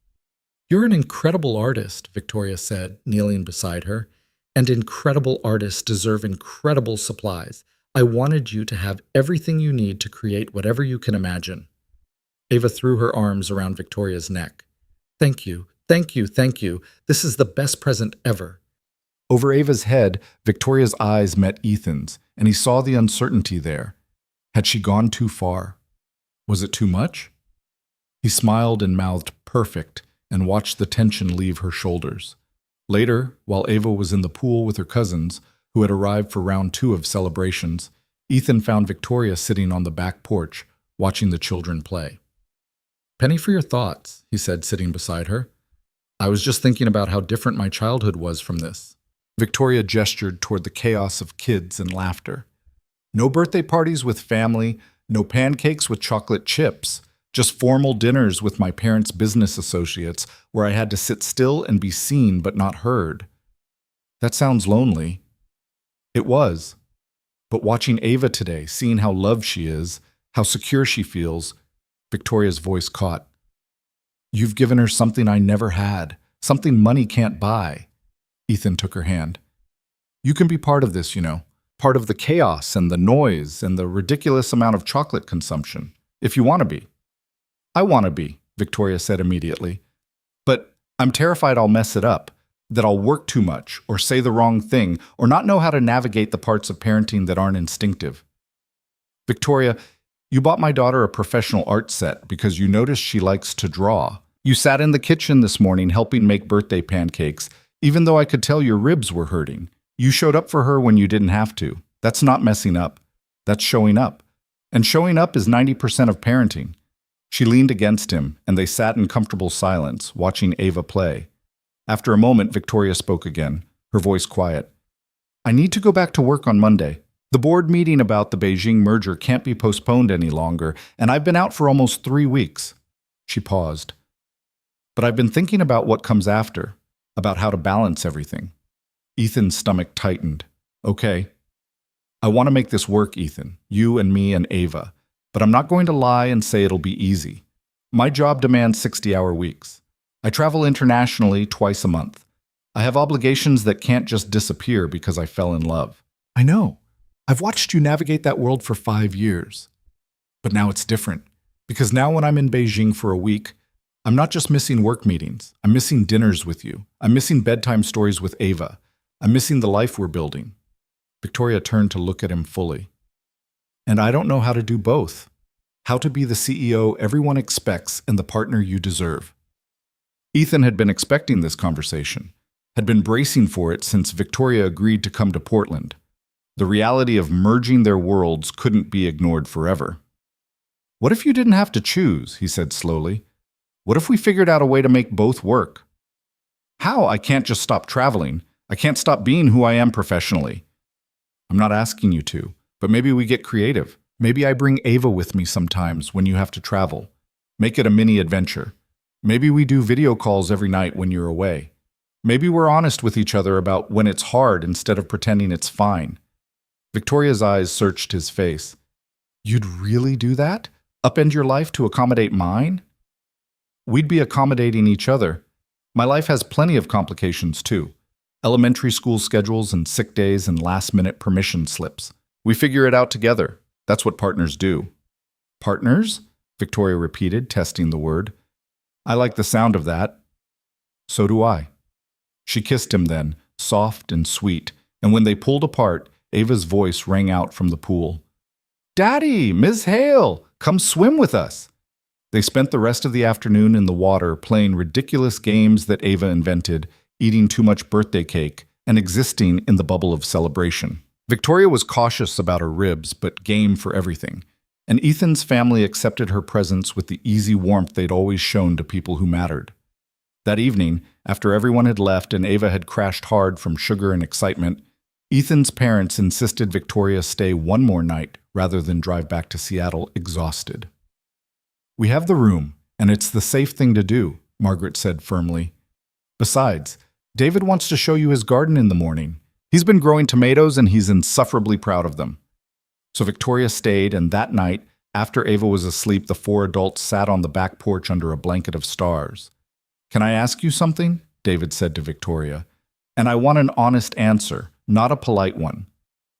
"You're an incredible artist," Victoria said, kneeling beside her. "And incredible artists deserve incredible supplies. I wanted you to have everything you need to create whatever you can imagine." Ava threw her arms around Victoria's neck. "Thank you, thank you, thank you. This is the best present ever." Over Ava's head, Victoria's eyes met Ethan's, and he saw the uncertainty there. Had she gone too far? Was it too much? He smiled and mouthed "perfect" and watched the tension leave her shoulders. Later, while Ava was in the pool with her cousins, who had arrived for round 2 of celebrations, Ethan found Victoria sitting on the back porch, watching the children play. "Penny for your thoughts," he said, sitting beside her. "I was just thinking about how different my childhood was from this." Victoria gestured toward the chaos of kids and laughter. No birthday parties with family, no pancakes with chocolate chips, just formal dinners with my parents' business associates where I had to sit still and be seen but not heard. That sounds lonely. It was. But watching Ava today, seeing how loved she is, how secure she feels, Victoria's voice caught. "You've given her something I never had, something money can't buy." Ethan took her hand. "You can be part of this, you know, part of the chaos and the noise and the ridiculous amount of chocolate consumption, if you want to be." "I want to be," Victoria said immediately. "But I'm terrified I'll mess it up. That I'll work too much, or say the wrong thing, or not know how to navigate the parts of parenting that aren't instinctive. Victoria, you bought my daughter a professional art set because you noticed she likes to draw. You sat in the kitchen this morning helping make birthday pancakes, even though I could tell your ribs were hurting. You showed up for her when you didn't have to. That's not messing up. That's showing up. And showing up is 90% of parenting. She leaned against him, and they sat in comfortable silence, watching Ava play. After a moment, Victoria spoke again, her voice quiet. I need to go back to work on Monday. The board meeting about the Beijing merger can't be postponed any longer, and I've been out for almost 3 weeks. She paused. But I've been thinking about what comes after, about how to balance everything. Ethan's stomach tightened. Okay. I want to make this work, Ethan, you and me and Ava, but I'm not going to lie and say it'll be easy. My job demands 60-hour weeks. I travel internationally twice a month. I have obligations that can't just disappear because I fell in love. I know. I've watched you navigate that world for 5 years. But now it's different, because now when I'm in Beijing for a week, I'm not just missing work meetings. I'm missing dinners with you. I'm missing bedtime stories with Ava. I'm missing the life we're building. Victoria turned to look at him fully. And I don't know how to do both. How to be the CEO everyone expects and the partner you deserve. Ethan had been expecting this conversation, had been bracing for it since Victoria agreed to come to Portland. The reality of merging their worlds couldn't be ignored forever. What if you didn't have to choose, he said slowly. What if we figured out a way to make both work? How? I can't just stop traveling. I can't stop being who I am professionally. I'm not asking you to, but maybe we get creative. Maybe I bring Ava with me sometimes when you have to travel. Make it a mini adventure. Maybe we do video calls every night when you're away. Maybe we're honest with each other about when it's hard instead of pretending it's fine. Victoria's eyes searched his face. You'd really do that? Upend your life to accommodate mine? We'd be accommodating each other. My life has plenty of complications too. Elementary school schedules and sick days and last-minute permission slips. We figure it out together. That's what partners do. Partners? Victoria repeated, testing the word. I like the sound of that. So do I. She kissed him then, soft and sweet, and when they pulled apart, Ava's voice rang out from the pool. Daddy, Miss Hale, come swim with us. They spent the rest of the afternoon in the water playing ridiculous games that Ava invented, eating too much birthday cake, and existing in the bubble of celebration. Victoria was cautious about her ribs, but game for everything, and Ethan's family accepted her presence with the easy warmth they'd always shown to people who mattered. That evening, after everyone had left and Ava had crashed hard from sugar and excitement, Ethan's parents insisted Victoria stay one more night rather than drive back to Seattle exhausted. We have the room, and it's the safe thing to do, Margaret said firmly. Besides, David wants to show you his garden in the morning. He's been growing tomatoes and he's insufferably proud of them. So Victoria stayed, and that night, after Ava was asleep, the 4 adults sat on the back porch under a blanket of stars. Can I ask you something? David said to Victoria. And I want an honest answer, not a polite one.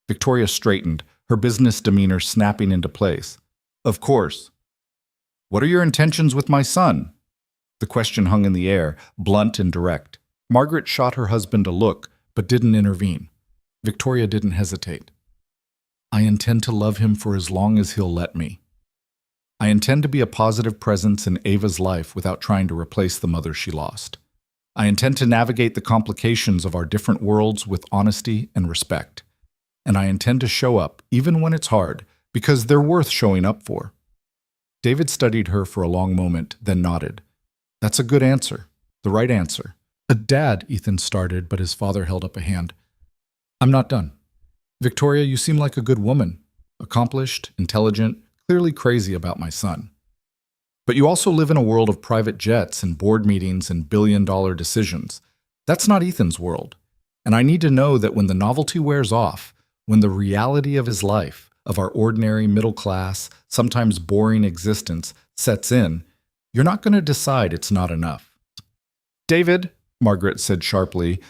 Victoria straightened, her business demeanor snapping into place. Of course. What are your intentions with my son? The question hung in the air, blunt and direct. Margaret shot her husband a look, but didn't intervene. Victoria didn't hesitate. I intend to love him for as long as he'll let me. I intend to be a positive presence in Ava's life without trying to replace the mother she lost. I intend to navigate the complications of our different worlds with honesty and respect. And I intend to show up, even when it's hard, because they're worth showing up for. David studied her for a long moment, then nodded. That's a good answer. The right answer. Dad, Ethan started, but his father held up a hand. I'm not done. Victoria, you seem like a good woman. Accomplished, intelligent, clearly crazy about my son. But you also live in a world of private jets and board meetings and billion-dollar decisions. That's not Ethan's world. And I need to know that when the novelty wears off, when the reality of his life, of our ordinary middle-class, sometimes boring existence sets in, you're not going to decide it's not enough. David, Margaret said sharply,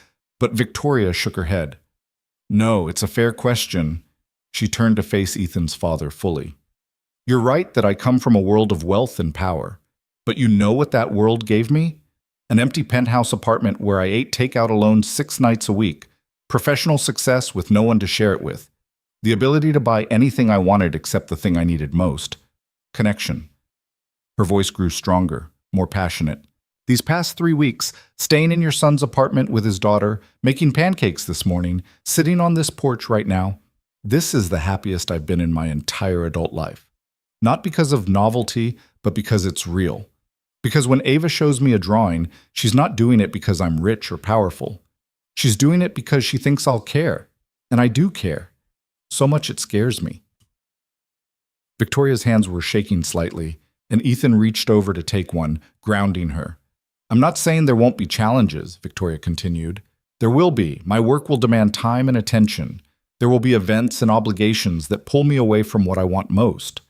but Victoria shook her head. No, it's a fair question. She turned to face Ethan's father fully. You're right that I come from a world of wealth and power, but you know what that world gave me? An empty penthouse apartment where I ate takeout alone 6 nights a week. Professional success with no one to share it with. The ability to buy anything I wanted except the thing I needed most. Connection. Her voice grew stronger, more passionate. These past 3 weeks, staying in your son's apartment with his daughter, making pancakes this morning, sitting on this porch right now, this is the happiest I've been in my entire adult life. Not because of novelty, but because it's real. Because when Ava shows me a drawing, she's not doing it because I'm rich or powerful. She's doing it because she thinks I'll care. And I do care. So much it scares me. Victoria's hands were shaking slightly, and Ethan reached over to take one, grounding her. I'm not saying there won't be challenges, Victoria continued. There will be. My work will demand time and attention. There will be events and obligations that pull me away from what I want most.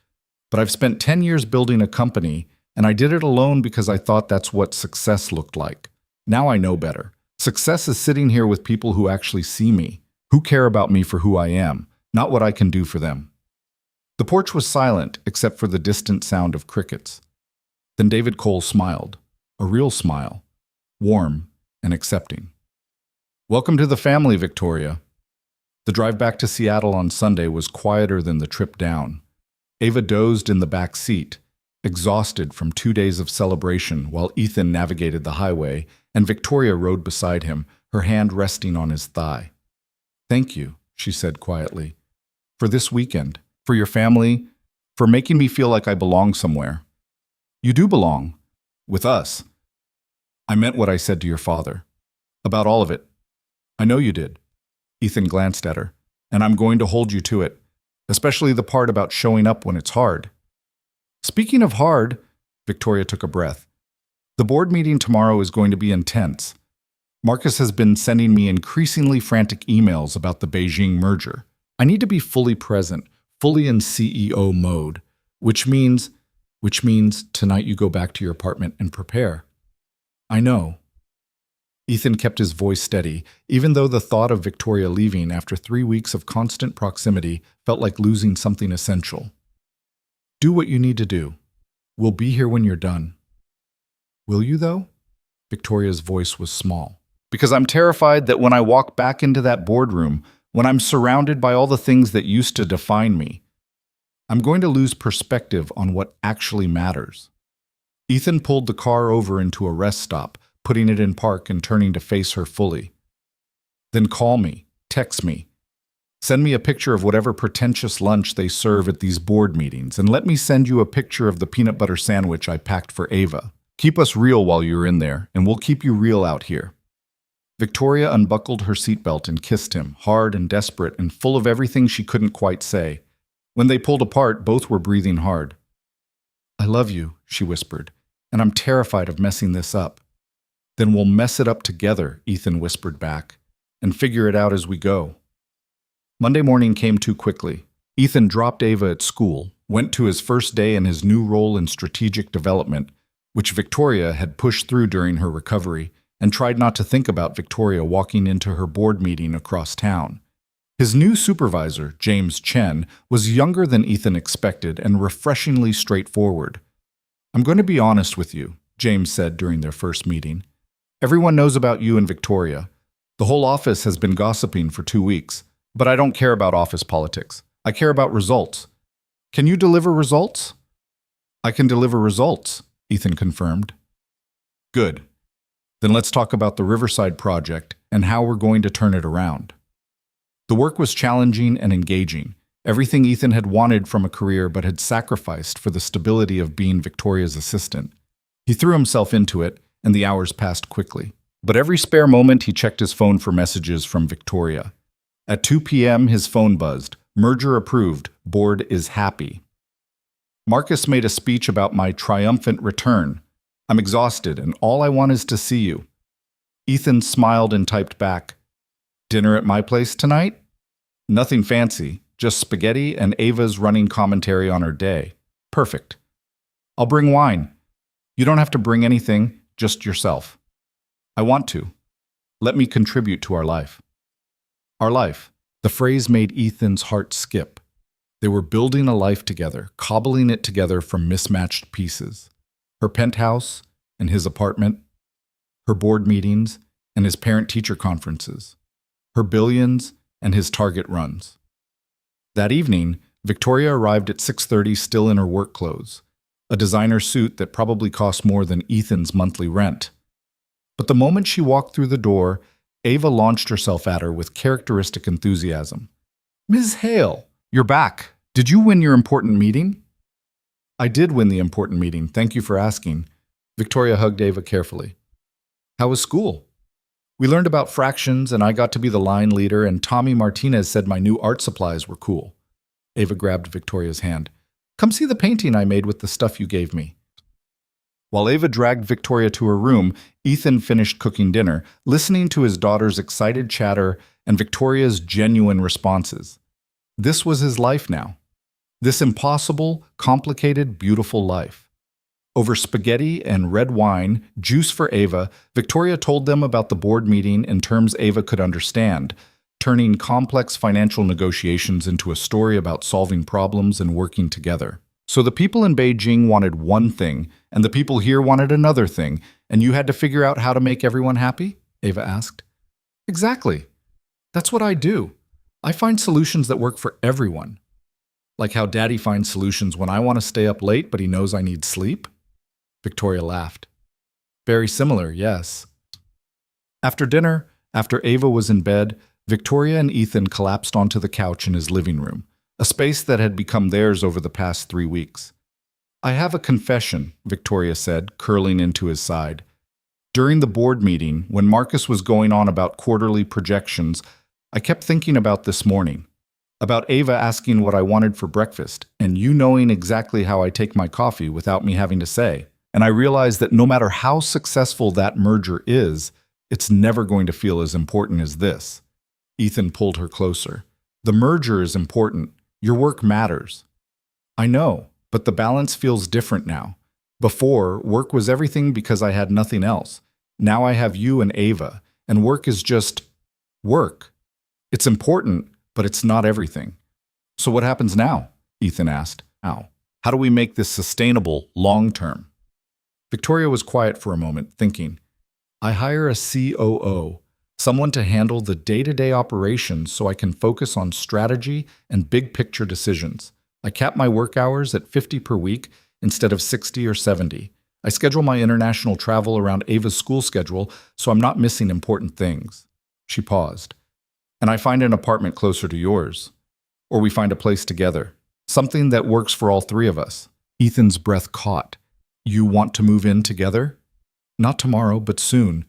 But I've spent 10 years building a company, and I did it alone because I thought that's what success looked like. Now I know better. Success is sitting here with people who actually see me, who care about me for who I am, not what I can do for them. The porch was silent except for the distant sound of crickets. Then David Cole smiled, a real smile, warm and accepting. Welcome to the family, Victoria. The drive back to Seattle on Sunday was quieter than the trip down. Ava dozed in the back seat, exhausted from 2 days of celebration while Ethan navigated the highway, and Victoria rode beside him, her hand resting on his thigh. Thank you, she said quietly, for this weekend, for your family, for making me feel like I belong somewhere. You do belong. With us. I meant what I said to your father. About all of it. I know you did. Ethan glanced at her. And I'm going to hold you to it. Especially the part about showing up when it's hard. Speaking of hard, Victoria took a breath. The board meeting tomorrow is going to be intense. Marcus has been sending me increasingly frantic emails about the Beijing merger. I need to be fully present, fully in CEO mode, which means tonight you go back to your apartment and prepare. I know. Ethan kept his voice steady, even though the thought of Victoria leaving after 3 weeks of constant proximity felt like losing something essential. Do what you need to do. We'll be here when you're done. Will you, though? Victoria's voice was small. Because I'm terrified that when I walk back into that boardroom, when I'm surrounded by all the things that used to define me, I'm going to lose perspective on what actually matters. Ethan pulled the car over into a rest stop, putting it in park and turning to face her fully. Then call me, text me. Send me a picture of whatever pretentious lunch they serve at these board meetings, and let me send you a picture of the peanut butter sandwich I packed for Ava. Keep us real while you're in there, and we'll keep you real out here. Victoria unbuckled her seatbelt and kissed him, hard and desperate and full of everything she couldn't quite say. When they pulled apart, both were breathing hard. I love you, she whispered, and I'm terrified of messing this up. Then we'll mess it up together, Ethan whispered back, and figure it out as we go. Monday morning came too quickly. Ethan dropped Ava at school, went to his first day in his new role in strategic development, which Victoria had pushed through during her recovery, and tried not to think about Victoria walking into her board meeting across town. His new supervisor, James Chen, was younger than Ethan expected and refreshingly straightforward. I'm going to be honest with you, James said during their first meeting. Everyone knows about you and Victoria. The whole office has been gossiping for 2 weeks, but I don't care about office politics. I care about results. Can you deliver results? I can deliver results, Ethan confirmed. Good. Then let's talk about the Riverside project and how we're going to turn it around. The work was challenging and engaging, everything Ethan had wanted from a career but had sacrificed for the stability of being Victoria's assistant. He threw himself into it, and the hours passed quickly. But every spare moment he checked his phone for messages from Victoria. At 2 p.m. his phone buzzed. Merger approved. Board is happy. Marcus made a speech about my triumphant return. I'm exhausted, and all I want is to see you. Ethan smiled and typed back, Dinner at my place tonight? Nothing fancy, just spaghetti and Ava's running commentary on her day. Perfect. I'll bring wine. You don't have to bring anything, just yourself. I want to. Let me contribute to our life. Our life. The phrase made Ethan's heart skip. They were building a life together, cobbling it together from mismatched pieces. Her penthouse and his apartment. her board meetings, and his parent-teacher conferences, her billions and his Target runs. That evening, Victoria arrived at 6:30 still in her work clothes, a designer suit that probably cost more than Ethan's monthly rent. But the moment she walked through the door, Ava launched herself at her with characteristic enthusiasm. "Ms. Hale, you're back. Did you win your important meeting?" "I did win the important meeting. Thank you for asking." Victoria hugged Ava carefully. "How was school?" "We learned about fractions, and I got to be the line leader, and Tommy Martinez said my new art supplies were cool." Ava grabbed Victoria's hand. "Come see the painting I made with the stuff you gave me." While Ava dragged Victoria to her room, Ethan finished cooking dinner, listening to his daughter's excited chatter and Victoria's genuine responses. This was his life now. This impossible, complicated, beautiful life. Over spaghetti and red wine, juice for Ava, Victoria told them about the board meeting in terms Ava could understand, turning complex financial negotiations into a story about solving problems and working together. "So the people in Beijing wanted one thing, and the people here wanted another thing, and you had to figure out how to make everyone happy?" Ava asked. "Exactly. That's what I do. I find solutions that work for everyone. Like how Daddy finds solutions when I want to stay up late, but he knows I need sleep?" Victoria laughed. "Very similar, yes." After dinner, after Ava was in bed, Victoria and Ethan collapsed onto the couch in his living room, a space that had become theirs over the past 3 weeks. "I have a confession," Victoria said, curling into his side. "During the board meeting, when Marcus was going on about quarterly projections, I kept thinking about this morning. About Ava asking what I wanted for breakfast, and you knowing exactly how I take my coffee without me having to say. And I realized that no matter how successful that merger is, it's never going to feel as important as this." Ethan pulled her closer. "The merger is important. Your work matters." "I know, but the balance feels different now. Before, work was everything because I had nothing else. Now I have you and Ava, and work is just work. It's important, but it's not everything." "So what happens now?" Ethan asked. How do we make this sustainable long-term?" Victoria was quiet for a moment, thinking. "I hire a COO, someone to handle the day-to-day operations so I can focus on strategy and big-picture decisions. I cap my work hours at 50 per week instead of 60 or 70. I schedule my international travel around Ava's school schedule so I'm not missing important things." She paused. "And I find an apartment closer to yours. Or we find a place together. Something that works for all three of us." Ethan's breath caught. "You want to move in together?" "Not tomorrow, but soon.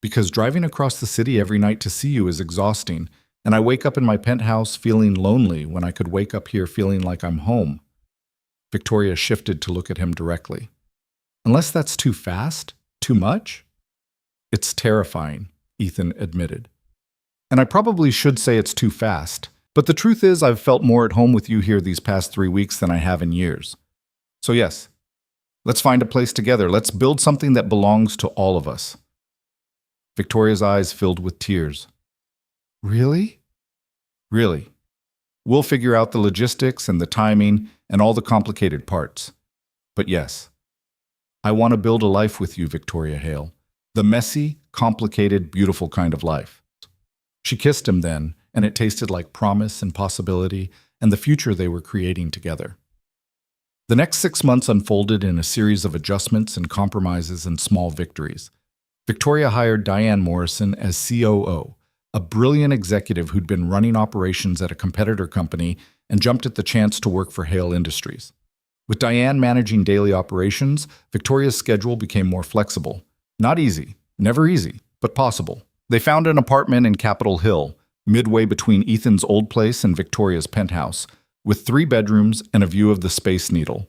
Because driving across the city every night to see you is exhausting, and I wake up in my penthouse feeling lonely when I could wake up here feeling like I'm home." Victoria shifted to look at him directly. "Unless that's too fast? Too much?" "It's terrifying," Ethan admitted. "And I probably should say it's too fast, but the truth is I've felt more at home with you here these past 3 weeks than I have in years. So yes, let's find a place together. Let's build something that belongs to all of us." Victoria's eyes filled with tears. "Really?" "Really. We'll figure out the logistics and the timing and all the complicated parts. But yes, I want to build a life with you, Victoria Hale. The messy, complicated, beautiful kind of life." She kissed him then, and it tasted like promise and possibility and the future they were creating together. The next 6 months unfolded in a series of adjustments and compromises and small victories. Victoria hired Diane Morrison as COO, a brilliant executive who'd been running operations at a competitor company and jumped at the chance to work for Hale Industries. With Diane managing daily operations, Victoria's schedule became more flexible. Not easy, never easy, but possible. They found an apartment in Capitol Hill, midway between Ethan's old place and Victoria's penthouse, with 3 bedrooms and a view of the Space Needle.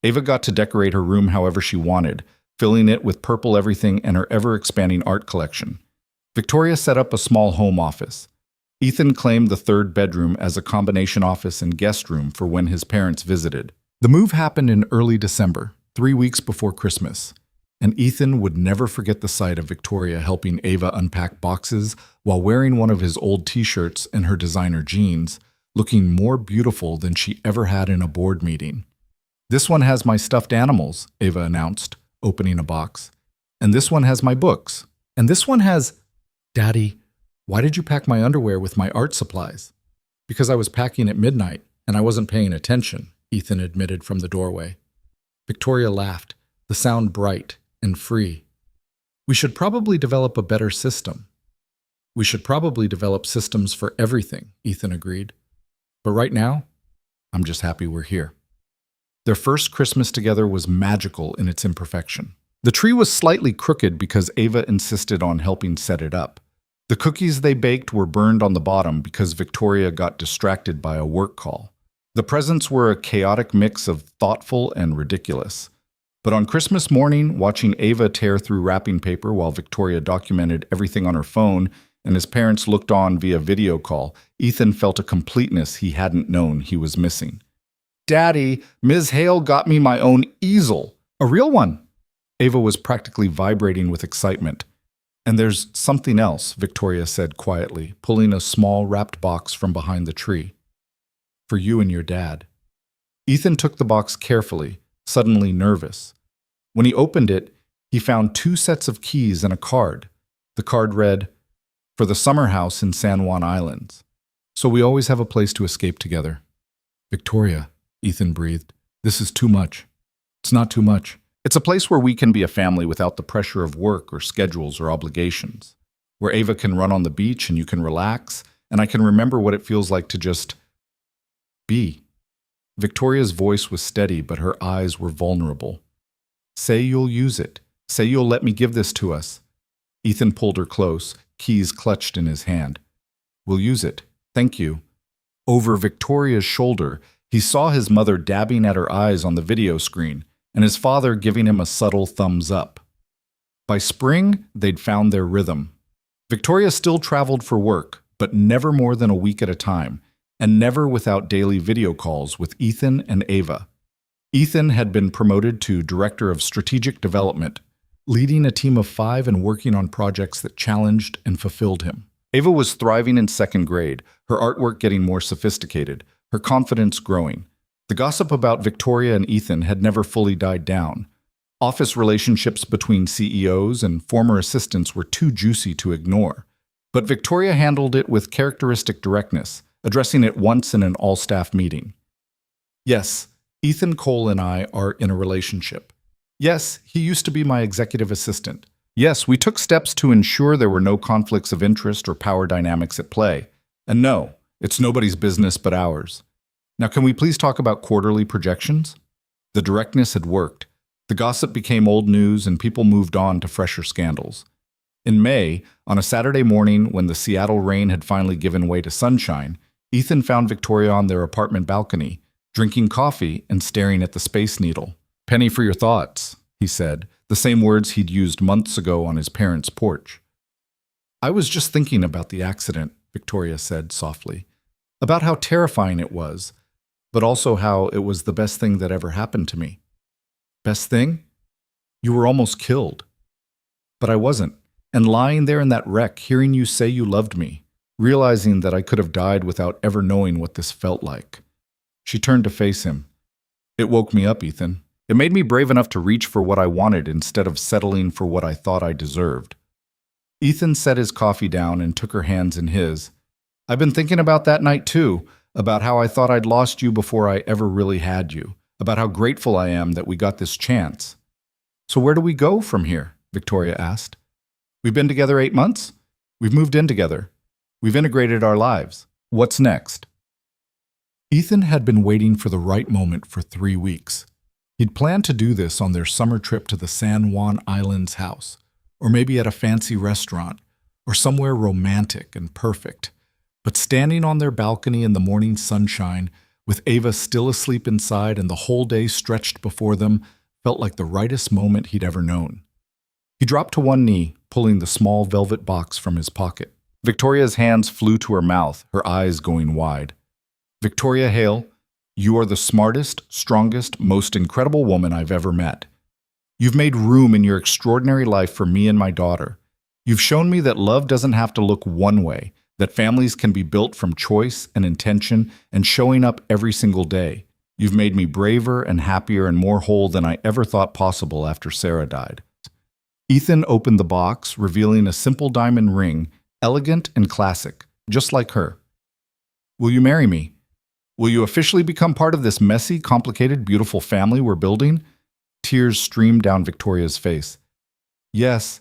Ava got to decorate her room however she wanted, filling it with purple everything and her ever-expanding art collection. Victoria set up a small home office. Ethan claimed the 3rd bedroom as a combination office and guest room for when his parents visited. The move happened in early December, 3 weeks before Christmas, and Ethan would never forget the sight of Victoria helping Ava unpack boxes while wearing one of his old t-shirts and her designer jeans, looking more beautiful than she ever had in a board meeting. "This one has my stuffed animals," Ava announced, opening a box. "And this one has my books." And this one has, Daddy, why did you pack my underwear with my art supplies? Because I was packing at midnight and I wasn't paying attention, Ethan admitted from the doorway. Victoria laughed, the sound bright and free. We should probably develop a better system. We should probably develop systems for everything, Ethan agreed. But right now, I'm just happy we're here. Their first Christmas together was magical in its imperfection. The tree was slightly crooked because Ava insisted on helping set it up. The cookies they baked were burned on the bottom because Victoria got distracted by a work call. The presents were a chaotic mix of thoughtful and ridiculous. But on Christmas morning, watching Ava tear through wrapping paper while Victoria documented everything on her phone and his parents looked on via video call, Ethan felt a completeness he hadn't known he was missing. Daddy, Ms. Hale got me my own easel. A real one. Ava was practically vibrating with excitement. And there's something else, Victoria said quietly, pulling a small wrapped box from behind the tree. For you and your dad. Ethan took the box carefully, suddenly nervous. When he opened it, he found 2 sets of keys and a card. The card read, "For the summer house in San Juan Islands. So we always have a place to escape together." Victoria, Ethan breathed, this is too much. It's not too much. It's a place where we can be a family without the pressure of work or schedules or obligations. Where Ava can run on the beach and you can relax, and I can remember what it feels like to just be. Victoria's voice was steady, but her eyes were vulnerable. Say you'll use it. Say you'll let me give this to us. Ethan pulled her close, keys clutched in his hand. We'll use it. Thank you. Over Victoria's shoulder, he saw his mother dabbing at her eyes on the video screen, and his father giving him a subtle thumbs up. By spring, they'd found their rhythm. Victoria still traveled for work, but never more than a week at a time, and never without daily video calls with Ethan and Ava. Ethan had been promoted to Director of Strategic Development, leading a team of 5 and working on projects that challenged and fulfilled him. Ava was thriving in 2nd grade, her artwork getting more sophisticated, her confidence growing. The gossip about Victoria and Ethan had never fully died down. Office relationships between CEOs and former assistants were too juicy to ignore. But Victoria handled it with characteristic directness, addressing it once in an all-staff meeting. Yes, Ethan Cole and I are in a relationship. Yes, he used to be my executive assistant. Yes, we took steps to ensure there were no conflicts of interest or power dynamics at play. And no, it's nobody's business but ours. Now, can we please talk about quarterly projections? The directness had worked. The gossip became old news and people moved on to fresher scandals. In May, on a Saturday morning when the Seattle rain had finally given way to sunshine, Ethan found Victoria on their apartment balcony, drinking coffee and staring at the Space Needle. "Penny for your thoughts," he said, the same words he'd used months ago on his parents' porch. "I was just thinking about the accident," Victoria said softly, "about how terrifying it was, but also how it was the best thing that ever happened to me." "Best thing? You were almost killed." "But I wasn't. And lying there in that wreck, hearing you say you loved me, realizing that I could have died without ever knowing what this felt like." She turned to face him. "It woke me up, Ethan. It made me brave enough to reach for what I wanted instead of settling for what I thought I deserved." Ethan set his coffee down and took her hands in his. "I've been thinking about that night too, about how I thought I'd lost you before I ever really had you, about how grateful I am that we got this chance." "So where do we go from here?" Victoria asked. "We've been together 8 months. We've moved in together. We've integrated our lives. What's next?" Ethan had been waiting for the right moment for 3 weeks. He'd planned to do this on their summer trip to the San Juan Islands house, or maybe at a fancy restaurant, or somewhere romantic and perfect. But standing on their balcony in the morning sunshine, with Ava still asleep inside and the whole day stretched before them, felt like the rightest moment he'd ever known. He dropped to one knee, pulling the small velvet box from his pocket. Victoria's hands flew to her mouth, her eyes going wide. "Victoria Hale, you are the smartest, strongest, most incredible woman I've ever met. You've made room in your extraordinary life for me and my daughter. You've shown me that love doesn't have to look one way, that families can be built from choice and intention and showing up every single day. You've made me braver and happier and more whole than I ever thought possible after Sarah died." Ethan opened the box, revealing a simple diamond ring, elegant and classic, just like her. Will you marry me? Will you officially become part of this messy, complicated, beautiful family we're building? Tears streamed down Victoria's face. Yes,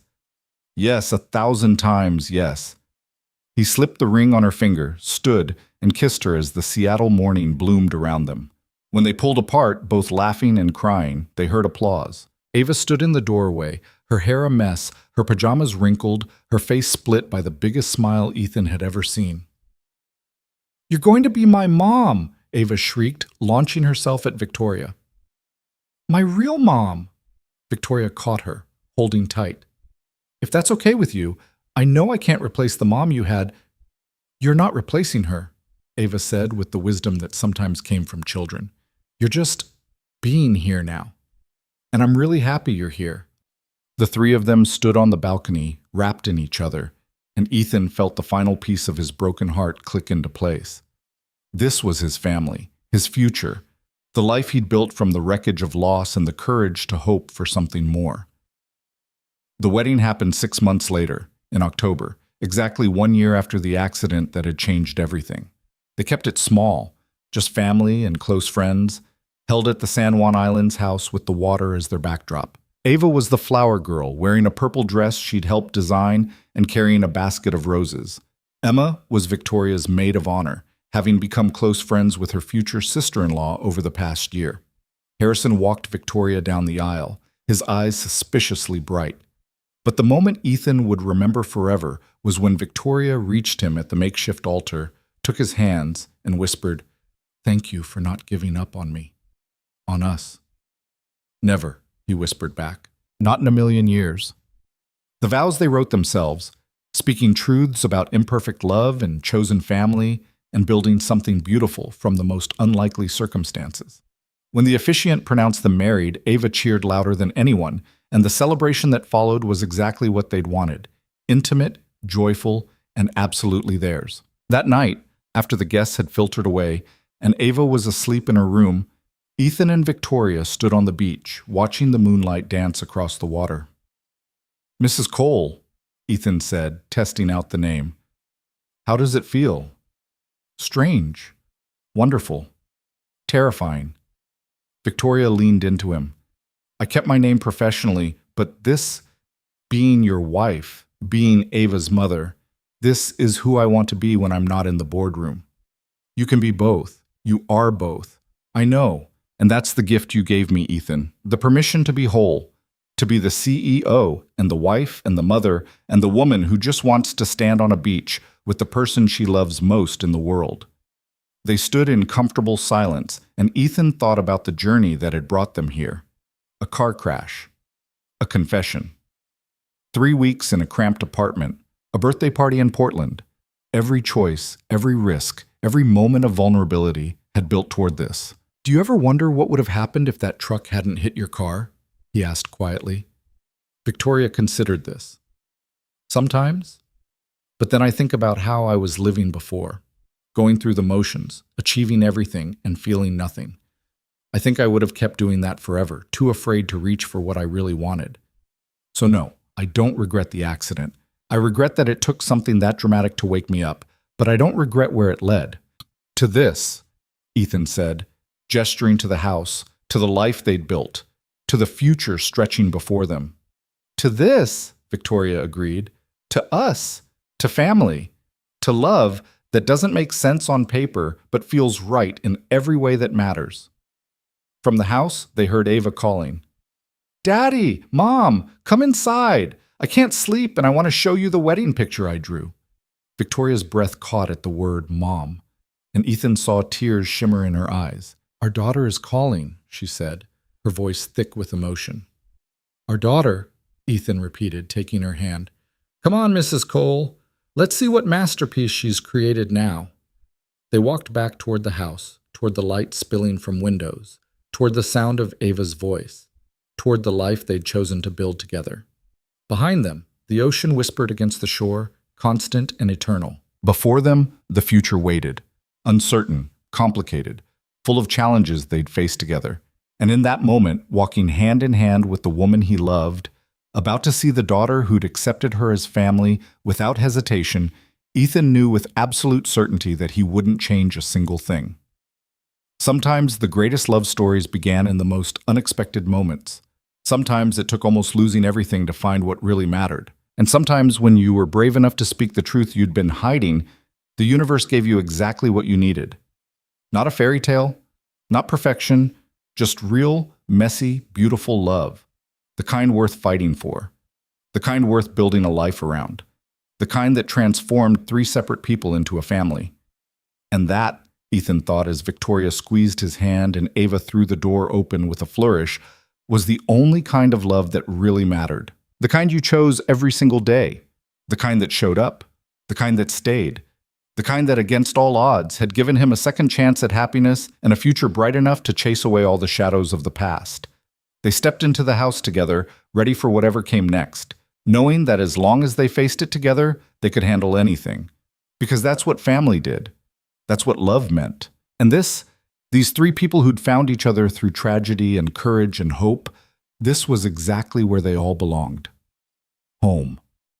yes, 1,000 times yes. He slipped the ring on her finger, stood, and kissed her as the Seattle morning bloomed around them. When they pulled apart, both laughing and crying, they heard applause. Ava stood in the doorway, her hair a mess, her pajamas wrinkled, her face split by the biggest smile Ethan had ever seen. "You're going to be my mom!" Ava shrieked, launching herself at Victoria. "My real mom!" Victoria caught her, holding tight. "If that's okay with you, I know I can't replace the mom you had." "You're not replacing her," Ava said with the wisdom that sometimes came from children. "You're just being here now. And I'm really happy you're here." The three of them stood on the balcony, wrapped in each other, and Ethan felt the final piece of his broken heart click into place. This was his family, his future, the life he'd built from the wreckage of loss and the courage to hope for something more. The wedding happened 6 months later, in October, exactly 1 year after the accident that had changed everything. They kept it small, just family and close friends, held at the San Juan Islands house with the water as their backdrop. Ava was the flower girl, wearing a purple dress she'd helped design and carrying a basket of roses. Emma was Victoria's maid of honor, having become close friends with her future sister-in-law over the past year. Harrison walked Victoria down the aisle, his eyes suspiciously bright. But the moment Ethan would remember forever was when Victoria reached him at the makeshift altar, took his hands, and whispered, "Thank you for not giving up on me. On us." "Never," he whispered back. "Not in a million years." The vows they wrote themselves, speaking truths about imperfect love and chosen family, and building something beautiful from the most unlikely circumstances. When the officiant pronounced them married, Ava cheered louder than anyone, and the celebration that followed was exactly what they'd wanted: intimate, joyful, and absolutely theirs. That night, after the guests had filtered away, and Ava was asleep in her room, Ethan and Victoria stood on the beach, watching the moonlight dance across the water. "Mrs. Cole," Ethan said, testing out the name. "How does it feel?" "Strange. Wonderful. Terrifying." Victoria leaned into him. "I kept my name professionally, but this, being your wife, being Ava's mother, this is who I want to be when I'm not in the boardroom. You can be both. You are both. I know. And that's the gift you gave me, Ethan. The permission to be whole, to be the CEO and the wife and the mother and the woman who just wants to stand on a beach with the person she loves most in the world." They stood in comfortable silence, and Ethan thought about the journey that had brought them here. A car crash. A confession. 3 weeks in a cramped apartment. A birthday party in Portland. Every choice, every risk, every moment of vulnerability had built toward this. "Do you ever wonder what would have happened if that truck hadn't hit your car?" he asked quietly. Victoria considered this. "Sometimes. But then I think about how I was living before, going through the motions, achieving everything and feeling nothing. I think I would have kept doing that forever, too afraid to reach for what I really wanted. So no, I don't regret the accident. I regret that it took something that dramatic to wake me up, but I don't regret where it led. To this," Ethan said, gesturing to the house, to the life they'd built, to the future stretching before them. "To this," Victoria agreed, "to us, to family, to love that doesn't make sense on paper but feels right in every way that matters." From the house, they heard Ava calling, "Daddy, Mom, come inside. I can't sleep and I want to show you the wedding picture I drew." Victoria's breath caught at the word Mom, and Ethan saw tears shimmer in her eyes. "Our daughter is calling," she said, her voice thick with emotion. "Our daughter," Ethan repeated, taking her hand. "Come on, Mrs. Cole. Let's see what masterpiece she's created now." They walked back toward the house, toward the light spilling from windows, toward the sound of Ava's voice, toward the life they'd chosen to build together. Behind them, the ocean whispered against the shore, constant and eternal. Before them, the future waited, uncertain, complicated, full of challenges they'd face together. And in that moment, walking hand in hand with the woman he loved, About to see the daughter who'd accepted her as family without hesitation, Ethan knew with absolute certainty that he wouldn't change a single thing. Sometimes the greatest love stories began in the most unexpected moments. Sometimes it took almost losing everything to find what really mattered. And sometimes when you were brave enough to speak the truth you'd been hiding, the universe gave you exactly what you needed. Not a fairy tale, not perfection, just real, messy, beautiful love. The kind worth fighting for. The kind worth building a life around. The kind that transformed 3 separate people into a family. And that, Ethan thought as Victoria squeezed his hand and Ava threw the door open with a flourish, was the only kind of love that really mattered. The kind you chose every single day. The kind that showed up. The kind that stayed. The kind that, against all odds, had given him a second chance at happiness and a future bright enough to chase away all the shadows of the past. They stepped into the house together, ready for whatever came next, knowing that as long as they faced it together, they could handle anything. Because that's what family did. That's what love meant. And these 3 people who'd found each other through tragedy and courage and hope, this was exactly where they all belonged. Home.